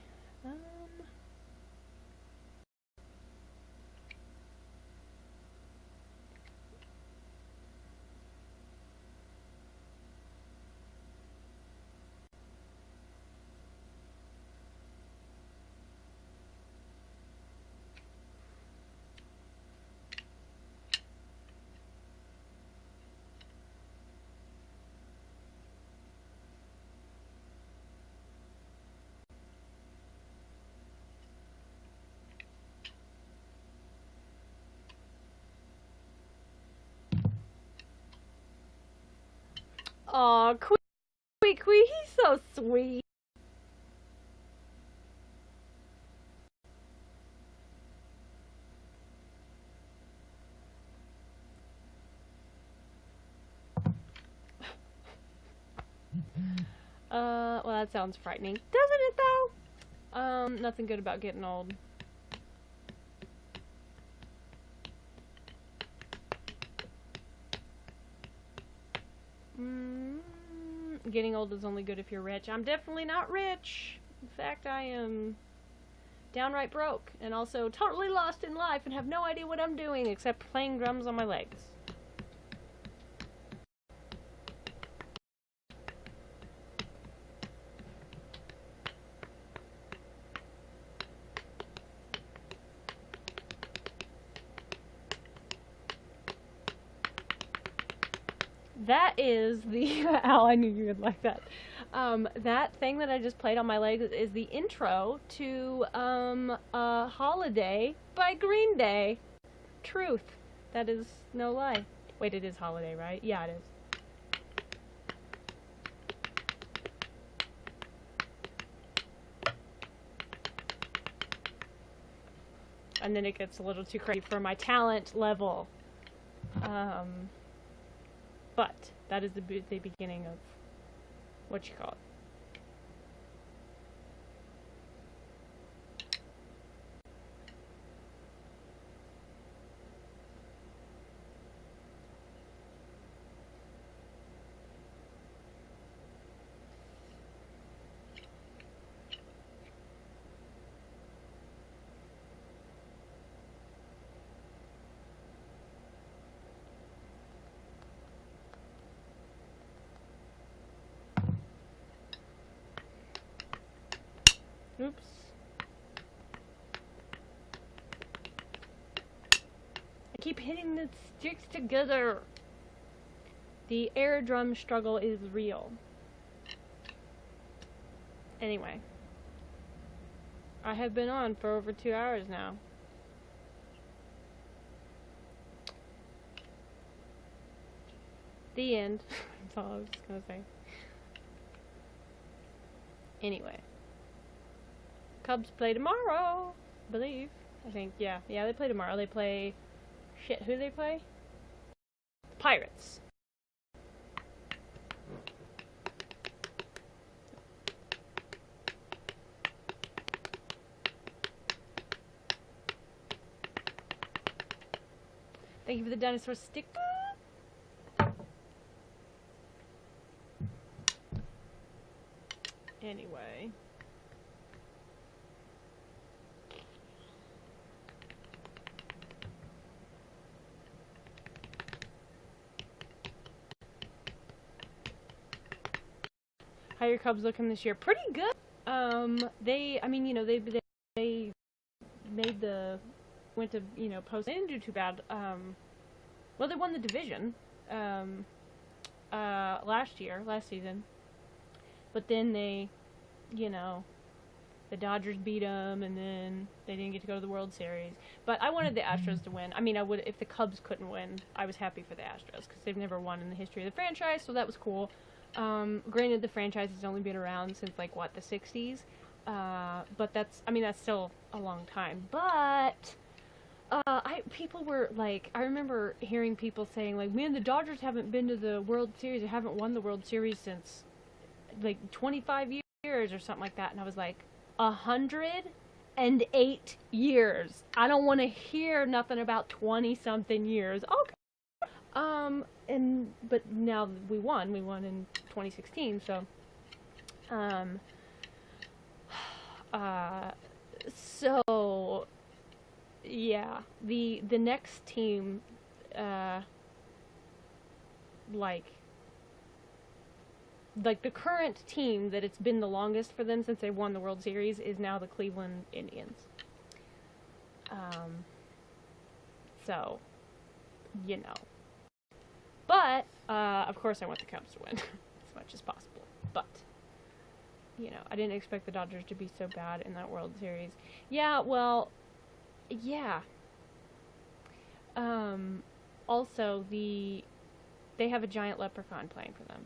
Aw, Kwee, he's so sweet. Well, that sounds frightening. Doesn't it, though? Nothing good about getting old. Getting old is only good if you're rich. I'm definitely not rich. In fact, I am downright broke, and also totally lost in life and have no idea what I'm doing except playing drums on my legs. That is the Al, I knew you would like that. That thing that I just played on my legs is the intro to Holiday by Green Day. Truth. That is no lie. Wait, it is Holiday, right? Yeah, it is. And then it gets a little too crazy for my talent level. But that is the beginning of what you call it. Oops. I keep hitting the sticks together. The air drum struggle is real. Anyway. I have been on for over 2 hours now. The end. That's all I was just gonna say. Anyway. Cubs play tomorrow, I believe. I think, yeah. Yeah, they play tomorrow. They play... Shit, who do they play? Pirates. Thank you for the dinosaur stick. Anyway. How are your Cubs looking this year? Pretty good. They made the, went to, post. They didn't do too bad. Well, they won the division, last season. But then they, the Dodgers beat them, and then they didn't get to go to the World Series. But I wanted the Astros to win. I mean, I would, if the Cubs couldn't win, I was happy for the Astros, because they've never won in the history of the franchise, so that was cool. Granted, the franchise has only been around since, like, what, the 60s? But that's still a long time. But, people were, like, I remember hearing people saying, like, man, the Dodgers haven't been to the World Series, they haven't won the World Series since, like, 25 years or something like that. And I was like, 108 years. I don't want to hear nothing about 20-something years. Okay. But now we won in 2016, so, so, yeah, the next team, like the current team that it's been the longest for them since they won the World Series is now the Cleveland Indians. So, But, of course I want the Cubs to win as much as possible. But, I didn't expect the Dodgers to be so bad in that World Series. Yeah, well, yeah. Also, they have a giant leprechaun playing for them.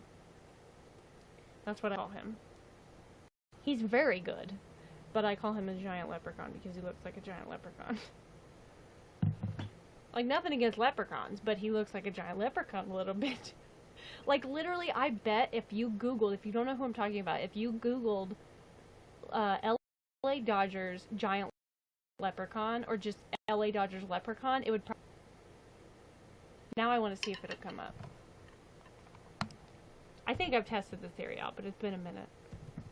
That's what I call him. He's very good, but I call him a giant leprechaun because he looks like a giant leprechaun. Like, nothing against leprechauns, but he looks like a giant leprechaun a little bit. Like, literally, I bet if you don't know who I'm talking about, if you Googled LA Dodgers giant leprechaun, or just LA Dodgers leprechaun, it would probably... Now I want to see if it'll come up. I think I've tested the theory out, but it's been a minute.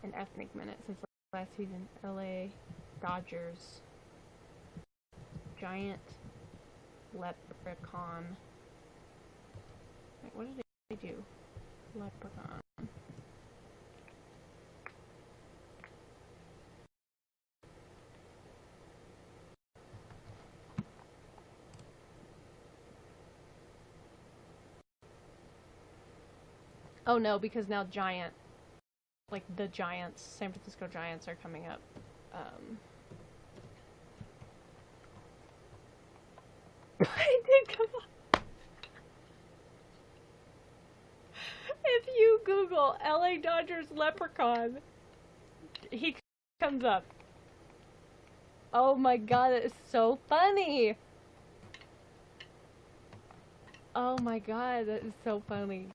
An ethnic minute since last season. LA Dodgers giant leprechaun. Wait, what did they do? Leprechaun. Oh no, because now giant, like the Giants, San Francisco Giants are coming up. It did come up. If you Google LA Dodgers leprechaun, he comes up. Oh my god, that is so funny. Oh my god, that is so funny.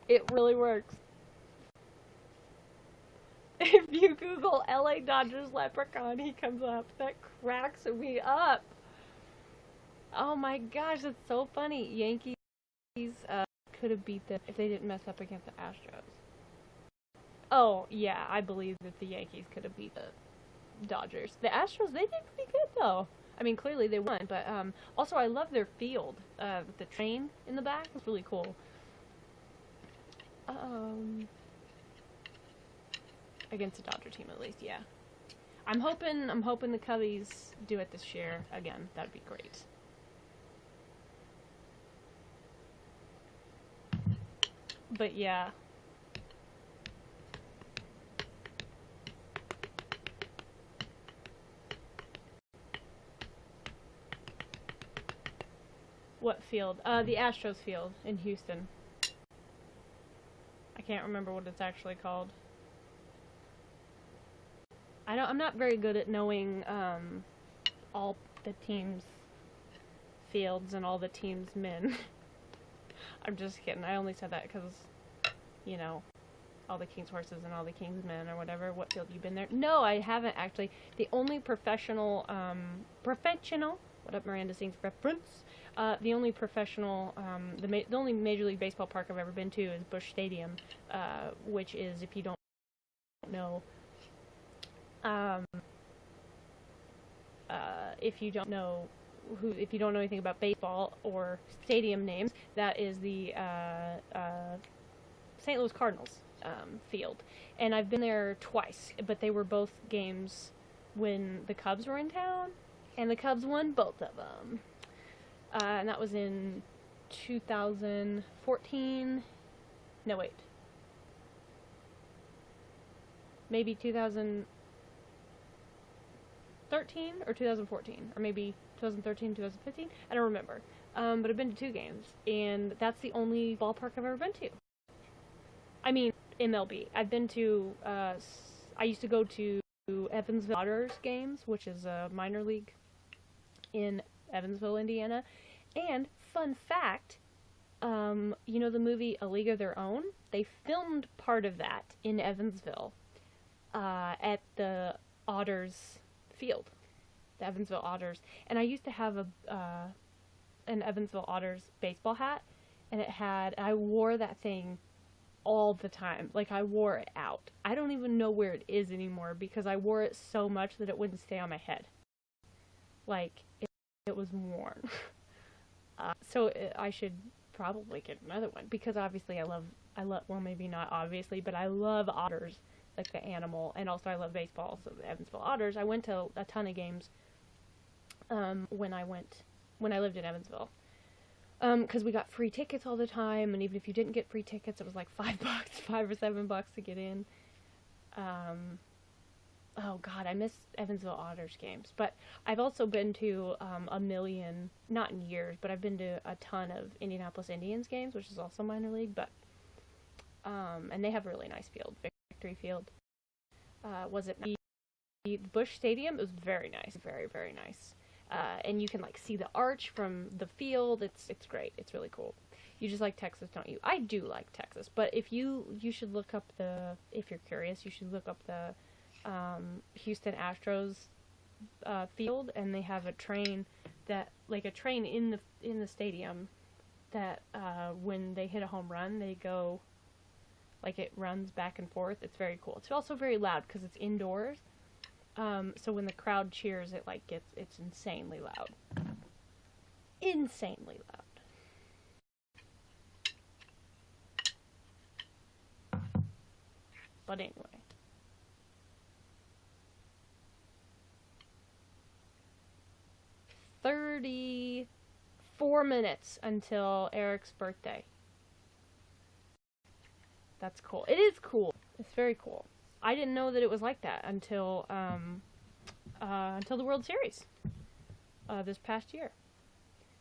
It really works. If you Google LA Dodgers leprechaun, he comes up. That cracks me up. Oh my gosh, that's so funny. Yankees could have beat them if they didn't mess up against the Astros. Oh, yeah, I believe that the Yankees could have beat the Dodgers. The Astros, they did pretty good, though. I mean, clearly they won, but also I love their field. With the train in the back. It's really cool. Against the Dodger team, at least, yeah. I'm hoping the Cubbies do it this year again. That'd be great. But yeah. What field? The Astros field in Houston. I can't remember what it's actually called. I'm not very good at knowing all the teams' fields and all the teams' men. I'm just kidding. I only said that because, you know, all the King's horses and all the King's men or whatever. What field you been there? No, I haven't actually. The only professional, what up Miranda sings reference? The only professional, the only Major League Baseball park I've ever been to is Busch Stadium, which is, if you don't know, if you don't know anything about baseball or stadium names, that is the St. Louis Cardinals field. And I've been there twice, but they were both games when the Cubs were in town, and the Cubs won both of them. And that was in 2014. No, wait. Maybe 2013 or 2014, or maybe 2013, 2015. I don't remember. But I've been to 2 games, and that's the only ballpark I've ever been to. I mean, MLB. I've been to, I used to go to Evansville Otters games, which is a minor league in Evansville, Indiana. And, fun fact, you know the movie A League of Their Own? They filmed part of that in Evansville, at the Otters field, the Evansville Otters. And I used to have an Evansville Otters baseball hat, and I wore that thing all the time. Like, I wore it out. I don't even know where it is anymore because I wore it so much that it wouldn't stay on my head. Like, it was worn. I should probably get another one because obviously I love, well, maybe not obviously, but I love otters, like the animal, and also I love baseball, so the Evansville Otters. I went to a ton of games when I lived in Evansville. Because we got free tickets all the time, and even if you didn't get free tickets, it was like $5 or $7 to get in. Oh god, I miss Evansville Otters games. But I've also been to a million, not in years, but I've been to a ton of Indianapolis Indians games, which is also minor league, but and they have a really nice field, Victory Field. Was it the Busch Stadium? It was very nice, very, very nice. And you can like see the arch from the field. It's great. It's really cool. You just like Texas, don't you? I do like Texas, but if you should look up if you're curious, you should look up the Houston Astros field, and they have a train in the stadium that when they hit a home run, they go, like, it runs back and forth. It's very cool. It's also very loud because it's indoors. So when the crowd cheers, it's insanely loud. Insanely loud. But anyway. $34 minutes until Eric's birthday. That's cool. It is cool. It's very cool. I didn't know that it was like that until the World Series this past year.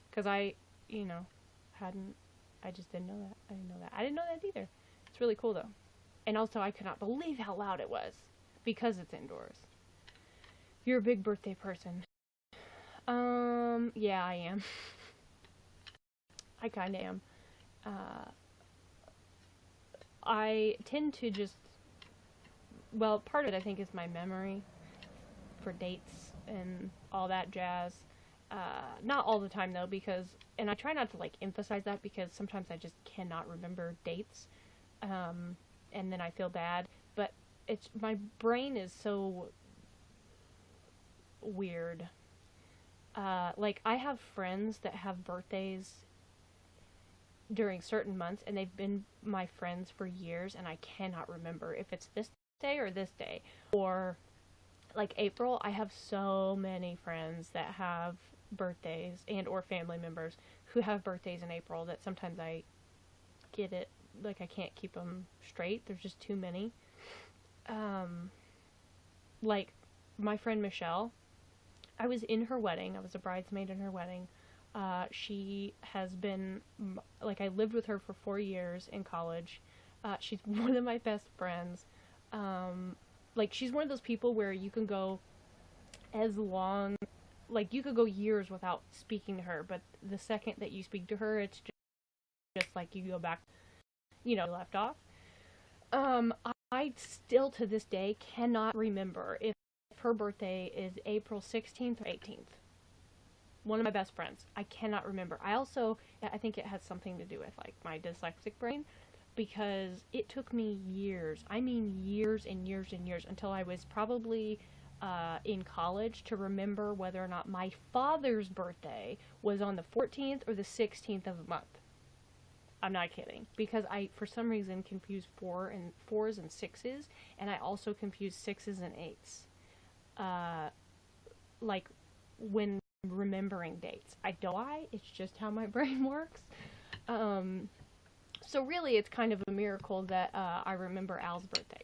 Because I just didn't know that. I didn't know that either. It's really cool though. And also I could not believe how loud it was because it's indoors. You're a big birthday person. Yeah, I am. I kinda am. I tend to just, well, part of it I think is my memory for dates and all that jazz. Not all the time though, and I try not to like emphasize that because sometimes I just cannot remember dates, and then I feel bad, but my brain is so weird. Like, I have friends that have birthdays during certain months, and they've been my friends for years, and I cannot remember if it's this day or this day. Or like April, I have so many friends that have birthdays and or family members who have birthdays in April that sometimes I get it, like I can't keep them straight. There's just too many. Like my friend Michelle, I was in her wedding. I was a bridesmaid in her wedding. She has been, like, I lived with her for 4 years in college. She's one of my best friends. Like, she's one of those people where you can go as long, like, you could go years without speaking to her, but the second that you speak to her, it's just like you go back, left off. I still, to this day, cannot remember if her birthday is April 16th or 18th. One of my best friends. I cannot remember. I think it has something to do with, like, my dyslexic brain, because it took me years, I mean years and years and years, until I was probably in college to remember whether or not my father's birthday was on the 14th or the 16th of a month. I'm not kidding. Because I, for some reason, confused 4s and 6s, and I also confused 6s and 8s. Like, when remembering dates. I don't know why, it's just how my brain works. So really, it's kind of a miracle that I remember Al's birthday.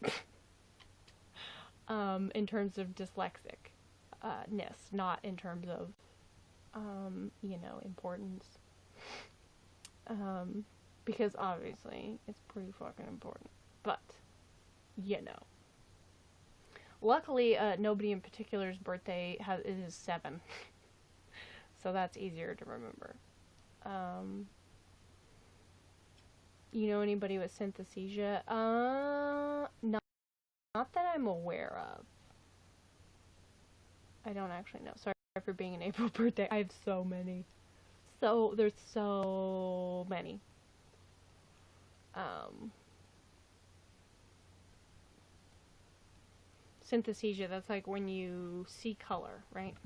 In terms of dyslexic-ness, not in terms of, importance. Because obviously, it's pretty fucking important. But, Luckily, nobody in particular's birthday is 7. So that's easier to remember. You know anybody with synesthesia? Not that I'm aware of. I don't actually know. Sorry for being an April birthday. I have so many. There's so many. Synesthesia, that's like when you see color, right?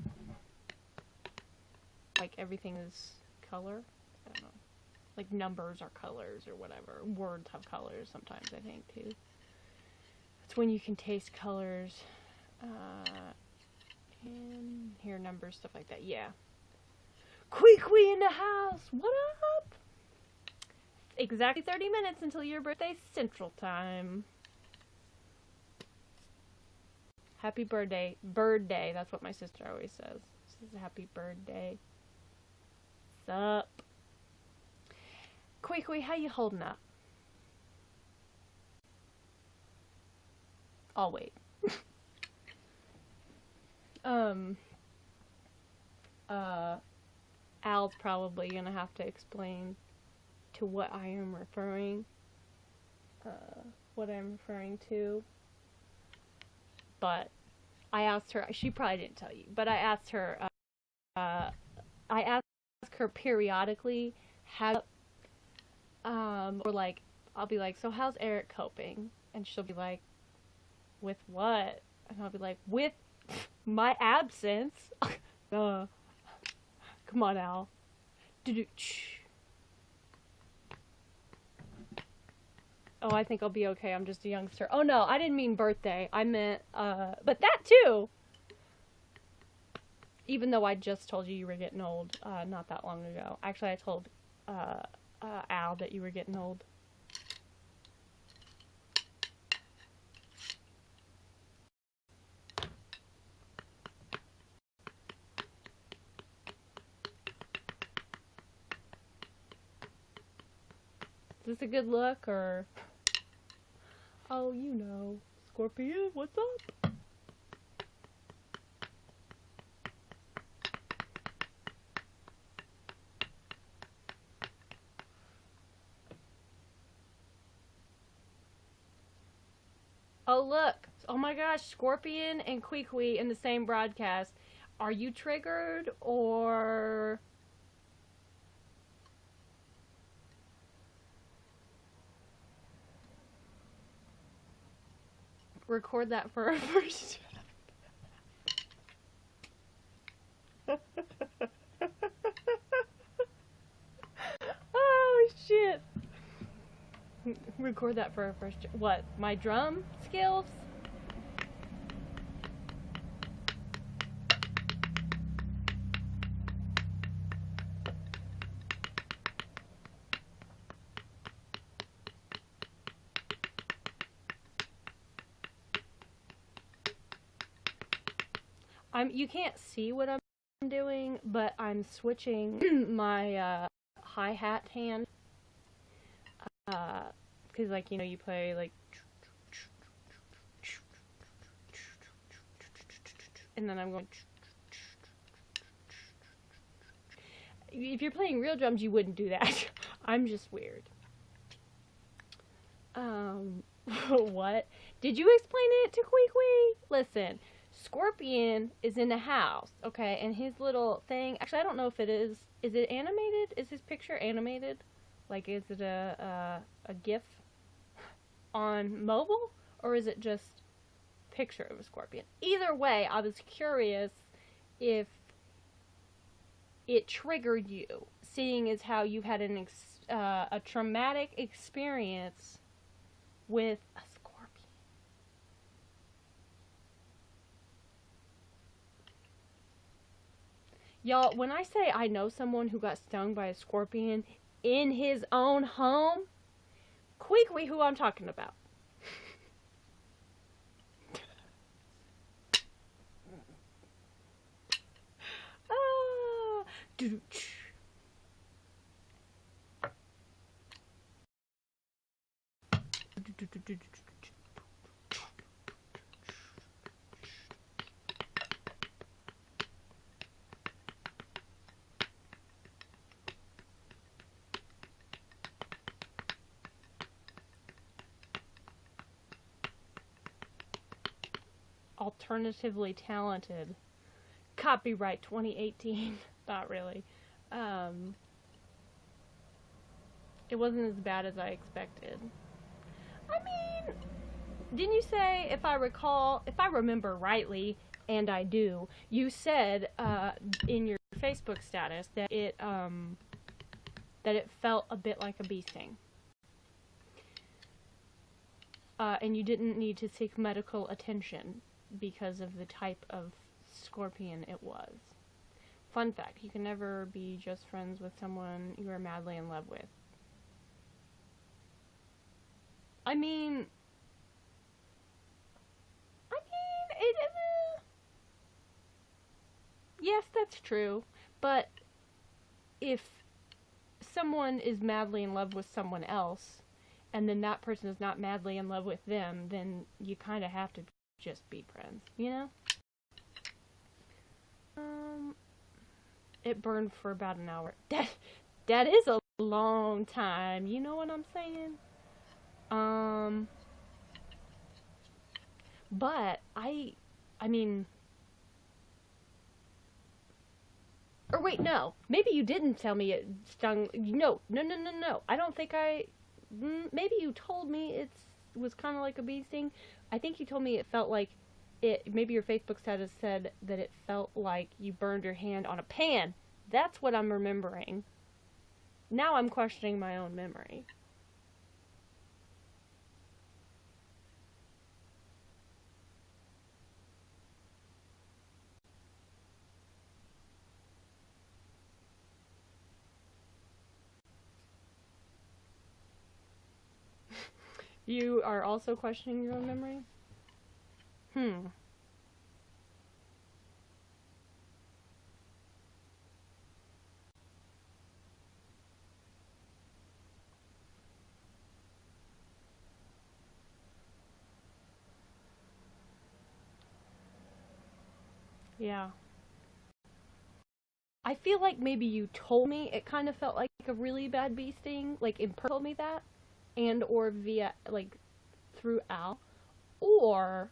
Like everything is color. I don't know. Like numbers are colors or whatever. Words have colors sometimes, I think, too. That's when you can taste colors. And hear numbers, stuff like that. Yeah. Quee in the house! What up? Exactly 30 minutes until your birthday Central Time. Happy birthday. Bird day. That's what my sister always says. She says happy birthday. Sup? Quee, how you holding up? I'll wait. Al's probably gonna have to explain to what I am referring. What I'm referring to. But I asked her, she probably didn't tell you, but I asked her, I ask her periodically, or like, I'll be like, so how's Eric coping? And she'll be like, with what? And I'll be like, with my absence. Come on, Al. Oh, I think I'll be okay. I'm just a youngster. Oh no, I didn't mean birthday. I meant, but that too. Even though I just told you were getting old, not that long ago. Actually, I told, Al that you were getting old. Is this a good look, or... Oh, you know. Scorpion, what's up? Oh, look. Oh my gosh, Scorpion and Quee in the same broadcast. Are you triggered, or... Record that for our first... Oh, shit. Record that for our first... What? My drum skills? You can't see what I'm doing, but I'm switching my hi-hat hand. Because, like, you know, you play, like, and then I'm going. If you're playing real drums, you wouldn't do that. I'm just weird. What? Did you explain it to Queequee? Listen, Scorpion is in the house, okay, and his little thing, actually, I don't know if it is it animated? Is his picture animated? Like, is it a GIF on mobile, or is it just picture of a scorpion? Either way, I was curious if it triggered you, seeing as how you had a traumatic experience with a scorpion. Y'all, when I say I know someone who got stung by a scorpion in his own home, Queequee who I'm talking about. Alternatively talented. Copyright 2018. Not really. It wasn't as bad as I expected. I mean, didn't you say, if I remember rightly, and I do, you said in your Facebook status that it felt a bit like a bee sting. And you didn't need to seek medical attention because of the type of scorpion it was. Fun fact, you can never be just friends with someone you are madly in love with. I mean, it yes, that's true, but if someone is madly in love with someone else, and then that person is not madly in love with them, then you kind of have to just be friends, you know? It burned for about an hour. That is a long time, you know what I'm saying? But I mean, or wait, no, maybe you didn't tell me it stung. No. I don't think maybe you told me it was kind of like a bee sting. I think you told me it felt like maybe your Facebook status said that it felt like you burned your hand on a pan. That's what I'm remembering. Now I'm questioning my own memory. You are also questioning your own memory? Yeah. I feel like maybe you told me it kind of felt like a really bad bee sting, like in person told me that, and or via, like, through Al, or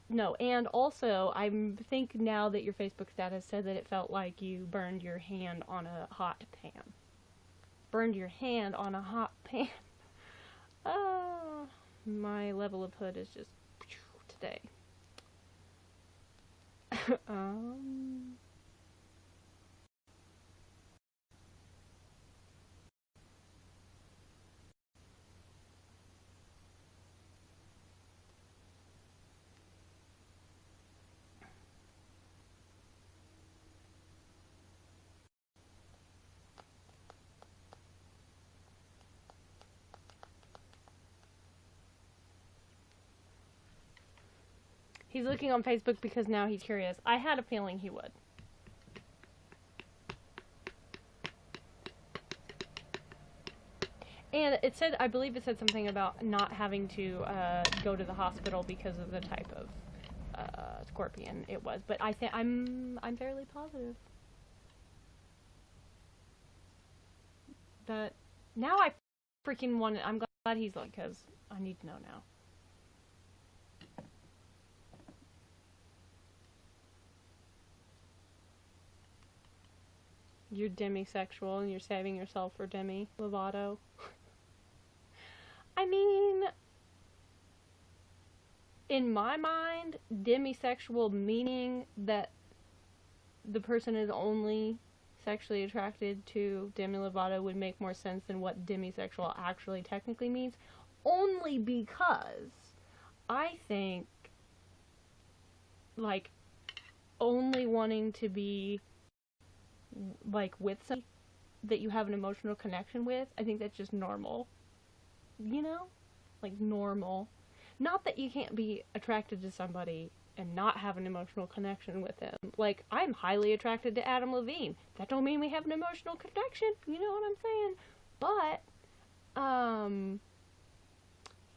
no, and also, I think now that your Facebook status said that it felt like you burned your hand on a hot pan. Burned your hand on a hot pan. My level of hood is just today. He's looking on Facebook because now he's curious. I had a feeling he would. And it said, I believe it said something about not having to go to the hospital because of the type of scorpion it was. But I think I'm fairly positive that now I freaking want it. I'm glad he's like, because I need to know now. You're demisexual and you're saving yourself for Demi Lovato. I mean, in my mind, demisexual meaning that the person is only sexually attracted to Demi Lovato would make more sense than what demisexual actually technically means. Only because I think, like, only wanting to be, like, with somebody that you have an emotional connection with, I think that's just normal. You know? Like, normal. Not that you can't be attracted to somebody and not have an emotional connection with them. Like, I'm highly attracted to Adam Levine. That don't mean we have an emotional connection. You know what I'm saying? But,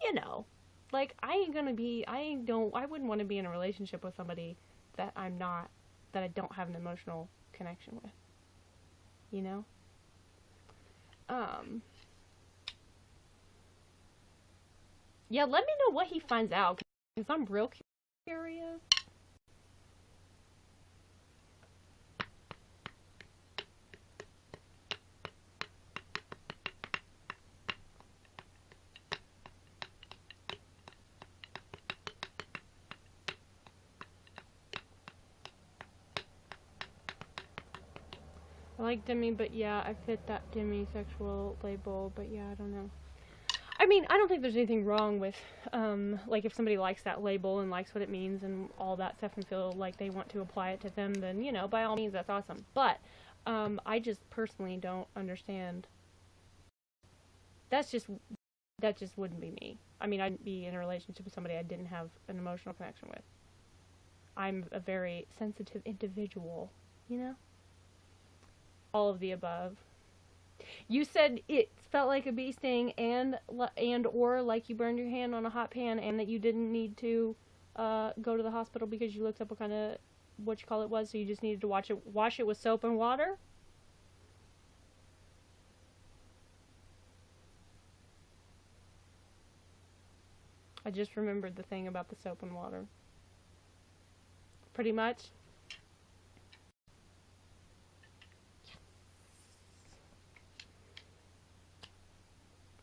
you know, like, I wouldn't want to be in a relationship with somebody that I don't have an emotional connection with. You know? Yeah, let me know what he finds out, because I'm real curious. I like Demi, but yeah, I fit that demisexual label, but yeah, I don't know. I mean, I don't think there's anything wrong with, like, if somebody likes that label and likes what it means and all that stuff and feel like they want to apply it to them, then, you know, by all means, that's awesome. But, I just personally don't understand. That just wouldn't be me. I mean, I'd be in a relationship with somebody I didn't have an emotional connection with. I'm a very sensitive individual, you know? All of the above. You said it felt like a bee sting and or like you burned your hand on a hot pan, and that you didn't need to go to the hospital because you looked up what you call it was, so you just needed to wash it with soap and water? I just remembered the thing about the soap and water. Pretty much.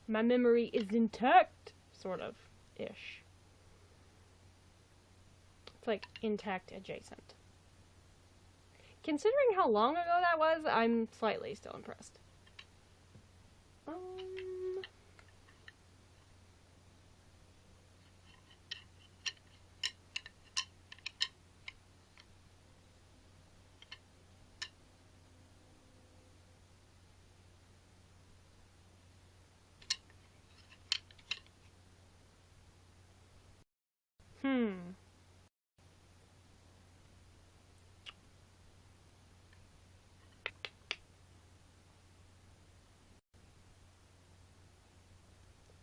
My memory is intact, sort of, ish. It's like intact adjacent. Considering how long ago that was, I'm slightly still impressed.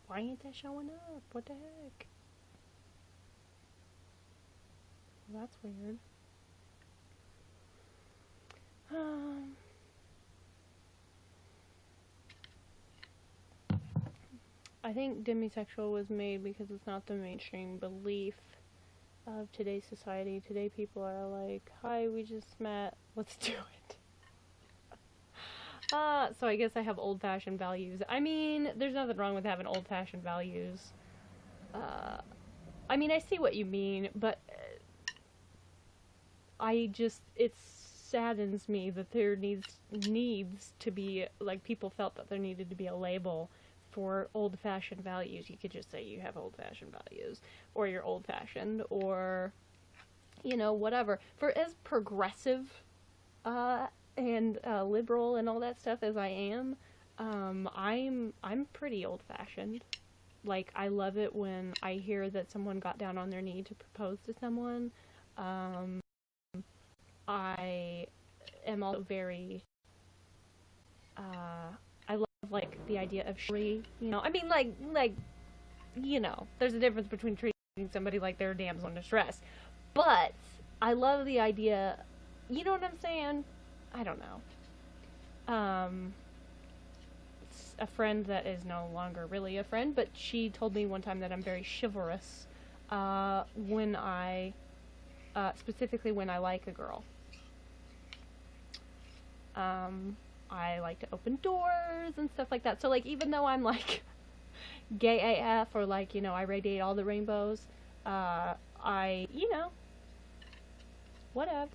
Why ain't that showing up? What the heck? Well, that's weird. I think demisexual was made because it's not the mainstream belief of today's society. Today people are like, hi, we just met, let's do it. So I guess I have old-fashioned values. I mean, there's nothing wrong with having old-fashioned values. I mean, I see what you mean, but it saddens me that there needs to be, like, people felt that there needed to be a label for old-fashioned values. You could just say you have old-fashioned values, or you're old-fashioned, or, you know, whatever. For as progressive, and liberal and all that stuff as I am, I'm pretty old-fashioned. Like, I love it when I hear that someone got down on their knee to propose to someone. I am also very, I love, like, the idea of chivalry, you know. I mean, like, you know, there's a difference between treating somebody like they're a damsel in distress. But I love the idea, you know what I'm saying? I don't know. A friend that is no longer really a friend, but she told me one time that I'm very chivalrous when I, specifically when I like a girl. I like to open doors and stuff like that. So, like, even though I'm, like, gay AF, or, like, you know, I radiate all the rainbows, you know, whatevs.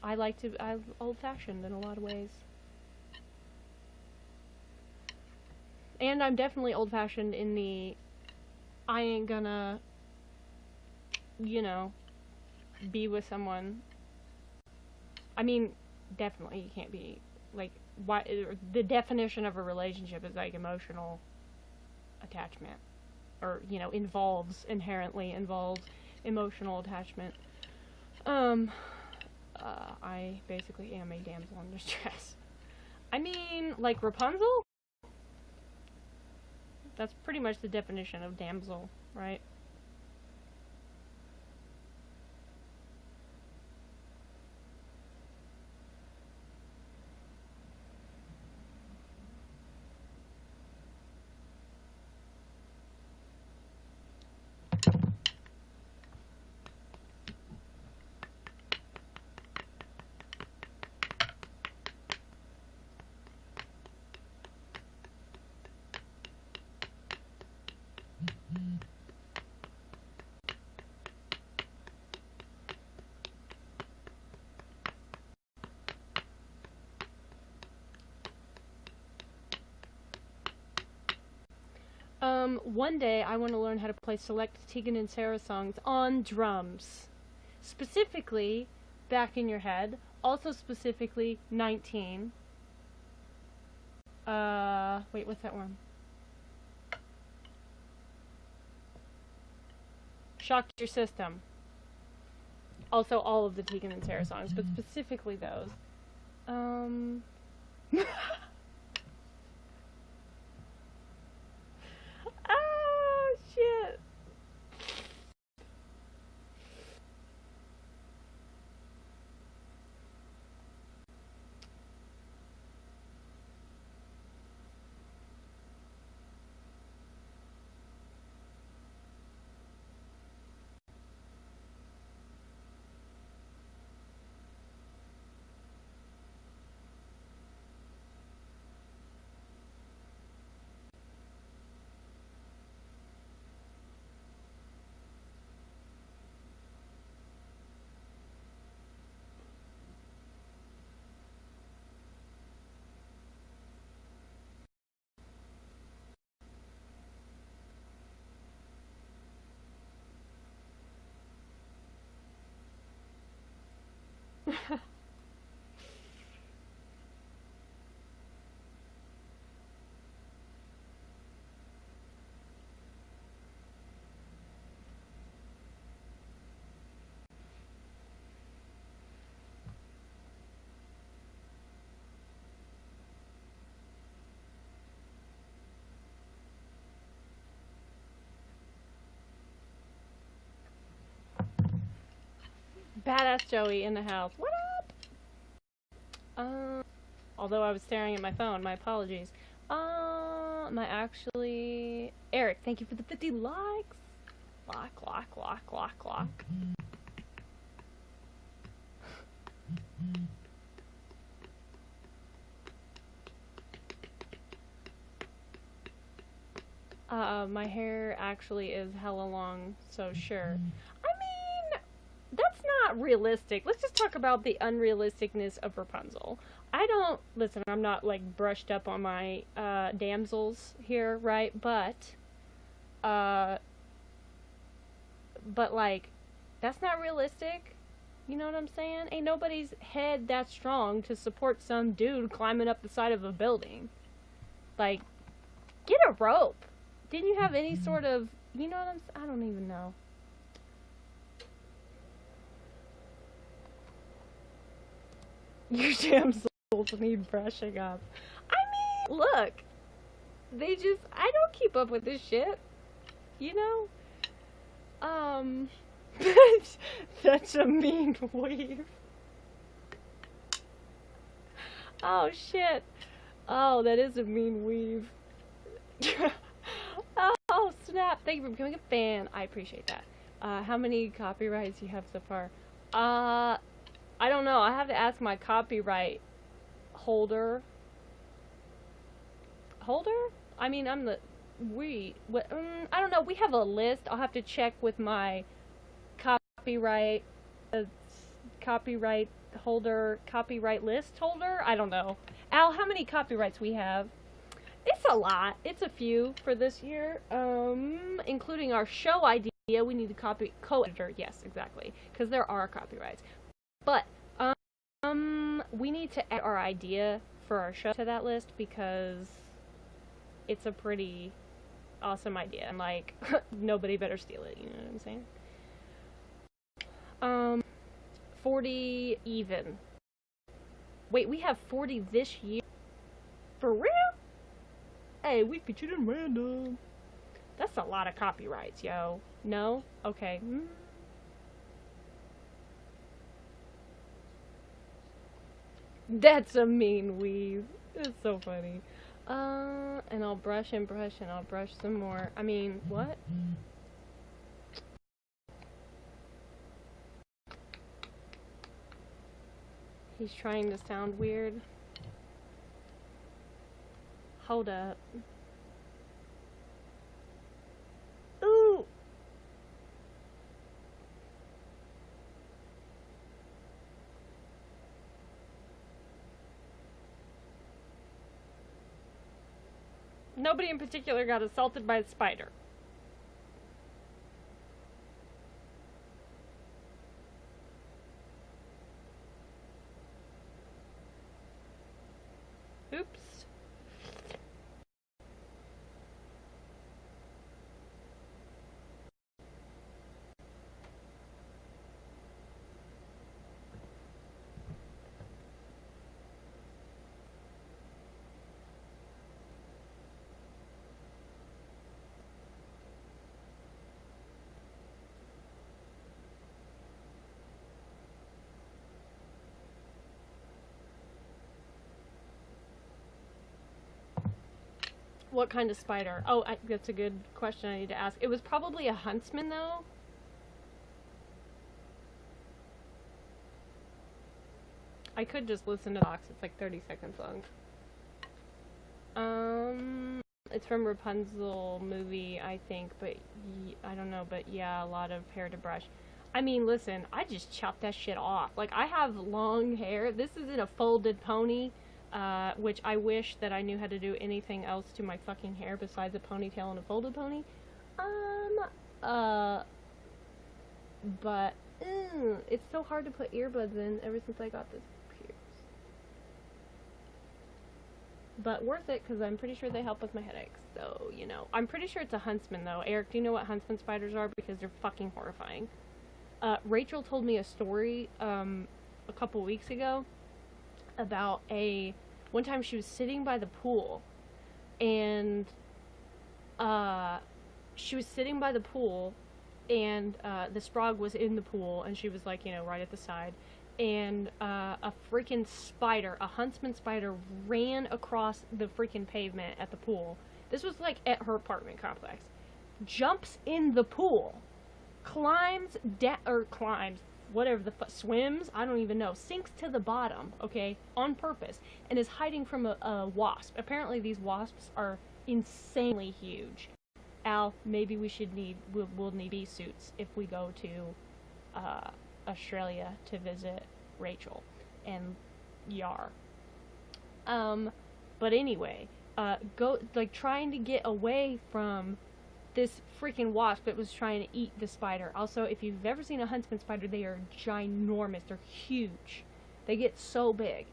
I'm old-fashioned in a lot of ways. And I'm definitely old-fashioned in the, I ain't gonna, you know, be with someone. I mean, definitely you can't be, like, the definition of a relationship is, like, emotional attachment. Or, you know, inherently involves emotional attachment. I basically am a damsel in distress. I mean, like Rapunzel? That's pretty much the definition of damsel, right? One day I want to learn how to play select Tegan and Sarah songs on drums. Specifically, Back in Your Head. Also specifically, 19. Wait, what's that one? Shocked Your System. Also all of the Tegan and Sarah songs, but specifically those. Oh, shit. Badass Joey in the house. What up? Although I was staring at my phone, my apologies. My actually... Eric, thank you for the 50 likes. Lock. My hair actually is hella long, so sure. I mean, that's not realistic. Let's just talk about the unrealisticness of Rapunzel. Listen, I'm not, like, brushed up on my, damsels here, right? But, like, that's not realistic. You know what I'm saying? Ain't nobody's head that strong to support some dude climbing up the side of a building. Like, get a rope. Didn't you have any sort of, you know what I don't even know. Your damn souls need brushing up. I mean, look. I don't keep up with this shit. You know? That's a mean weave. Oh, shit. Oh, that is a mean weave. Oh, snap. Thank you for becoming a fan. I appreciate that. How many copyrights you have so far? I don't know. I have to ask my copyright holder. I mean, I don't know. We have a list. I'll have to check with my copyright list holder. I don't know. Al, how many copyrights we have? It's a lot. It's a few for this year. Including our show idea. We need a co-editor. Yes, exactly. Because there are copyrights. But, we need to add our idea for our show to that list because it's a pretty awesome idea. And, like, nobody better steal it. You know what I'm saying? 40 even. Wait, we have 40 this year? For real? Hey, we featured in random. That's a lot of copyrights, yo. No? Okay. That's a mean weave. It's so funny. And I'll brush and brush and I'll brush some more. I mean, what? He's trying to sound weird. Hold up. Ooh! Nobody in particular got assaulted by a spider. Oops. What kind of spider? Oh, that's a good question I need to ask. It was probably a huntsman, though. I could just listen to the box. It's like 30 seconds long. It's from Rapunzel movie, I think, but I don't know, but yeah, a lot of hair to brush. I mean, listen, I just chopped that shit off. Like, I have long hair. This isn't a folded pony. Which I wish that I knew how to do anything else to my fucking hair besides a ponytail and a folded pony. But, it's so hard to put earbuds in ever since I got this pierced. But worth it, because I'm pretty sure they help with my headaches. So, you know. I'm pretty sure it's a huntsman, though. Eric, do you know what huntsman spiders are? Because they're fucking horrifying. Rachel told me a story, a couple weeks ago about one time she was sitting by the pool and the Sprog was in the pool and she was like, you know, right at the side, and a freaking spider, a huntsman spider, ran across the freaking pavement at the pool. This was like at her apartment complex. Jumps in the pool, climbs, whatever the fuck, swims, I don't even know, sinks to the bottom, okay, on purpose, and is hiding from a wasp. Apparently these wasps are insanely huge. Al, maybe we'll need bee suits if we go to Australia to visit Rachel and Yar. But anyway, trying to get away from this freaking wasp that was trying to eat the spider. Also, if you've ever seen a huntsman spider, they are ginormous. They're huge. They get so big.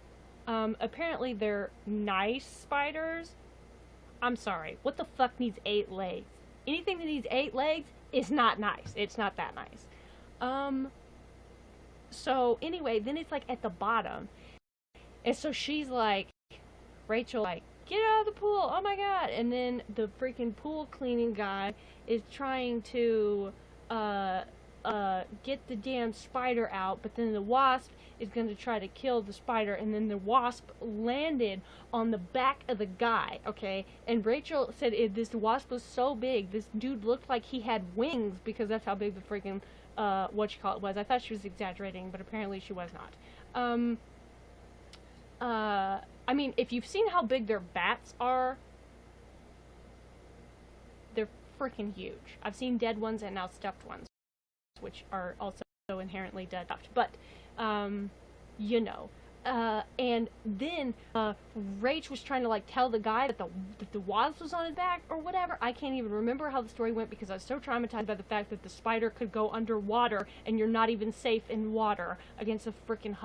Apparently they're nice spiders. I'm sorry. What the fuck needs 8 legs? Anything that needs 8 legs is not nice. It's not that nice. Um, so anyway, then it's like at the bottom. And so she's like, Rachel, like, get out of the pool. Oh my god. And then the freaking pool cleaning guy is trying to uh get the damn spider out, but then the wasp is going to try to kill the spider, and then the wasp landed on the back of the guy, okay? And Rachel said this wasp was so big, this dude looked like he had wings, because that's how big the freaking was. I thought she was exaggerating, but apparently she was not. I mean, if you've seen how big their bats are, they're freaking huge. I've seen dead ones and now stuffed ones, which are also inherently dead. But, you know. And then Rach was trying to like tell the guy that the wasp was on his back or whatever. I can't even remember how the story went because I was so traumatized by the fact that the spider could go underwater and you're not even safe in water against a freaking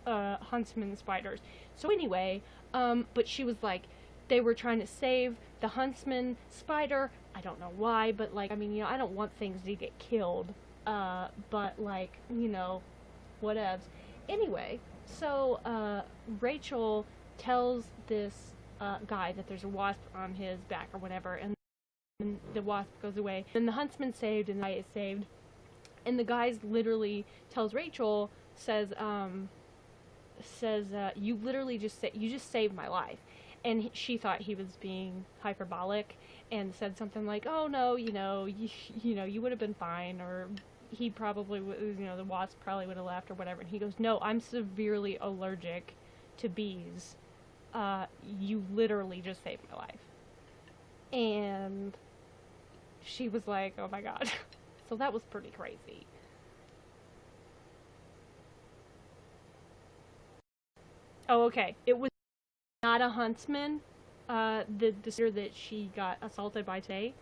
huntsman spiders. So anyway, but she was like, they were trying to save the huntsman spider. I don't know why, but like, I mean, you know, I don't want things to get killed. But like, you know, whatevs. Anyway, so Rachel tells this guy that there's a wasp on his back or whatever, and the wasp goes away. Then the huntsman's saved and the guy is saved. And the guy literally tells Rachel, says, you literally you just saved my life. And she thought he was being hyperbolic and said something like, oh no, you know, you would have been fine, or he probably would, you know, the wasp probably would have left or whatever. And he goes, no, I'm severely allergic to bees. You literally just saved my life. And she was like, oh my god. So that was pretty crazy. Oh, okay. It was not a huntsman, the sister that she got assaulted by today.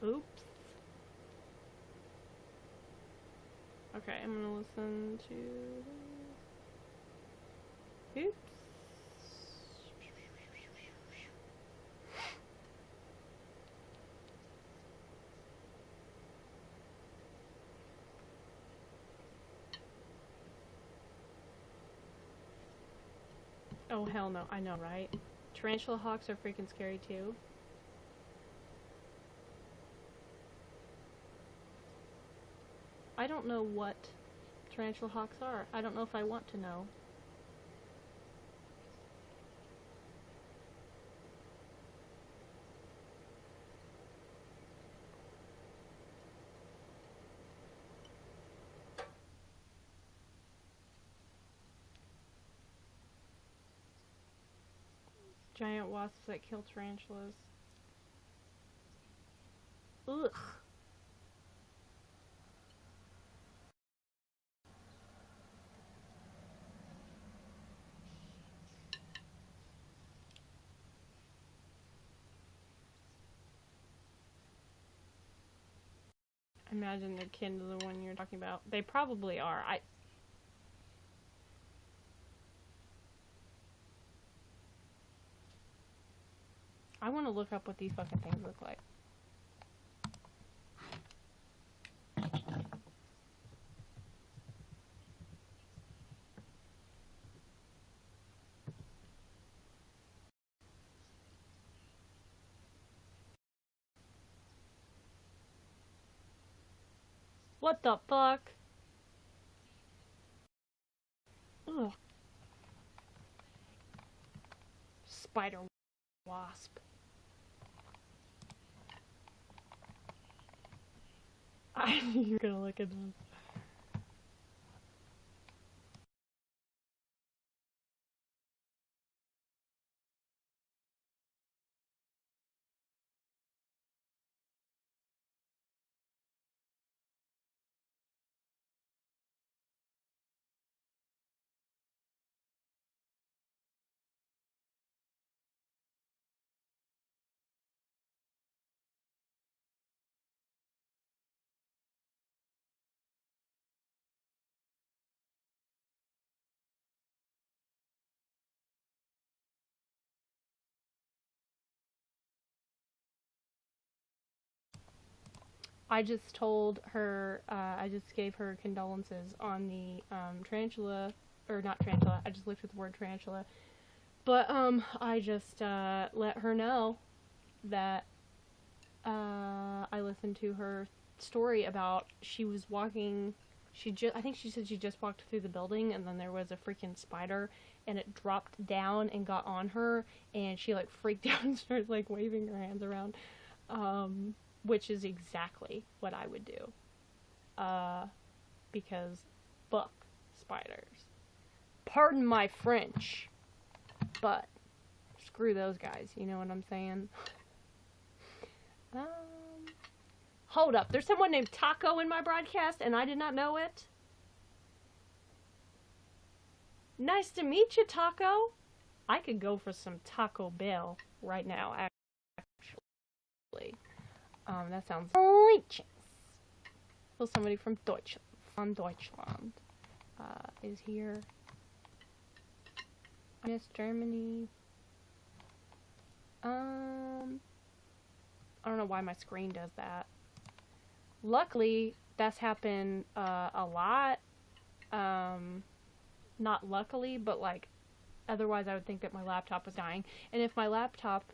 Oops. Okay, I'm gonna listen to... Oops. Oh, hell no. I know, right? Tarantula hawks are freaking scary, too. I don't know what tarantula hawks are. I don't know if I want to know. Giant wasps that kill tarantulas. Ugh. Imagine they're kin to the one you're talking about. They probably are. I want to look up what these fucking things look like. What the fuck? Ugh. Spider wasp. I knew you were gonna look at them. I just told her, I just gave her condolences on the tarantula, or not tarantula, I just looked at the word tarantula. But I just let her know that I listened to her story about she was walking, I think she said she just walked through the building and then there was a freaking spider and it dropped down and got on her and she like freaked out and started like waving her hands around, which is exactly what I would do, because fuck spiders. Pardon my French, but screw those guys, you know what I'm saying? Hold up, there's someone named Taco in my broadcast and I did not know it. Nice to meet you, Taco. I could go for some Taco Bell right now, actually. That sounds delicious. Well, somebody from Deutschland, is here. I miss Germany. I don't know why my screen does that. Luckily, that's happened a lot. Not luckily, but like, otherwise I would think that my laptop was dying. And if my laptop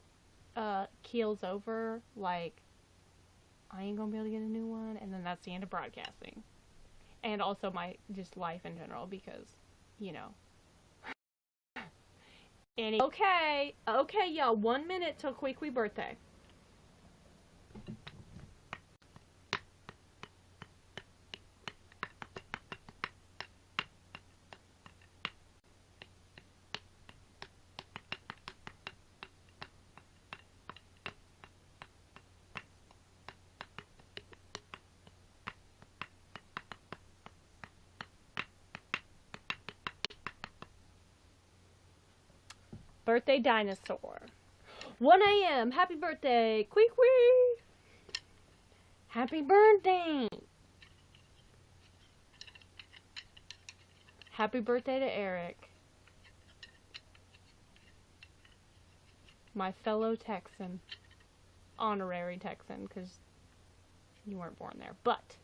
keels over, like, I ain't gonna be able to get a new one, and then that's the end of broadcasting. And also my just life in general, because, you know. Okay, y'all, 1 minute till Queequeg birthday. Birthday dinosaur. 1 a.m. Happy birthday, Queequeg. Happy birthday. Happy birthday to Eric, my fellow Texan, honorary Texan, because you weren't born there, but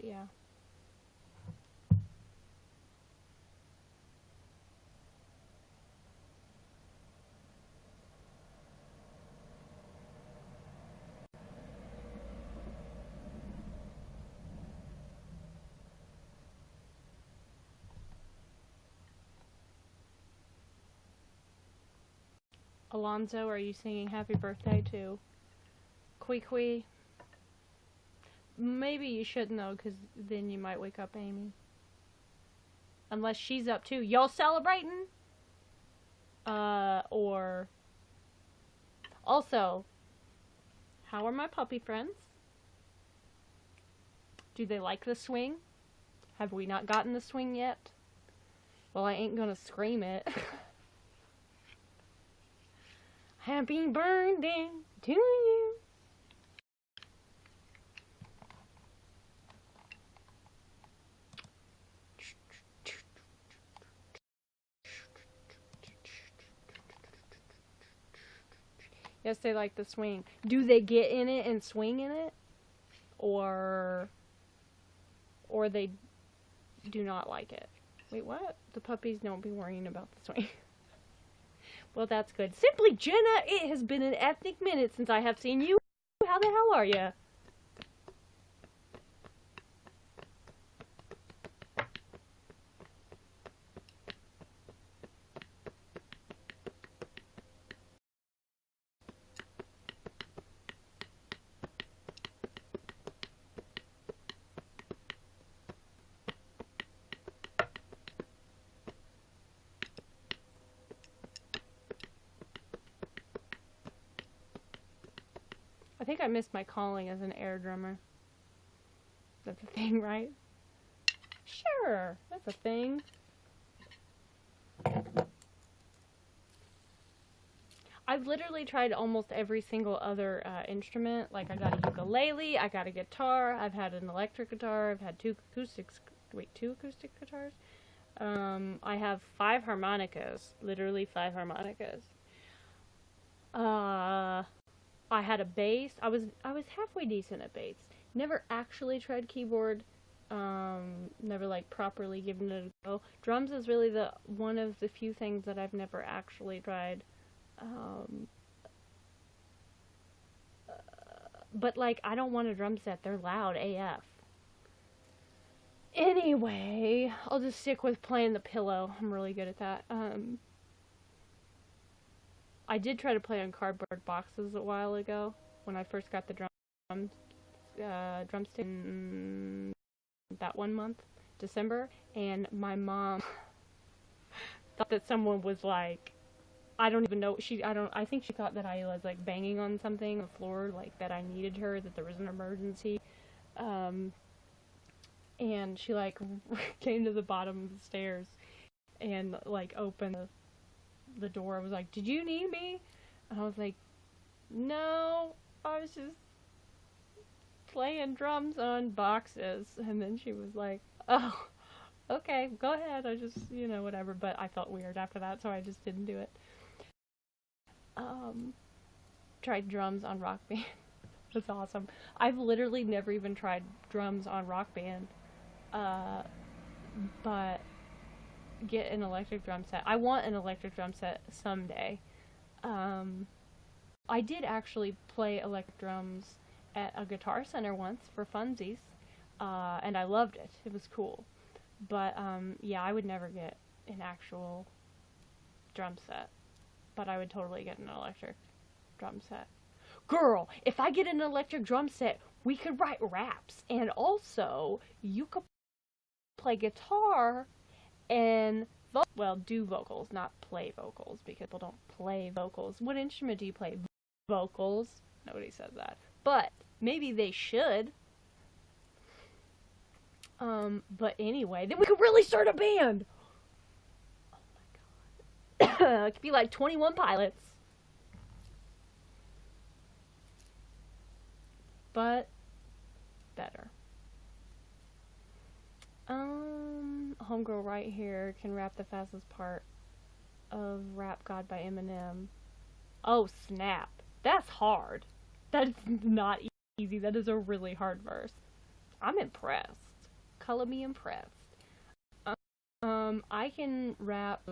yeah. Alonzo, are you singing happy birthday to Queequeg? Maybe you shouldn't though, because then you might wake up Amy. Unless she's up too. Y'all celebrating? Or... Also, how are my puppy friends? Do they like the swing? Have we not gotten the swing yet? Well, I ain't gonna scream it. Happy birthday to you. Yes, they like the swing. Do they get in it and swing in it? Or they do not like it? Wait, what? The puppies don't be worrying about the swing. Well, that's good. Simply Jenna, it has been an ethnic minute since I have seen you. How the hell are you? I think I missed my calling as an air drummer. That's a thing, right? Sure, that's a thing. I've literally tried almost every single other instrument. Like, I got a ukulele, I got a guitar, I've had an electric guitar, I've had two acoustic guitars. I have 5 harmonicas, literally 5 harmonicas. Uh, I had a bass. I was halfway decent at bass. Never actually tried keyboard. Never like properly given it a go. Drums is really the one of the few things that I've never actually tried. Um, but like I don't want a drum set. They're loud AF. Anyway, I'll just stick with playing the pillow. I'm really good at that. I did try to play on cardboard boxes a while ago when I first got the drumstick in that one month, December, and my mom thought that someone was like, I don't even know, I think she thought that I was like banging on something on the floor, like that I needed her, that there was an emergency. Um, and she like came to the bottom of the stairs and like opened the door. I was like, "Did you need me?" And I was like, "No, I was just playing drums on boxes." And then she was like, "Oh, okay, go ahead. I just, whatever." But I felt weird after that, so I just didn't do it. Um, Tried drums on Rock Band. That's awesome. I've literally never even tried drums on Rock Band. Uh, but get an electric drum set. I want an electric drum set someday. Um, I did actually play electric drums at a guitar center once for funsies, and I loved it. It was cool. But yeah, I would never get an actual drum set, but I would totally get an electric drum set. Girl, if I get an electric drum set, we could write raps, and also you could play guitar and do vocals, not play vocals, because people don't play vocals. What instrument do you play? Vocals? Nobody says that. But maybe they should. But anyway, then we could really start a band. Oh my god. It could be like 21 Pilots. But better. Homegirl right here can rap the fastest part of Rap God by Eminem. Oh, snap. That's hard. That's not easy. That is a really hard verse. I'm impressed. Color me impressed. I can rap.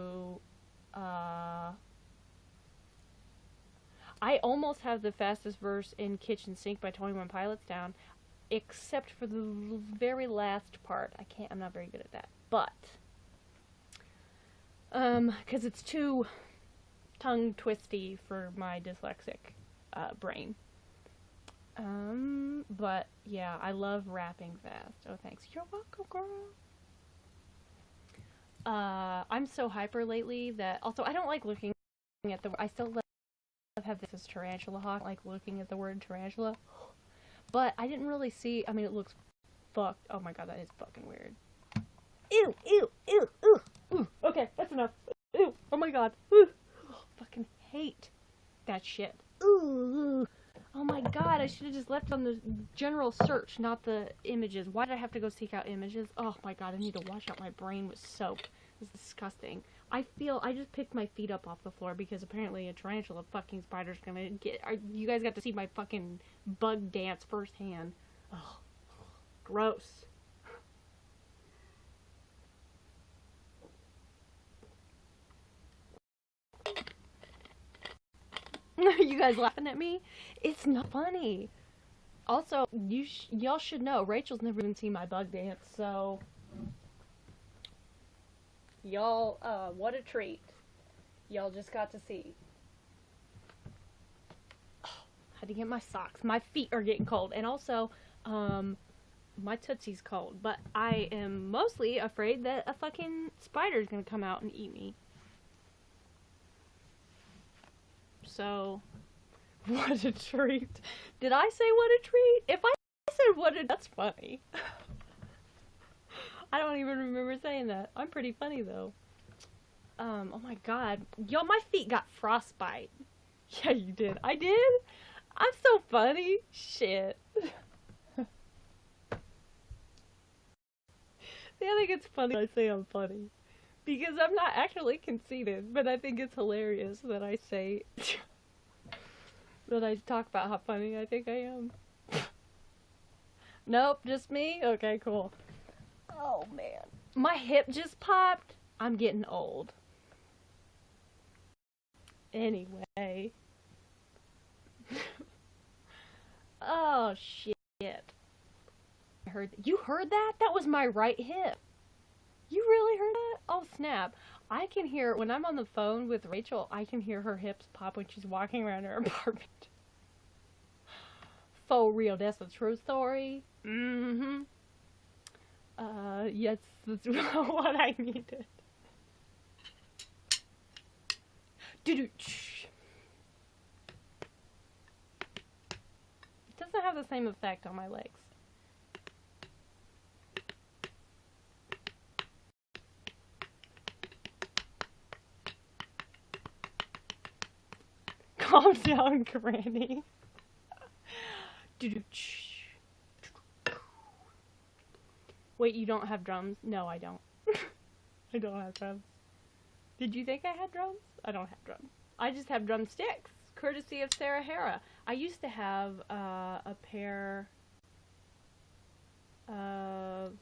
I almost have the fastest verse in Kitchen Sink by 21 Pilots down, except for the very last part. I'm not very good at that. But, because it's too tongue twisty for my dyslexic brain. But yeah, I love rapping fast. Oh, thanks. You're welcome, girl. I'm so hyper lately that also I don't like looking at I still love have this as tarantula hawk, like looking at the word tarantula. But I didn't really see, I mean, it looks fucked. Oh my god, that is fucking weird. Ew, ew, ew, ew, ew. Okay, that's enough. Ew, oh my god. Ew. Oh, fucking hate that shit. Ooh. Oh my god, I should have just left on the general search, not the images. Why did I have to go seek out images? Oh my god, I need to wash out my brain with soap. This is disgusting. I just picked my feet up off the floor because apparently a tarantula fucking spider's gonna get... You guys got to see my fucking bug dance firsthand. Ugh. Gross. You guys laughing at me? It's not funny. Also, y'all should know, Rachel's never even seen my bug dance, so... Y'all, what a treat. Y'all just got to see. Oh, had to get my socks. My feet are getting cold. And also, my tootsie's cold. But I am mostly afraid that a fucking spider's gonna come out and eat me. So, what a treat. Did I say what a treat? If I said what a... That's funny. I don't even remember saying that. I'm pretty funny, though. Oh my god. Yo, my feet got frostbite. Yeah, you did. I did? I'm so funny. Shit. See, I think it's funny when I say I'm funny. Because I'm not actually conceited, but I think it's hilarious that I say that I talk about how funny I think I am. Nope, just me? Okay, cool. Oh man. My hip just popped. I'm getting old. Anyway. Oh shit. You heard that? That was my right hip. You really heard that? Oh snap. I can hear, when I'm on the phone with Rachel, I can hear her hips pop when she's walking around her apartment. For real, that's a true story. Mm-hmm. Yes, that's what I needed. It doesn't have the same effect on my legs. Calm down, Granny. Wait, you don't have drums? No, I don't. I don't have drums. Did you think I had drums? I don't have drums. I just have drumsticks, courtesy of Sarah Hara. I used to have a pair of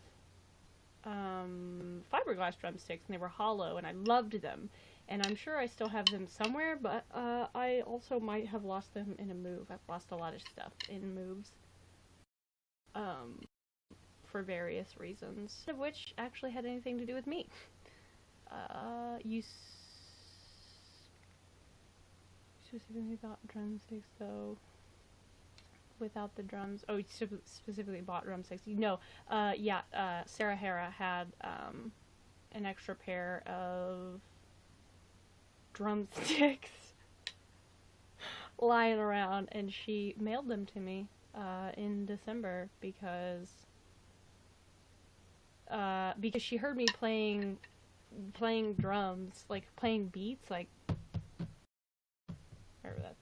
fiberglass drumsticks, and they were hollow, and I loved them. And I'm sure I still have them somewhere, but I also might have lost them in a move. I've lost a lot of stuff in moves. For various reasons, of which actually had anything to do with me. You specifically bought drumsticks, though, without the drums. Oh, you specifically bought drumsticks. No, Sarah Hara had an extra pair of drumsticks lying around, and she mailed them to me in December because she heard me playing drums, like playing beats, like whatever that.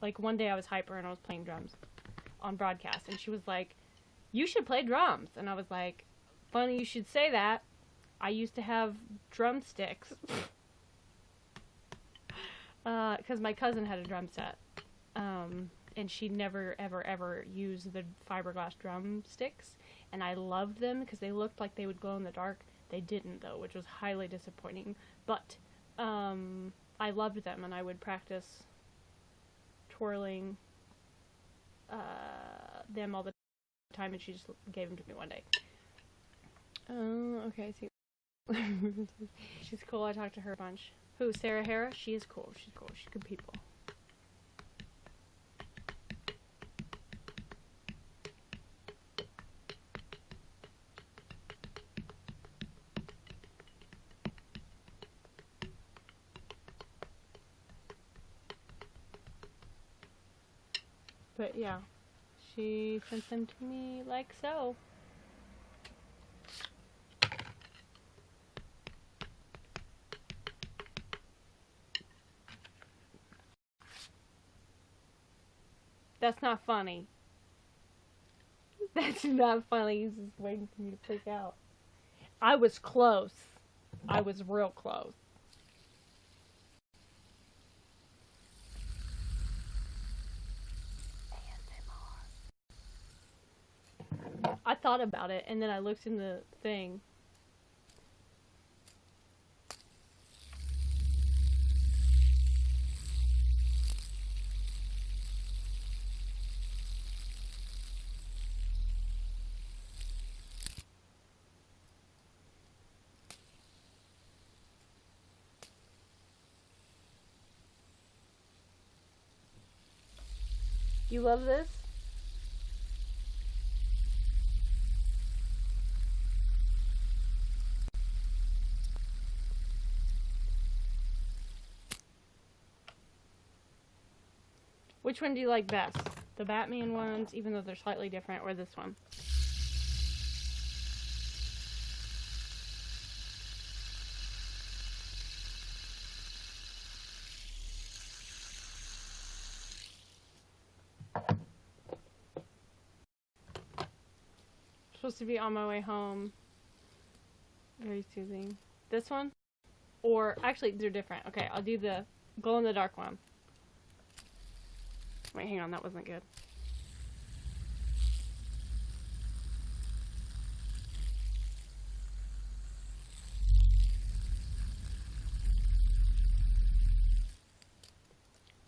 Like one day I was hyper and I was playing drums on broadcast, and she was like, "You should play drums," and I was like, "Funny you should say that. I used to have drumsticks." Because my cousin had a drum set. And she never, ever, ever used the fiberglass drumsticks. And I loved them because they looked like they would glow in the dark. They didn't, though, which was highly disappointing. But I loved them, and I would practice twirling them all the time, and she just gave them to me one day. Oh, okay, I see. She's cool. I talked to her a bunch. Who, Sarah Hara? She is cool. She's cool. She's good people. But yeah, she sent them to me like so. That's not funny. That's not funny. He's just waiting for me to freak out. I was close. I was real close. I thought about it, and then I looked in the thing. You love this? Which one do you like best? The Batman ones, even though they're slightly different, or this one? supposed to be on my way home. Very soothing. This one? Or, actually, they're different. Okay, I'll do the glow-in-the-dark one. Wait, hang on, that wasn't good.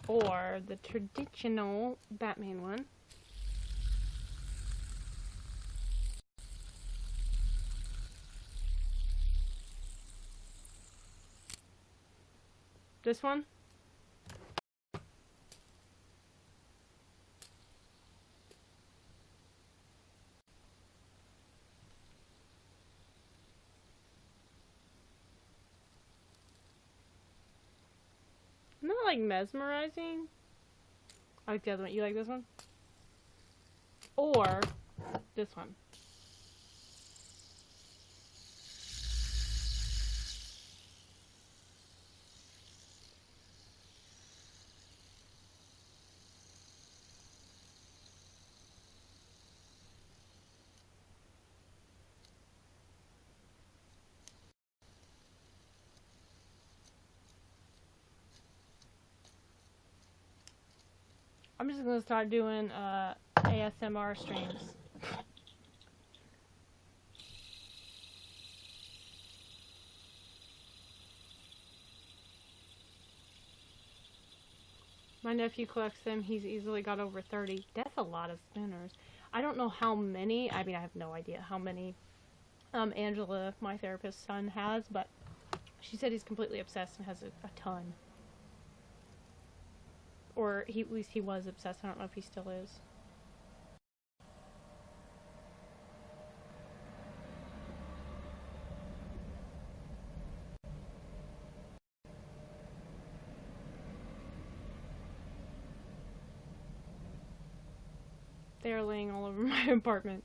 Or the traditional Batman one. This one. Isn't that like mesmerizing? I like the other one. You like this one? Or this one. I'm just gonna start doing ASMR streams. My nephew collects them. He's easily got over 30. That's a lot of spinners. I don't know how many. I mean, I have no idea how many Angela, my therapist's son, has, but she said he's completely obsessed and has a ton. Or at least he was obsessed. I don't know if he still is. They are laying all over my apartment.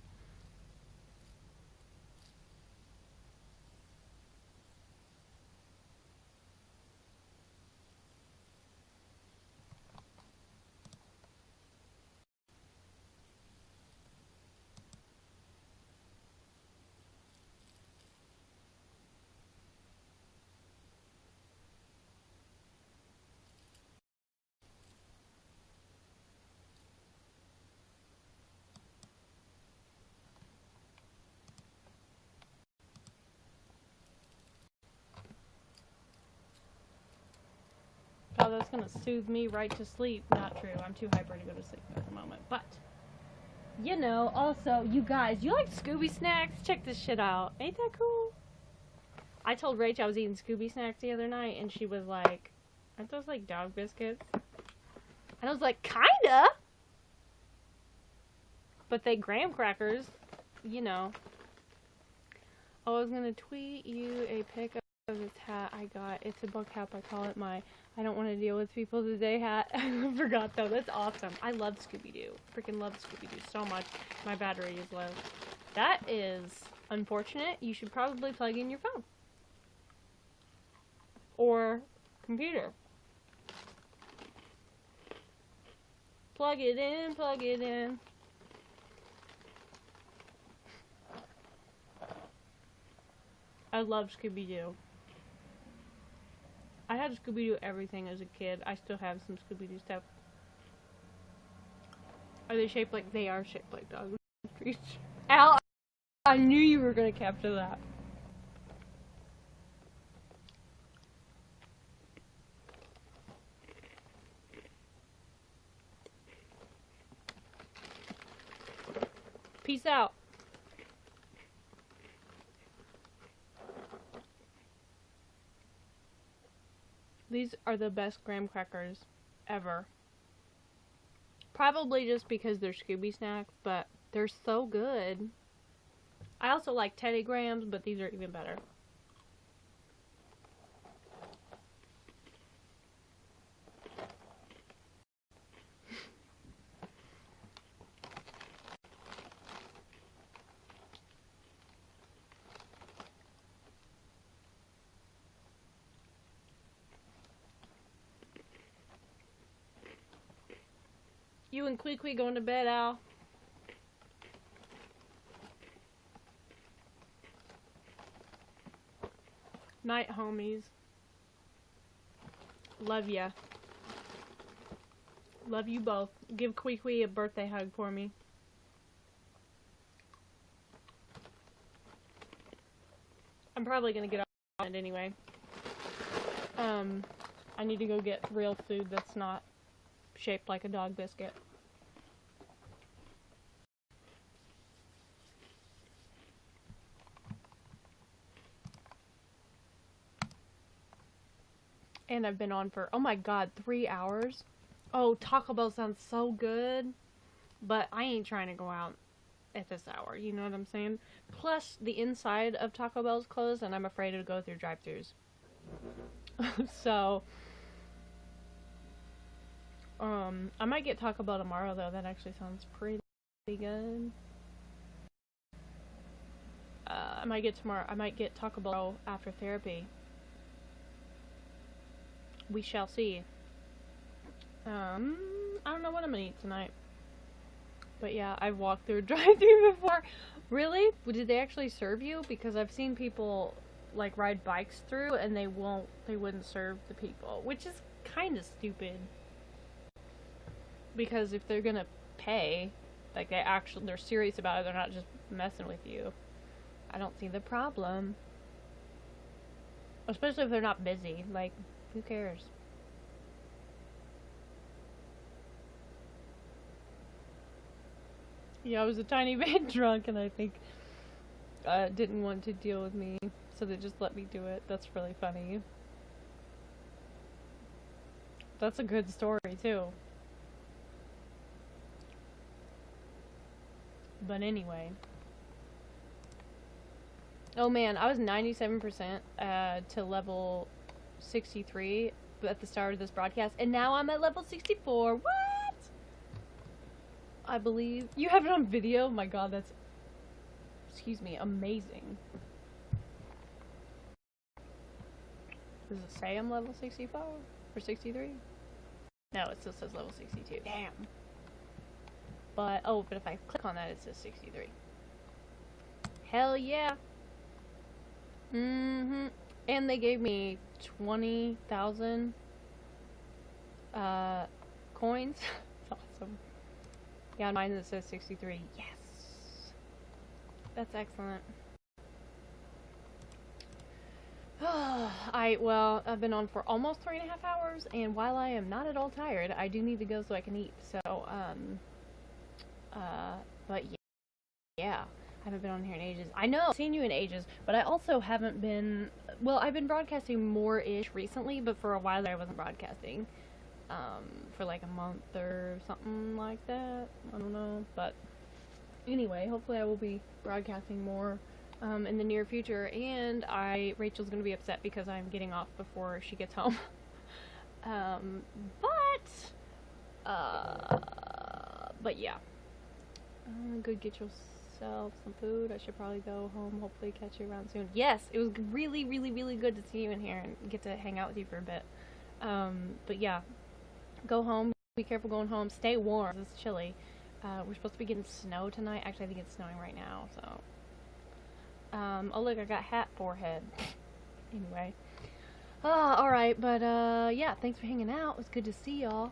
Oh, that's gonna soothe me right to sleep. Not true. I'm too hyper to go to sleep at the moment. But, you know, also, you guys, you like Scooby snacks? Check this shit out. Ain't that cool? I told Rach I was eating Scooby snacks the other night, and she was like, aren't those like dog biscuits? And I was like, kinda! But they graham crackers, you know. Oh, I was gonna tweet you a pic of this hat I got. It's a book cap. I call it my I don't want to deal with people today hat. I forgot though. That's awesome. I love Scooby-Doo. Freaking love Scooby-Doo so much. My battery is low. That is unfortunate. You should probably plug in your phone. Or computer. Plug it in, plug it in. I love Scooby-Doo. I had Scooby-Doo everything as a kid. I still have some Scooby-Doo stuff. Are they shaped like... They are shaped like dog treats. Al, I knew you were going to capture that. Peace out. These are the best graham crackers ever. Probably just because they're Scooby snacks, but they're so good. I also like Teddy Grahams, but these are even better. You and Queequeg going to bed, Al? Night, homies. Love ya. Love you both. Give Kwee a birthday hug for me. I'm probably gonna get on it anyway. I need to go get real food that's not shaped like a dog biscuit. And I've been on for, oh my god, 3 hours. Oh, Taco Bell sounds so good. But I ain't trying to go out at this hour, you know what I'm saying? Plus, the inside of Taco Bell's closed, and I'm afraid to go through drive-thrus. So, I might get Taco Bell tomorrow, though. That actually sounds pretty good. I might get Taco Bell after therapy. We shall see. I don't know what I'm gonna eat tonight. But yeah, I've walked through a drive-thru before. Really? Did they actually serve you? Because I've seen people like ride bikes through and they wouldn't serve the people, which is kind of stupid. Because if they're gonna pay, like they're serious about it, they're not just messing with you. I don't see the problem. Especially if they're not busy. Like, who cares? Yeah, I was a tiny bit drunk and I think didn't want to deal with me, so they just let me do it. That's really funny. That's a good story too. But anyway. Oh man, I was 97% to level 63 at the start of this broadcast, and now I'm at level 64. What? I believe you have it on video. My god, that's, excuse me, amazing. Does it say I'm level 64 or 63? No, it still says level 62. Damn. But oh, but if I click on that, it says 63. Hell yeah. And they gave me 20,000 coins. That's awesome. Yeah, mine that says 63. Yes! That's excellent. Well, I've been on for almost 3.5 hours, and while I am not at all tired, I do need to go so I can eat. So, but yeah. I haven't been on here in ages. I know I've seen you in ages, but I also haven't been, well, I've been broadcasting more-ish recently, but for a while there I wasn't broadcasting. For like a month or something like that. I don't know, but anyway, hopefully I will be broadcasting more in the near future, and Rachel's gonna be upset because I'm getting off before she gets home. But yeah. Go get yourself some food. I should probably go home, hopefully catch you around soon. Yes, it was really, really, really good to see you in here and get to hang out with you for a bit. But yeah. Go home. Be careful going home. Stay warm. It's chilly. We're supposed to be getting snow tonight. Actually, I think it's snowing right now, so. Oh look, I got hat forehead. Anyway. Alright, but, yeah, thanks for hanging out. It was good to see y'all.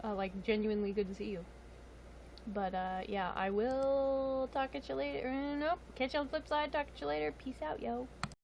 Like, genuinely good to see you. But, yeah, I will talk at you later. Nope. Catch you on the flip side. Talk at you later. Peace out, yo.